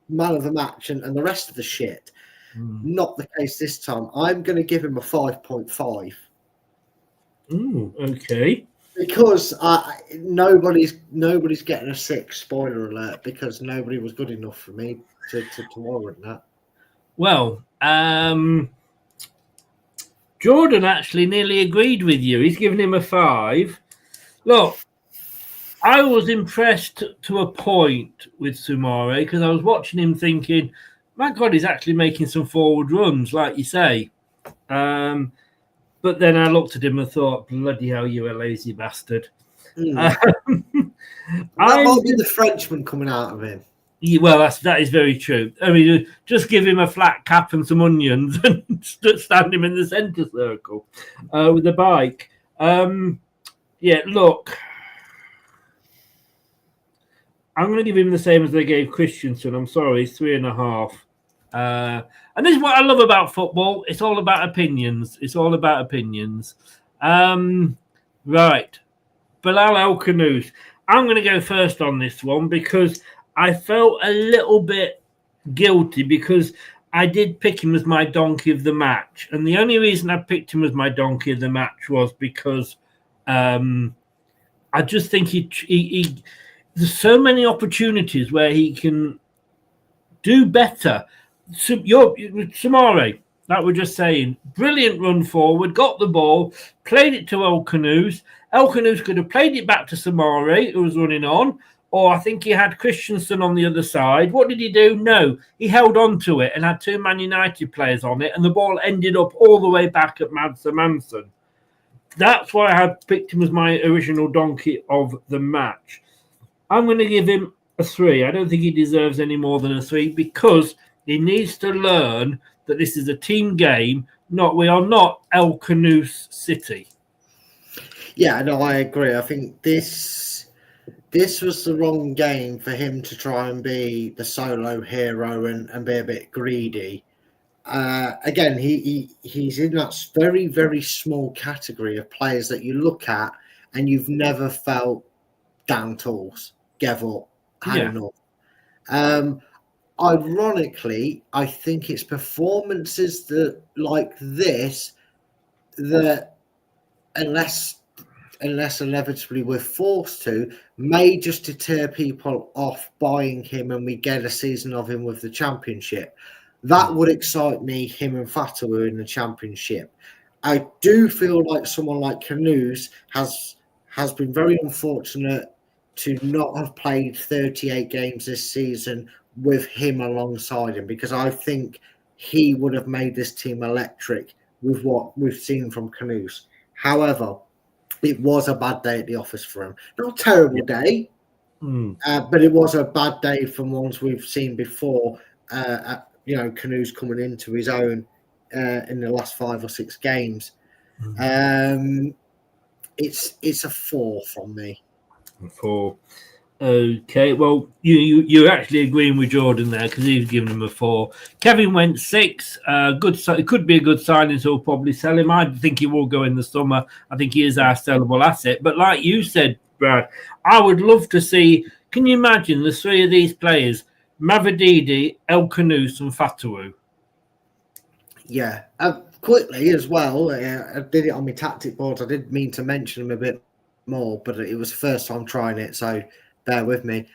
man of the match and the rest of the shit. Not the case this time. I'm going to give him a 5.5. Okay. Because nobody's getting a 6, spoiler alert, because nobody was good enough for me to warrant that. Well, Jordan actually nearly agreed with you. He's given him a 5. Look, I was impressed to a point with Sumare because I was watching him thinking, my God, he's actually making some forward runs, like you say. But then I looked at him and thought, bloody hell, you're a lazy bastard. That might be the Frenchman coming out of him. Well, that is very true. I mean, just give him a flat cap and some onions and stand him in the centre circle with a bike. Look, I'm going to give him the same as they gave Christensen. I'm sorry, 3.5. And this is what I love about football. It's all about opinions. Right. Bilal El-Khanous. I'm going to go first on this one because I felt a little bit guilty because I did pick him as my donkey of the match. And the only reason I picked him as my donkey of the match was because I just think he there's so many opportunities where he can do better. Samari, that we're just saying, brilliant run forward, got the ball, played it to El-Khanous. El-Khanous could have played it back to Samari, who was running on, or I think he had Christensen on the other side. What did he do? No, he held on to it and had 2 Man United players on it, and the ball ended up all the way back at Madsen Manson. That's why I had picked him as my original donkey of the match. I'm going to give him a 3. I don't think he deserves any more than a 3 because he needs to learn that this is a team game. We are not El-Khanous City. Yeah, no, I agree. I think this was the wrong game for him to try and be the solo hero and be a bit greedy. Again, he's in that very, very small category of players that you look at and you've never felt down tools, give up, had enough. Ironically, I think it's performances that like this that unless inevitably we're forced to, may just deter people off buying him and we get a season of him with the Championship. That would excite me, him and Fatawu in the Championship. I do feel like someone like Khanous has been very unfortunate to not have played 38 games this season with him alongside him, because I think he would have made this team electric with what we've seen from Khanous. However, it was a bad day at the office for him. Not a terrible day, but it was a bad day from ones we've seen before. Khanous coming into his own in the last 5 or 6 games. It's a 4 from me. 4. Okay, well, you're actually agreeing with Jordan there because he's given him a 4. Kevin went 6. Good, it could be a good signing, so we'll probably sell him. I think he will go in the summer. I think he is our sellable asset. But like you said, Brad, I would love to see. Can you imagine the 3 of these players: Mavididi, El Kanous, and Fatawu? Yeah. Quickly as well, I did it on my tactic board. I did mean to mention him a bit more, but it was the first time trying it, so bear with me.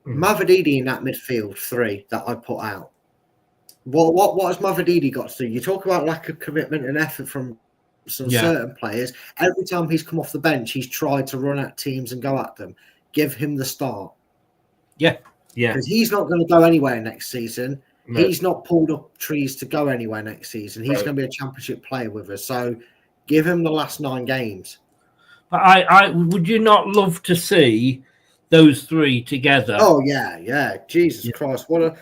Mavididi in that midfield 3 that I put out. What has Mavididi got to do? You talk about lack of commitment and effort from some certain players. Every time he's come off the bench, he's tried to run at teams and go at them. Give him the start. Yeah. Because he's not going to go anywhere next season. No. He's not pulled up trees to go anywhere next season. He's going to be a championship player with us. So give him the last 9 games. But I would you not love to see those 3 together? Oh yeah. Jesus Christ, what an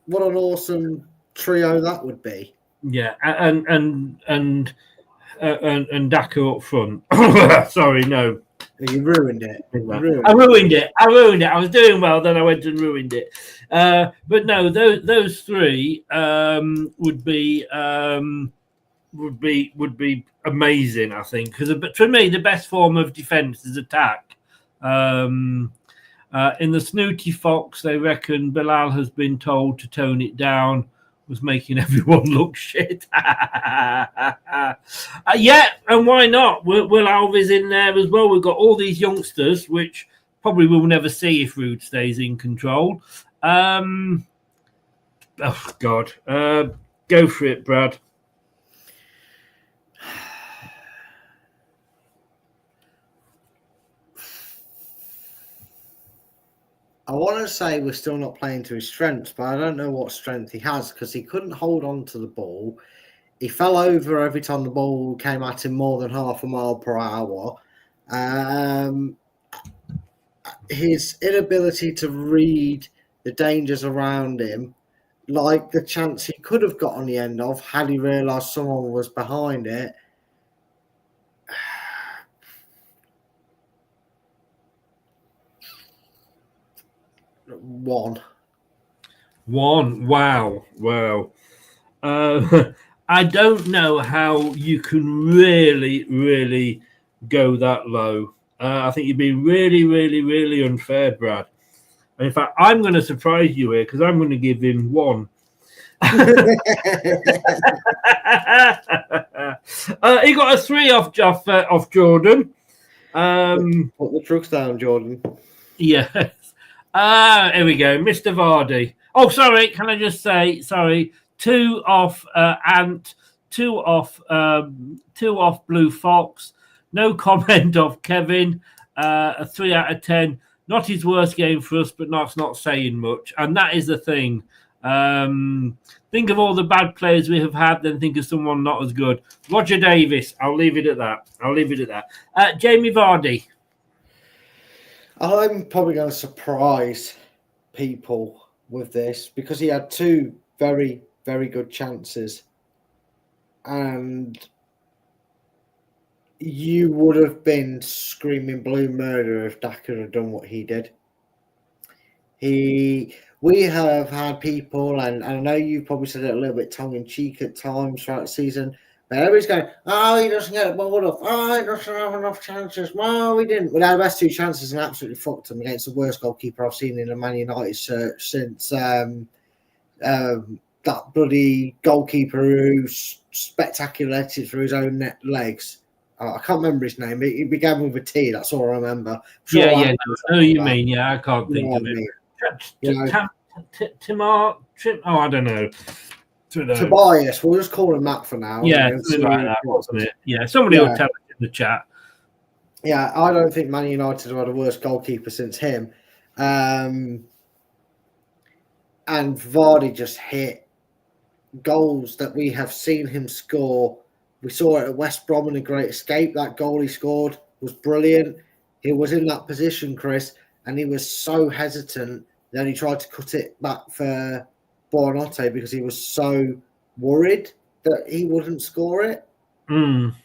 awesome trio that would be. Yeah, and Daka up front. Sorry, no. You ruined it. I ruined it. I was doing well, then I went and ruined it. But no, those 3 would be amazing, I think, because for me the best form of defense is attack. In the Snooty Fox, they reckon Bilal has been told to tone it down, was making everyone look shit. Yeah, and why not? Will Alves in there as well? We've got all these youngsters, which probably we'll never see if Rude stays in control. Oh God, go for it, Brad. I want to say we're still not playing to his strengths, but I don't know what strength he has because he couldn't hold on to the ball. He fell over every time the ball came at him more than half a mile per hour. His inability to read the dangers around him, like the chance he could have got on the end of had he realised someone was behind it. One. Wow. I don't know how you can really go that low. I think you've been really unfair, Brad. And in fact, I'm going to surprise you here because I'm going to give him 1. He got a 3 off Jordan. Put the trucks down, Jordan. Yes. Here we go, Mr. Vardy. Oh, sorry. Can I just say 2 off Ant, 2 off Blue Fox. No comment of Kevin. A 3 out of 10. Not his worst game for us, but that's not saying much. And that is the thing. Think of all the bad players we have had, then think of someone not as good. Roger Davis. I'll leave it at that. Jamie Vardy. I'm probably going to surprise people with this because he had 2 very, very good chances. And you would have been screaming blue murder if Daka had done what he did. We have had people, and I know you probably said it a little bit tongue-in-cheek at times throughout the season, but everybody's going, oh, he doesn't get the ball enough. Oh, he doesn't have enough chances. Well, we didn't. We had the best 2 chances and absolutely fucked them against the worst goalkeeper I've seen in a Man United search since that bloody goalkeeper who spectaculated through his own legs. I can't remember his name. He began with a T. That's all I remember. Sure, I know you mean. Yeah, I can't think of it. Timar. Oh, I don't know. Tobias. We'll just call him that for now. Yeah, something like that, wasn't it? Yeah, somebody will tell us in the chat. Yeah, I don't think Man United have had a worse goalkeeper since him. And Vardy just hit goals that we have seen him score. We saw it at West Brom in a great escape. That goal he scored was brilliant. He was in that position, Chris, and he was so hesitant that he tried to cut it back for Buonanotte because he was so worried that he wouldn't score it. Mm.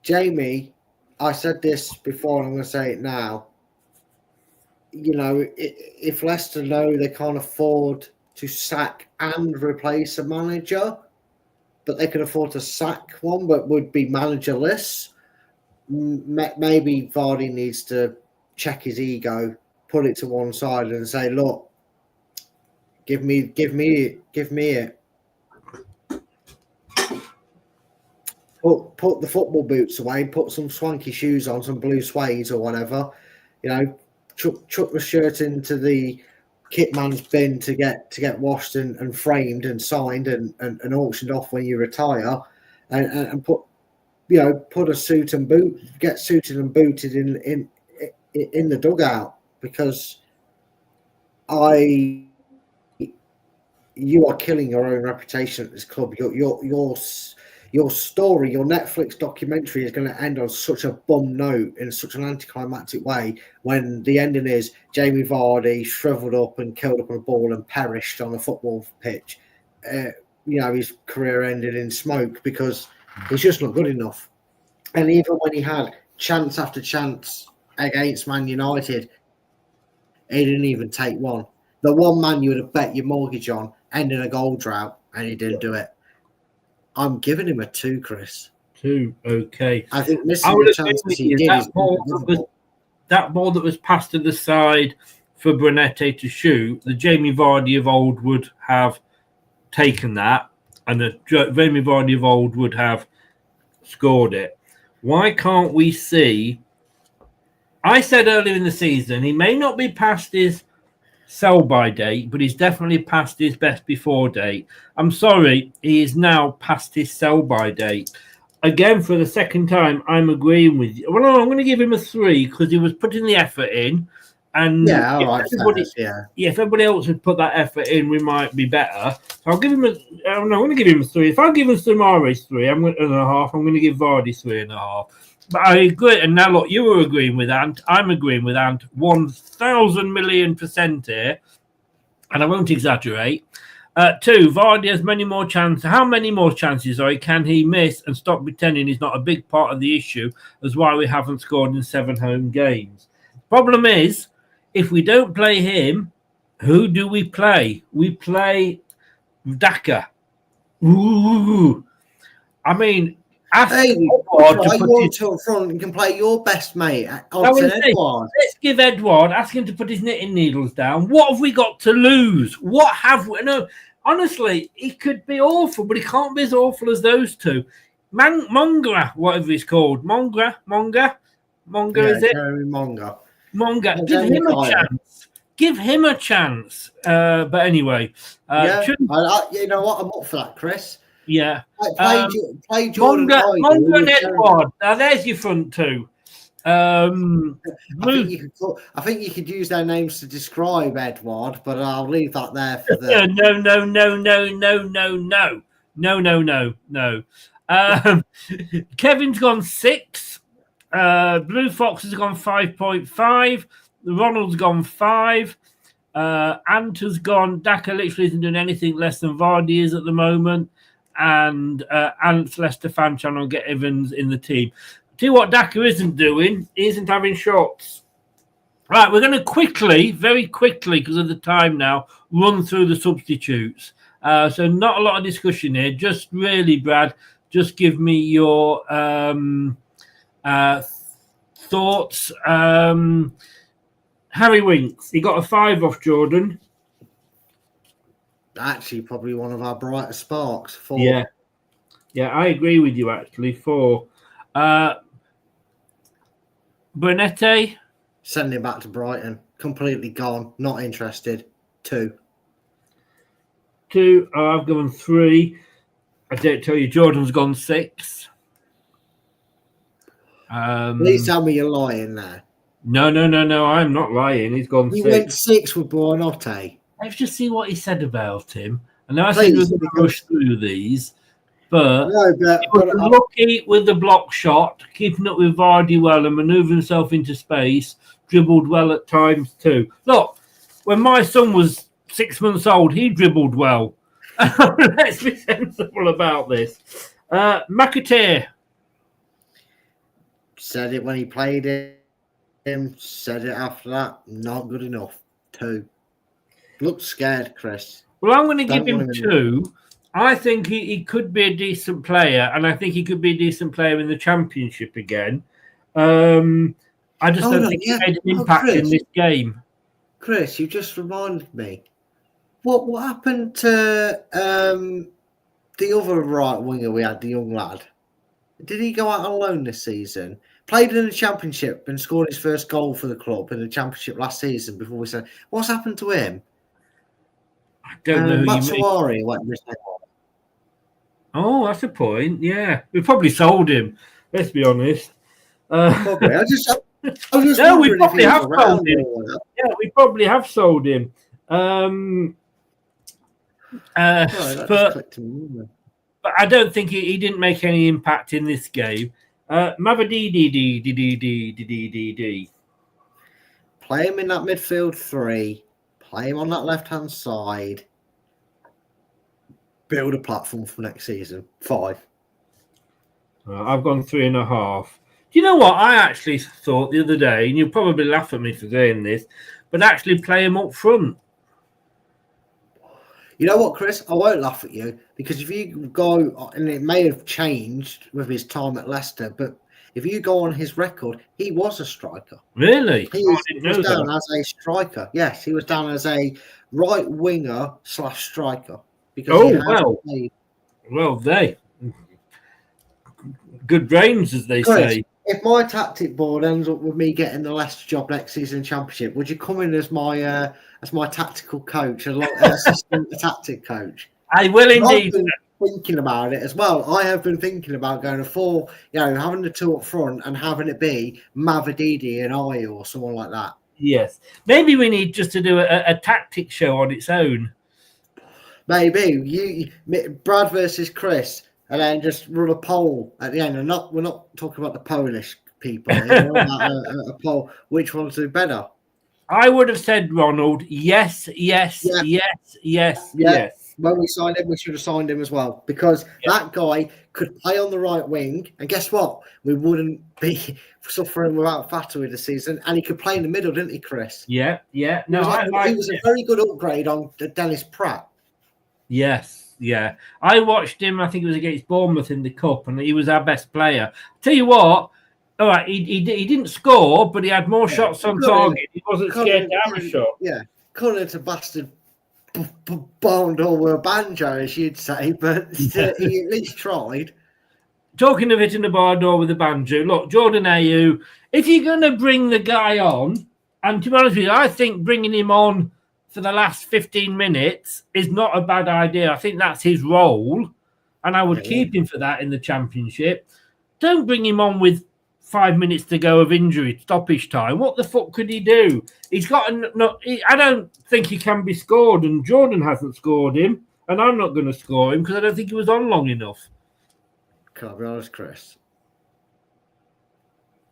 Jamie, I said this before, and I'm going to say it now. You know, if Leicester know they can't afford to sack and replace a manager, but they can afford to sack one, but would be managerless, maybe Vardy needs to check his ego, put it to one side, and say, "Look, give me it. Put the football boots away, put some swanky shoes on, some blue suede or whatever. You know, chuck the shirt into the kit man's bin to get washed and framed and signed and auctioned off when you retire, and put a suit and boot, get suited and booted in the dugout, because you are killing your own reputation at this club. Your story, your Netflix documentary is going to end on such a bum note in such an anticlimactic way, when the ending is Jamie Vardy shriveled up and curled up on a ball and perished on a football pitch. His career ended in smoke because he's just not good enough. And even when he had chance after chance against Man United, he didn't even take one. The one man you would have bet your mortgage on ending a goal drought, and he didn't do it. I'm giving him a 2, Chris. 2, okay. I think missing the chances he did is that ball that was passed to the side for Brunette to shoot, the Jamie Vardy of old would have taken that, and the Jamie Vardy of old would have scored it. Why can't we see? I said earlier in the season, he may not be past his sell-by date, but he's definitely past his best before date. I'm sorry, he is now past his sell-by date. Again, for the second time, I'm agreeing with you. Well, I'm going to give him a 3 because he was putting the effort in. And if everybody else had put that effort in, we might be better. So I'll give him I'm going to give him a 3. If I give him Samaris 3, I'm going to give Vardy 3.5. But I agree, and now look, you were agreeing with Ant. I'm agreeing with Ant 1,000,000,000% here, and I won't exaggerate. 2, Vardy has many more chances. How many more chances can he miss and stop pretending he's not a big part of the issue as why we haven't scored in 7 home games? Problem is, if we don't play him, who do we play? We play Daka. Ooh. I mean, you to up front and can play your best mate. Let's give Edward, ask him to put his knitting needles down. What have we got to lose? What have we? No, honestly, he could be awful, but he can't be as awful as those two. Monga, whatever he's called. Monga, is it? Monga. Give him a chance. Give him a chance. But anyway. You know what? I'm up for that, Chris. Yeah. Play Jordan. Monga and Edward. Now, there's your front two. I think you could use their names to describe Edward, but I'll leave that there for the... No. Kevin's gone 6. Blue Fox has gone 5.5. Ronald's gone 5. Ant has gone... Daka literally isn't doing anything less than Vardy is at the moment. And Ant's Leicester fan channel get Evans in the team. Tell you what Daka isn't doing, he isn't having shots. Right, we're going to very quickly, because of the time now, run through the substitutes. So not a lot of discussion here. Just really, Brad, just give me your thoughts. Harry Winks, he got a 5 off Jordan. Actually, probably one of our brightest sparks. 4. Yeah, I agree with you, actually. 4. Brunette. Send him back to Brighton. Completely gone. Not interested. 2. I've gone 3. I didn't tell you Jordan's gone 6. Please tell me you're lying there. No, I'm not lying. He's gone 6. He went 6 with Buonanotte. Let's just see what he said about him. I know I said we're going to rush through these, but he was lucky with the block shot, keeping up with Vardy well and manoeuvring himself into space, dribbled well at times too. Look, when my son was 6 months old, he dribbled well. Let's be sensible about this. McAteer. Said it when he played him. Said it after that. Not good enough. 2. Looked scared, Chris. Well, I'm going to give Don't want him him 2. I think he could be a decent player, and I think he could be a decent player in the Championship again. I just don't think he made an impact in this game. Chris, you just reminded me. What happened to the other right winger we had, the young lad? Did he go out on loan this season? Played in the Championship and scored his first goal for the club in the Championship last season before we said, what's happened to him? I don't know who Matsawari went this time. Oh, that's a point. Yeah, we probably sold him. Let's be honest. Probably. I just no, we probably have sold him. Yeah, we probably have sold him. But I don't think he didn't make any impact in this game. Mavadidi. Play him in that midfield 3. Play him on that left-hand side. Build a platform for next season. 5. I've gone 3.5. Do you know what? I actually thought the other day, and you'll probably laugh at me for saying this, but actually play him up front. You know what, Chris? I won't laugh at you, because if you go, and it may have changed with his time at Leicester, but if you go on his record, he was a striker. Really? He was down as a striker. Yes, he was down as a right winger / striker. Because good brains, as they say. If my tactic board ends up with me getting the Leicester job next season in Championship, would you come in as my tactical coach, as assistant tactic coach? I will indeed. I've been thinking about it as well. I have been thinking about going to 4, having the 2 up front and having it be Mavadidi and I or someone like that. Yes, maybe we need just to do a tactic show on its own. Maybe Brad versus Chris, and then just run a poll at the end. And we're not talking about the Polish people. About a poll. Which ones do better? I would have said Ronald. Yes. When we signed him, we should have signed him as well, because that guy could play on the right wing, and guess what? We wouldn't be suffering without Fatui this season, and he could play in the middle, didn't he, Chris? Yeah. No, he was a very good upgrade on Dennis Pratt. Yes, yeah. I watched him, I think it was against Bournemouth in the Cup, and he was our best player. Tell you what, all right, he didn't score, but he had more shots on target. He wasn't scared to have a shot. Yeah, couldn't have bastard bombed over a banjo, as you'd say, but he at least tried. Talking of hitting the bar door with a banjo, look, Jordan Ayew, if you're going to bring the guy on, and to be honest with you, I think bringing him on for the last 15 minutes is not a bad idea. I think that's his role, and I would keep him for that in the Championship. Don't bring him on with 5 minutes to go of injury stoppage time. What the fuck could he do? He's got I don't think he can be scored, and Jordan hasn't scored him, and I'm not going to score him because I don't think he was on long enough. Can't be honest, Chris.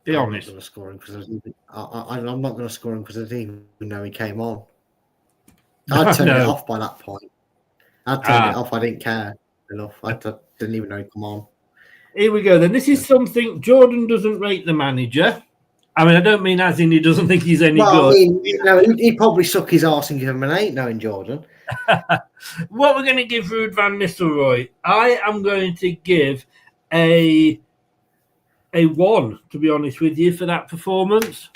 Be honest. I'm not going to score him because I didn't even know he came on. I'd turn it off by that point. I'd turn it off. I didn't care enough. I didn't even know he'd come on. Here we go then. This is something Jordan doesn't rate the manager. I mean, I don't mean as in he doesn't think he's any good. I mean, he'd probably suck his arse and give him an 8 knowing Jordan. What we're going to give Ruud van Nistelrooy, I am going to give a 1, to be honest with you, for that performance.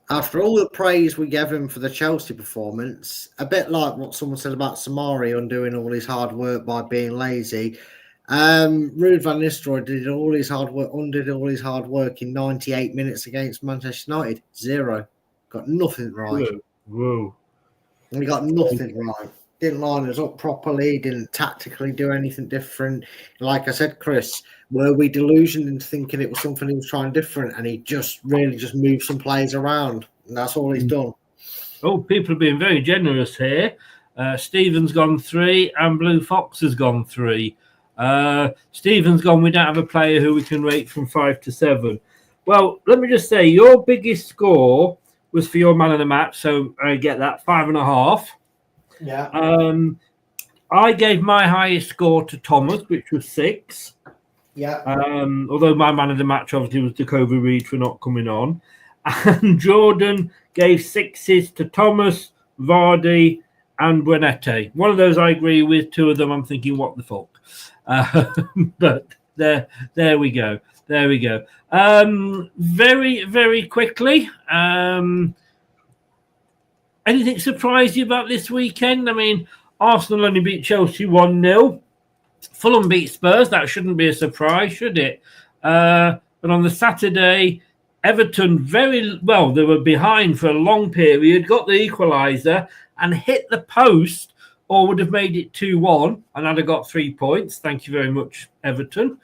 After all the praise we gave him for the Chelsea performance, a bit like what someone said about Samari undoing all his hard work by being lazy, Ruud van Nistelrooy undid all his hard work in 98 minutes against Manchester United. 0. Got nothing right. Whoa. And he got nothing right. Didn't line us up properly, didn't tactically do anything different. Like I said, Chris, were we delusioned into thinking it was something he was trying different, and he just moved some players around, and that's all he's done. Oh, people are being very generous here. Stephen's gone 3 and Blue Fox has gone 3. Stephen's gone, we don't have a player who we can rate from 5 to 7. Well, let me just say, your biggest score was for your man of the match, so I get that, 5.5. Yeah. I gave my highest score to Thomas, which was 6. Yeah. Although my man of the match obviously was Jacoby Reed for not coming on. And Jordan gave 6s to Thomas, Vardy, and Buenete. One of those I agree with. 2 of them I'm thinking, what the fuck? But there we go. There we go. Very, very quickly. Anything surprise you about this weekend? I mean, Arsenal only beat Chelsea 1-0. Fulham beat Spurs. That shouldn't be a surprise, should it? But on the Saturday, Everton they were behind for a long period, got the equaliser and hit the post, or would have made it 2-1, and I'd have got 3 points. Thank you very much, Everton.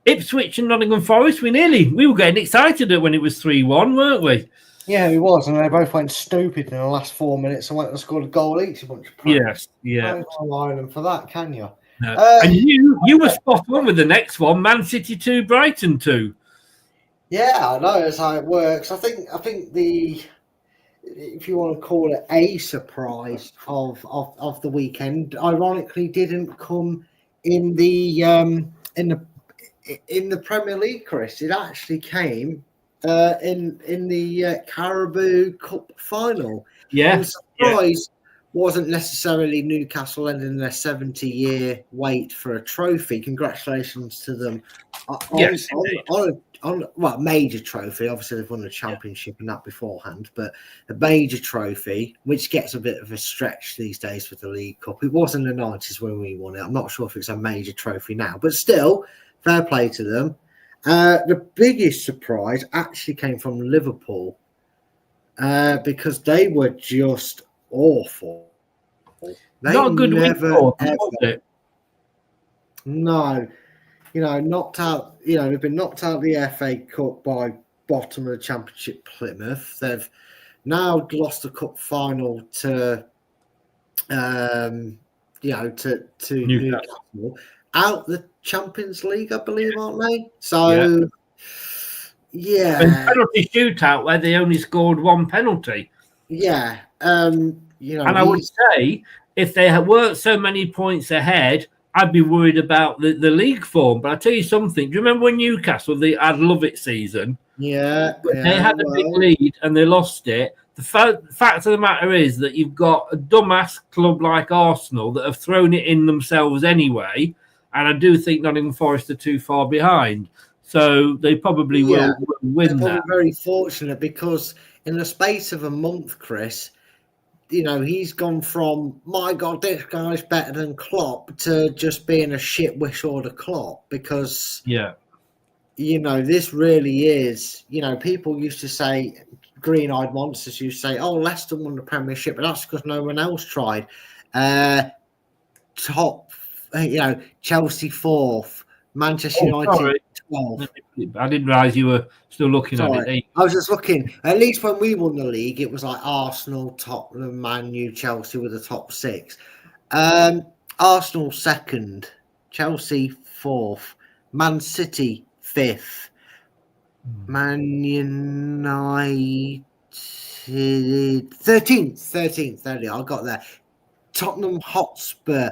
Ipswich and Nottingham Forest, we were getting excited when it was 3-1, weren't we? Yeah, he was, and they both went stupid in the last 4 minutes and went and scored a goal each. A bunch of players. Yes, yeah. Don't line them for that, can you? No. And you were spot on with the next one, Man City 2, Brighton 2. Yeah, I know that's how it works. I think the, if you want to call it a surprise of the weekend, ironically didn't come in the Premier League, Chris. It actually came in the Carabao Cup final. Yeah. The surprise wasn't necessarily Newcastle ending their 70-year wait for a trophy. Congratulations to them. On major trophy. Obviously, they've won the championship and that beforehand, but a major trophy, which gets a bit of a stretch these days for the League Cup. It was in the 90s when we won it. I'm not sure if it's a major trophy now, but still, fair play to them. The biggest surprise actually came from Liverpool because they were just awful. Not a good week for them, was it? No. Knocked out. They've been knocked out of the FA Cup by bottom of the Championship Plymouth. They've now lost the cup final to Newcastle. Out the Champions League, I believe, aren't they? So, yeah. Penalty shootout where they only scored 1 penalty. Yeah. And I would say if they had worked so many points ahead, I'd be worried about the league form. But I'll tell you something. Do you remember when Newcastle, they had Love-It season? Yeah. They had a big lead and they lost it. The fact of the matter is that you've got a dumbass club like Arsenal that have thrown it in themselves anyway. And I do think Nottingham Forest are too far behind. So they probably will win that. Very fortunate because in the space of a month, Chris, he's gone from, my God, this guy's better than Klopp to just being a shit wish order Klopp because, this really is, people used to say, green-eyed monsters used to say, oh, Leicester won the Premiership, but that's because no one else tried. Chelsea 4th, Manchester United 12th. I didn't realise you were still looking at it. I was just looking. At least when we won the league, it was like Arsenal, Tottenham, Man U, Chelsea were the top 6. Arsenal 2nd, Chelsea 4th, Man City 5th, Man United 13th. There we are. I got there. Tottenham Hotspur.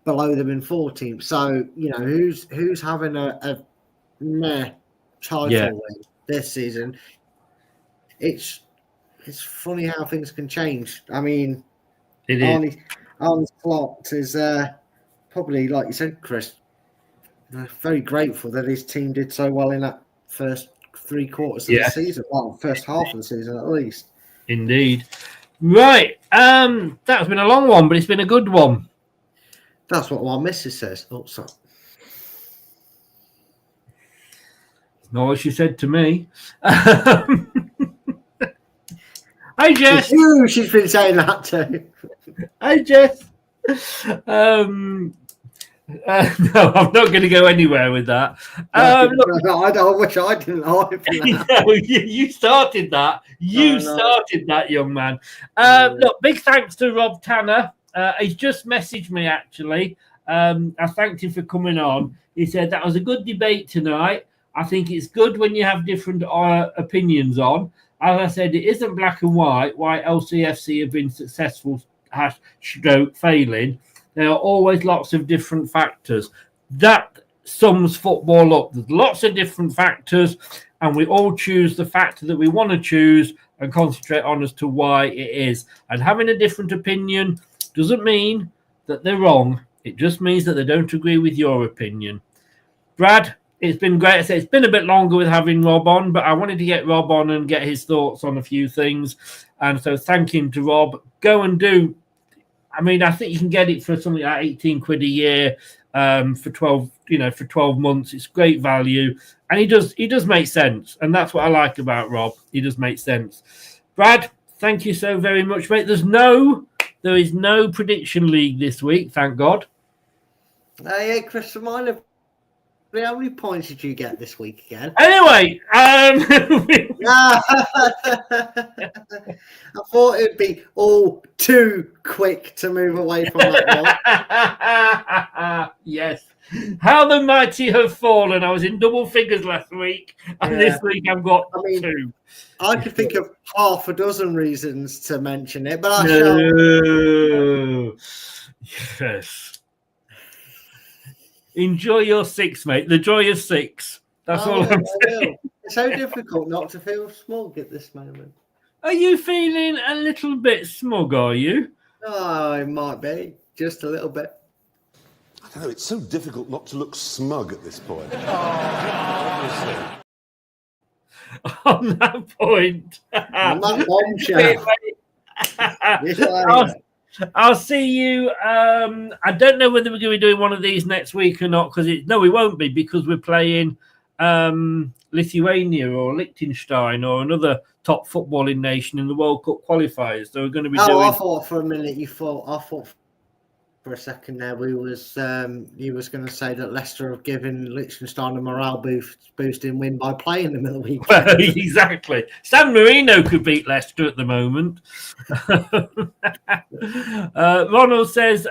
Below them in 14th. So, who's having a meh title win this season? It's funny how things can change. I mean, Arne's plot is probably, like you said, Chris, very grateful that his team did so well in that first 3 quarters of the season. Well, first half of the season at least. Indeed. Right. That's been a long one, but it's been a good one. That's what my missus says. Oh, sorry. Not what she said to me. Hi, Jess. She's been saying that too. Hi, Jess. No, I'm not going to go anywhere with that. I wish I didn't laugh at that. No, you started that. Started that, young man. Look, big thanks to Rob Tanner. He's just messaged me, actually. I thanked him for coming on. He said, that was a good debate tonight. I think it's good when you have different opinions on. As I said, it isn't black and white why LCFC have been successful stroke failing. There are always lots of different factors. That sums football up. There's lots of different factors, and we all choose the factor that we want to choose and concentrate on as to why it is. And having a different opinion doesn't mean that they're wrong. It just means that they don't agree with your opinion. Brad, it's been great. I say it's been a bit longer with having Rob on, but I wanted to get Rob on and get his thoughts on a few things. And so thank him to Rob. Go and do. I mean, I think you can get it for something like 18 quid a year for 12, for 12 months. It's great value. And he does make sense. And that's what I like about Rob. He does make sense. Brad, thank you so very much, mate. There is no prediction league this week, thank God. Yeah, Chris, remind me, how many points did you get this week again? Anyway, I thought it'd be all too quick to move away from that one. Yes. How the mighty have fallen. I was in double figures last week, and this week I've got 2. I could think of half a dozen reasons to mention it, but I shall. Yes. Enjoy your 6, mate. The joy of 6. That's all I'm saying. It's so difficult not to feel smug at this moment. Are you feeling a little bit smug, are you? Oh, it might be. Just a little bit. I don't know, it's so difficult not to look smug at this point. On that point. On that bombshell. I'll see you. I don't know whether we're going to be doing one of these next week or not, no, we won't be, because we're playing Lithuania or Liechtenstein or another top footballing nation in the World Cup qualifiers. So we're going to be doing. I thought for a minute I thought for a second there you was going to say that Leicester have given Liechtenstein a morale boosting win by playing them in the week. Well, exactly. San Marino could beat Leicester at the moment. Ronald says,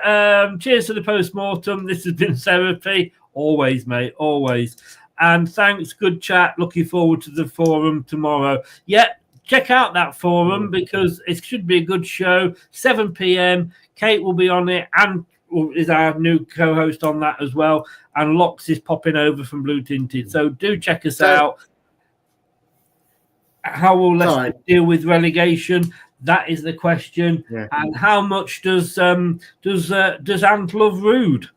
cheers to the post-mortem. This has been therapy. Always, mate, always. And thanks, good chat. Looking forward to the forum tomorrow. Yeah, check out that forum because it should be a good show. 7 p.m. Kate will be on it and is our new co-host on that as well. And Lox is popping over from Blue Tinted. So do check us out. How will Leicester deal with relegation? That is the question. Yeah. And how much does Ant love Rude?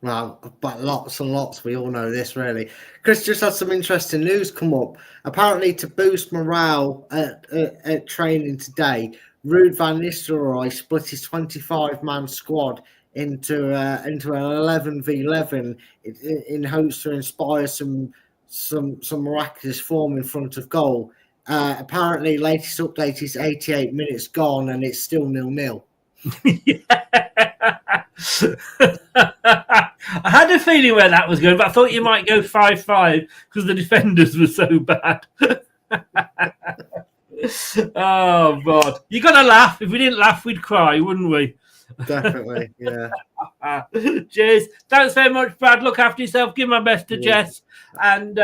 Well, but lots and lots. We all know this, really. Chris just had some interesting news come up. Apparently, to boost morale at training today, Ruud van Nistelrooy split his 25-man squad into an 11v11 in hopes to inspire some miraculous form in front of goal. Apparently, latest update is 88 minutes gone and it's still 0-0. I had a feeling where that was going, but I thought you might go 5-5 because the defenders were so bad. Oh, God. You got to laugh. If we didn't laugh, we'd cry, wouldn't we? Definitely, yeah. Cheers. Thanks very much, Brad. Look after yourself. Give my best to Jess. And,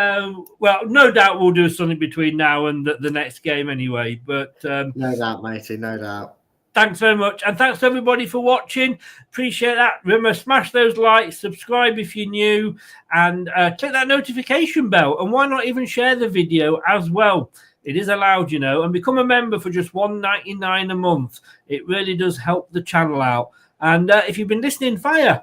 well, no doubt we'll do something between now and the next game anyway. But no doubt, matey, no doubt. Thanks very much. And thanks to everybody for watching. Appreciate that. Remember, smash those likes, subscribe if you're new, and click that notification bell. And why not even share the video as well? It is allowed, and become a member for just $1.99 a month. It really does help the channel out. And if you've been listening via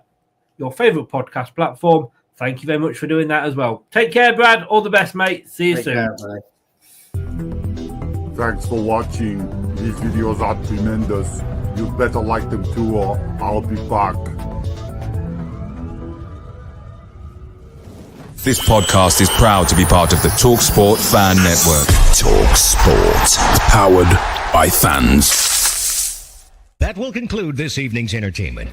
your favourite podcast platform, thank you very much for doing that as well. Take care, Brad. All the best, mate. See you soon. Care, Thanks for watching. These videos are tremendous. You better like them too, or I'll be back. This podcast is proud to be part of the TalkSport Fan Network. TalkSport. Powered by fans. That will conclude this evening's entertainment.